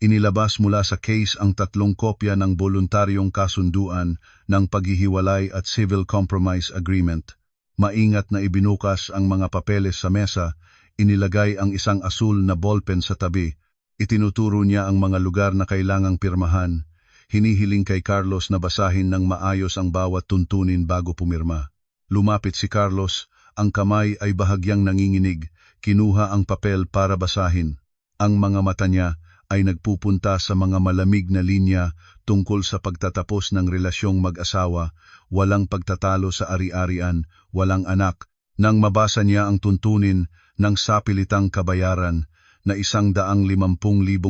Inilabas mula sa case ang 3 kopya ng voluntaryong kasunduan ng paghihiwalay at civil compromise agreement. Maingat na ibinukas ang mga papeles sa mesa, inilagay ang isang asul na ballpen sa tabi. Itinuturo niya ang mga lugar na kailangang pirmahan. Hinihiling kay Carlos na basahin ng maayos ang bawat tuntunin bago pumirma. Lumapit si Carlos, ang kamay ay bahagyang nanginginig, kinuha ang papel para basahin. Ang mga mata niya ay nagpupunta sa mga malamig na linya tungkol sa pagtatapos ng relasyong mag-asawa, walang pagtatalo sa ari-arian, walang anak. Nang mabasa niya ang tuntunin ng sapilitang kabayaran na 150,000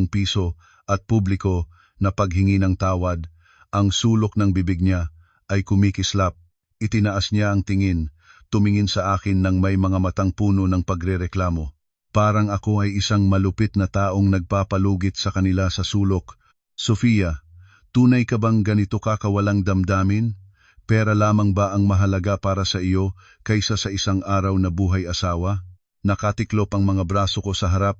piso at publiko na paghingi ng tawad, ang sulok ng bibig niya ay kumikislap. Itinaas niya ang tingin, tumingin sa akin ng may mga matang puno ng pagrereklamo. Parang ako ay isang malupit na taong nagpapalugit sa kanila sa sulok. Sofia, tunay ka bang ganito ka kawalang damdamin? Pera lamang ba ang mahalaga para sa iyo kaysa sa isang araw na buhay asawa? Nakatiklop ang mga braso ko sa harap,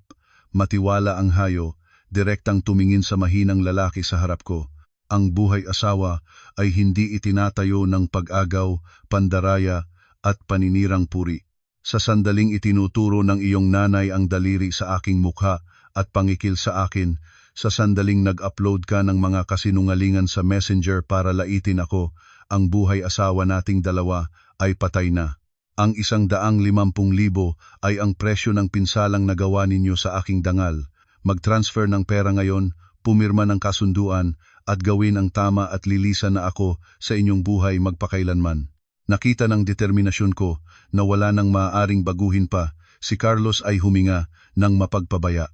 matiwala ang hayo, direktang tumingin sa mahinang lalaki sa harap ko. Ang buhay asawa ay hindi itinatayo ng pag-agaw, pandaraya at paninirang puri. Sa sandaling itinuturo ng iyong nanay ang daliri sa aking mukha at pangikil sa akin, sa sandaling nag-upload ka ng mga kasinungalingan sa Messenger para laitin ako, ang buhay asawa nating dalawa ay patay na. Ang 150,000 ay ang presyo ng pinsalang nagawa ninyo sa aking dangal. Mag-transfer ng pera ngayon, pumirma ng kasunduan, at gawin ang tama at lilisan na ako sa inyong buhay magpakailanman. Nakita ng determinasyon ko na wala nang maaaring baguhin pa, si Carlos ay huminga ng mapagpabaya.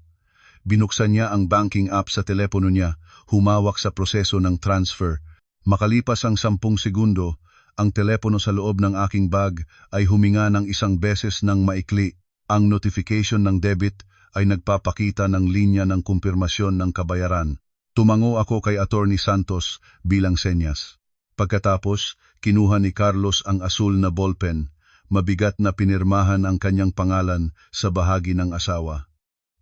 Binuksan niya ang banking app sa telepono niya, humawak sa proseso ng transfer. Makalipas ang 10 segundo, ang telepono sa loob ng aking bag ay huminga ng isang beses ng maikli. Ang notification ng debit ay nagpapakita ng linya ng kumpirmasyon ng kabayaran. Tumango ako kay Attorney Santos bilang senyas. Pagkatapos, kinuha ni Carlos ang asul na ballpen, mabigat na pinirmahan ang kanyang pangalan sa bahagi ng asawa.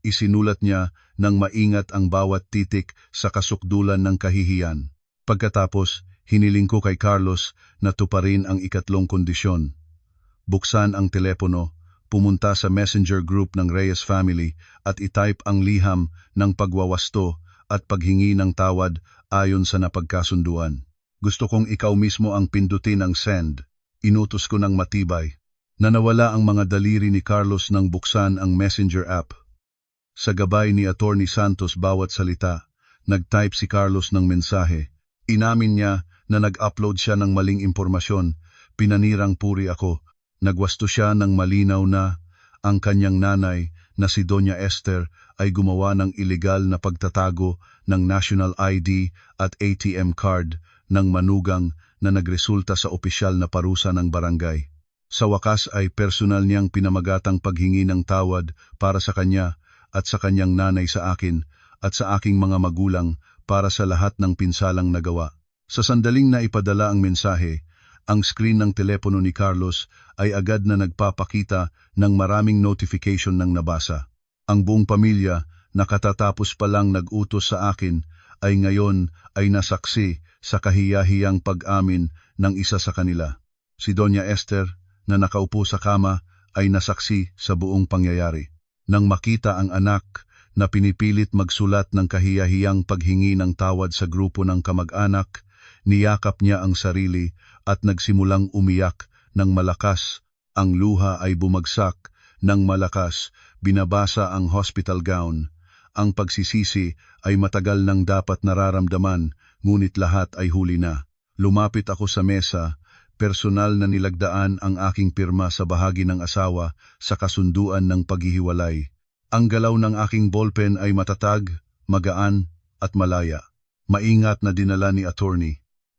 Isinulat niya ng maingat ang bawat titik sa kasukdulan ng kahihiyan. Pagkatapos, hiniling ko kay Carlos na tuparin ang ikatlong kondisyon. Buksan ang telepono, pumunta sa messenger group ng Reyes family at itype ang liham ng pagwawasto at paghingi ng tawad ayon sa napagkasunduan. Gusto kong ikaw mismo ang pindutin ang send. Inutos ko ng matibay. Nanawala ang mga daliri ni Carlos nang buksan ang messenger app. Sa gabay ni Attorney Santos bawat salita, nag-type si Carlos ng mensahe. Inamin niya na nag-upload siya ng maling impormasyon. Pinanirang puri ako. Nagwasto siya ng malinaw na ang kanyang nanay na si Doña Esther ay gumawa ng ilegal na pagtatago ng national ID at ATM card ng manugang na nagresulta sa opisyal na parusa ng barangay. Sa wakas ay personal niyang pinamagatang paghingi ng tawad para sa kanya at sa kanyang nanay sa akin at sa aking mga magulang para sa lahat ng pinsalang nagawa. Sa sandaling na ipadala ang mensahe, ang screen ng telepono ni Carlos ay agad na nagpapakita ng maraming notification ng nabasa. Ang buong pamilya na katatapos palang nag-utos sa akin ay ngayon ay nasaksi sa kahiyahiyang pag-amin ng isa sa kanila. Si Doña Esther na nakaupo sa kama ay nasaksi sa buong pangyayari. Nang makita ang anak na pinipilit magsulat ng kahiyahiyang paghingi ng tawad sa grupo ng kamag-anak, niyakap niya ang sarili at nagsimulang umiyak ng malakas. Ang luha ay bumagsak ng malakas, binabasa ang hospital gown. Ang pagsisisi ay matagal nang dapat nararamdaman, ngunit lahat ay huli na. Lumapit ako sa mesa, personal na nilagdaan ang aking pirma sa bahagi ng asawa sa kasunduan ng paghihiwalay. Ang galaw ng aking ballpen ay matatag, magaan at malaya. Maingat na dinala ni Attorney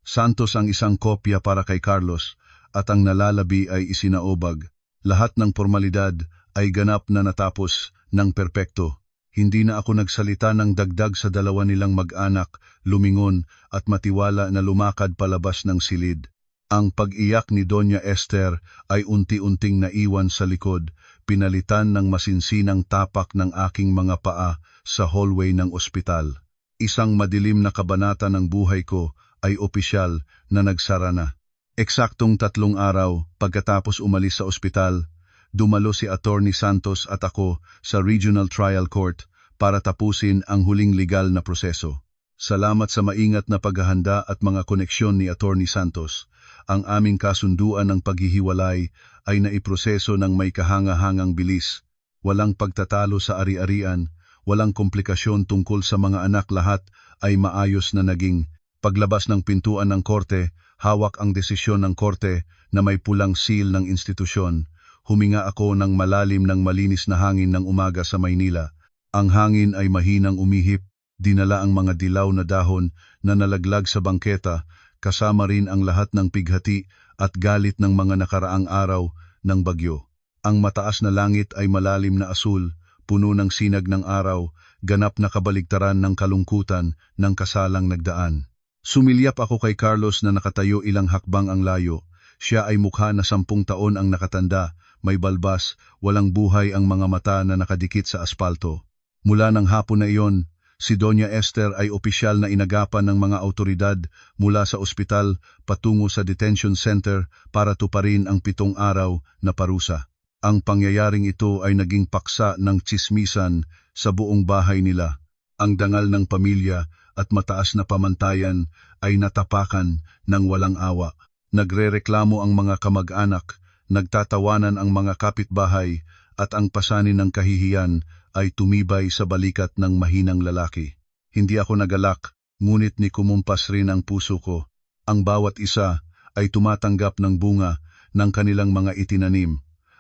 Santos ang isang kopya para kay Carlos at ang nalalabi ay isinaobag. Lahat ng formalidad ay ganap na natapos ng perpekto. Hindi na ako nagsalita ng dagdag sa dalawa nilang mag-anak, lumingon at matiwala na lumakad palabas ng silid. Ang pag-iyak ni Doña Esther ay unti-unting naiwan sa likod, pinalitan ng masinsinang tapak ng aking mga paa sa hallway ng ospital. Isang madilim na kabanata ng buhay ko ay opisyal na nagsara na. Eksaktong 3 araw pagkatapos umalis sa ospital, dumalo si Attorney Santos at ako sa Regional Trial Court para tapusin ang huling legal na proseso. Salamat sa maingat na paghahanda at mga koneksyon ni Attorney Santos. Ang aming kasunduan ng paghihiwalay ay naiproseso ng may kahanga-hangang bilis. Walang pagtatalo sa ari-arian, walang komplikasyon tungkol sa mga anak, lahat ay maayos na naging. Paglabas ng pintuan ng korte, hawak ang desisyon ng korte na may pulang seal ng institusyon. Huminga ako ng malalim ng malinis na hangin ng umaga sa Maynila. Ang hangin ay mahinang umihip, dinala ang mga dilaw na dahon na nalaglag sa bangketa, kasama rin ang lahat ng pighati at galit ng mga nakaraang araw ng bagyo. Ang mataas na langit ay malalim na asul, puno ng sinag ng araw, ganap na kabaligtaran ng kalungkutan ng kasalang nagdaan. Sumilyap ako kay Carlos na nakatayo ilang hakbang ang layo. Siya ay mukha na 10 taon ang nakatanda, may balbas, walang buhay ang mga mata na nakadikit sa aspalto. Mula ng hapon na iyon, si Doña Esther ay opisyal na inagapan ng mga autoridad mula sa ospital patungo sa detention center para tuparin ang 7 araw na parusa. Ang pangyayaring ito ay naging paksa ng tsismisan sa buong bahay nila. Ang dangal ng pamilya at mataas na pamantayan ay natapakan ng walang awa. Nagrereklamo ang mga kamag-anak, nagtatawanan ang mga kapitbahay, at ang pasanin ng kahihiyan ay tumibay sa balikat ng mahinang lalaki. Hindi ako nagalak, ngunit ni kumumpas rin ang puso ko. Ang bawat isa ay tumatanggap ng bunga ng kanilang mga itinanim.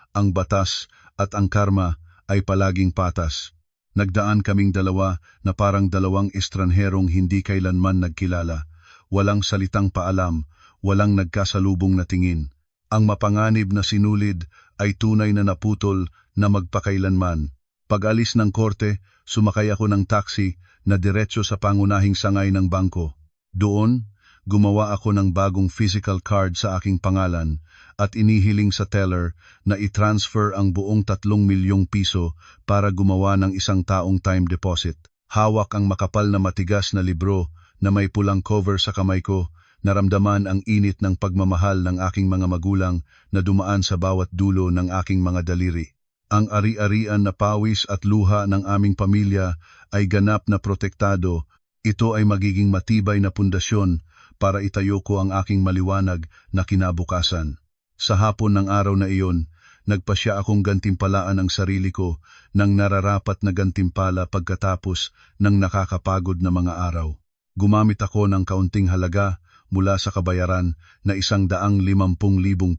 Ang batas at ang karma ay palaging patas. Nagdaan kaming dalawa na parang dalawang estranherong hindi kailanman nagkilala. Walang salitang paalam, walang nagkasalubong na tingin. Ang mapanganib na sinulid ay tunay na naputol na magpakailanman. Pag-alis ng korte, sumakay ako ng taxi na diretso sa pangunahing sangay ng bangko. Doon, gumawa ako ng bagong physical card sa aking pangalan at inihiling sa teller na i-transfer ang buong 3 milyong piso para gumawa ng isang taong time deposit. Hawak ang makapal na matigas na libro na may pulang cover sa kamay ko, naramdaman ang init ng pagmamahal ng aking mga magulang na dumaan sa bawat dulo ng aking mga daliri. Ang ari-arian na pawis at luha ng aming pamilya ay ganap na protektado. Ito ay magiging matibay na pundasyon para itayo ko ang aking maliwanag na kinabukasan. Sa hapon ng araw na iyon, nagpasya akong gantimpalaan ang sarili ko ng nararapat na gantimpala pagkatapos ng nakakapagod na mga araw. Gumamit ako ng kaunting halaga mula sa kabayaran na 150,000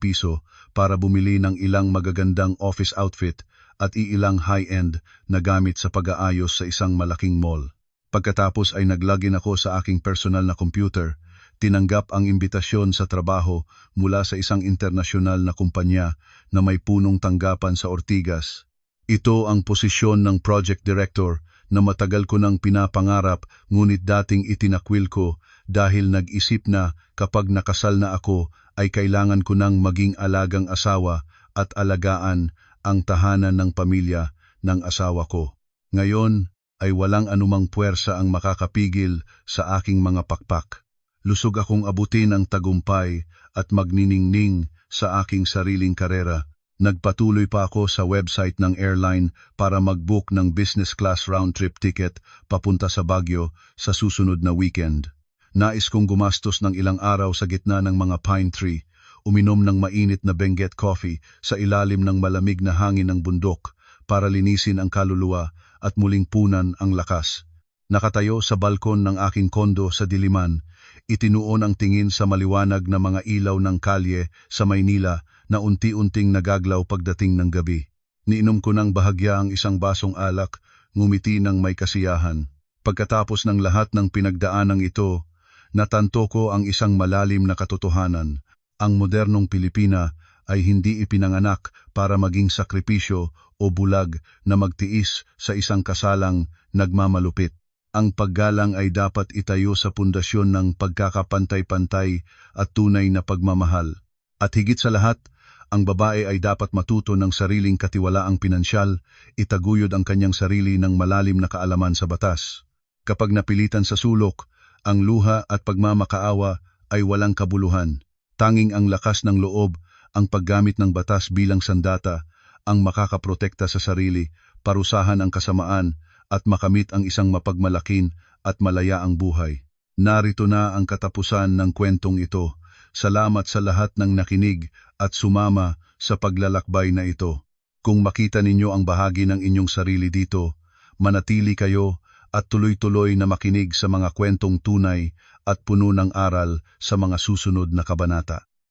piso para bumili ng ilang magagandang office outfit at iilang high-end na gamit sa pag-aayos sa isang malaking mall. Pagkatapos ay naglogin ako sa aking personal na computer, tinanggap ang imbitasyon sa trabaho mula sa isang internasyonal na kumpanya na may punong tanggapan sa Ortigas. Ito ang posisyon ng project director na matagal ko nang pinapangarap, ngunit dating itinakwil ko dahil nag-isip na kapag nakasal na ako ay kailangan ko nang maging alagang asawa at alagaan ang tahanan ng pamilya ng asawa ko. Ngayon ay walang anumang puwersa ang makakapigil sa aking mga pakpak. Lusog akong abutin ang tagumpay at magniningning sa aking sariling karera. Nagpatuloy pa ako sa website ng airline para mag-book ng business class round-trip ticket papunta sa Baguio sa susunod na weekend. Nais kong gumastos ng ilang araw sa gitna ng mga pine tree, uminom ng mainit na Benguet coffee sa ilalim ng malamig na hangin ng bundok para linisin ang kaluluwa at muling punan ang lakas. Nakatayo sa balkon ng aking kondo sa Diliman, itinuon ang tingin sa maliwanag na mga ilaw ng kalye sa Maynila na unti-unting nagaglaw pagdating ng gabi. Niinom ko ng bahagya ang isang basong alak, ngumiti ng may kasiyahan. Pagkatapos ng lahat ng pinagdaanang ito, natanto ko ang isang malalim na katotohanan. Ang modernong Pilipina ay hindi ipinanganak para maging sakripisyo o bulag na magtiis sa isang kasalang nagmamalupit. Ang paggalang ay dapat itayo sa pundasyon ng pagkakapantay-pantay at tunay na pagmamahal. At higit sa lahat, ang babae ay dapat matuto ng sariling katiwalaang pinansyal, itaguyod ang kanyang sarili ng malalim na kaalaman sa batas. Kapag napilitan sa sulok, ang luha at pagmamakaawa ay walang kabuluhan. Tanging ang lakas ng loob, ang paggamit ng batas bilang sandata, ang makakaprotekta sa sarili, parusahan ang kasamaan, at makamit ang isang mapagmalakin at malayaang buhay. Narito na ang katapusan ng kwentong ito. Salamat sa lahat ng nakinig at sumama sa paglalakbay na ito. Kung makita ninyo ang bahagi ng inyong sarili dito, manatili kayo at tuloy-tuloy na makinig sa mga kwentong tunay at puno ng aral sa mga susunod na kabanata.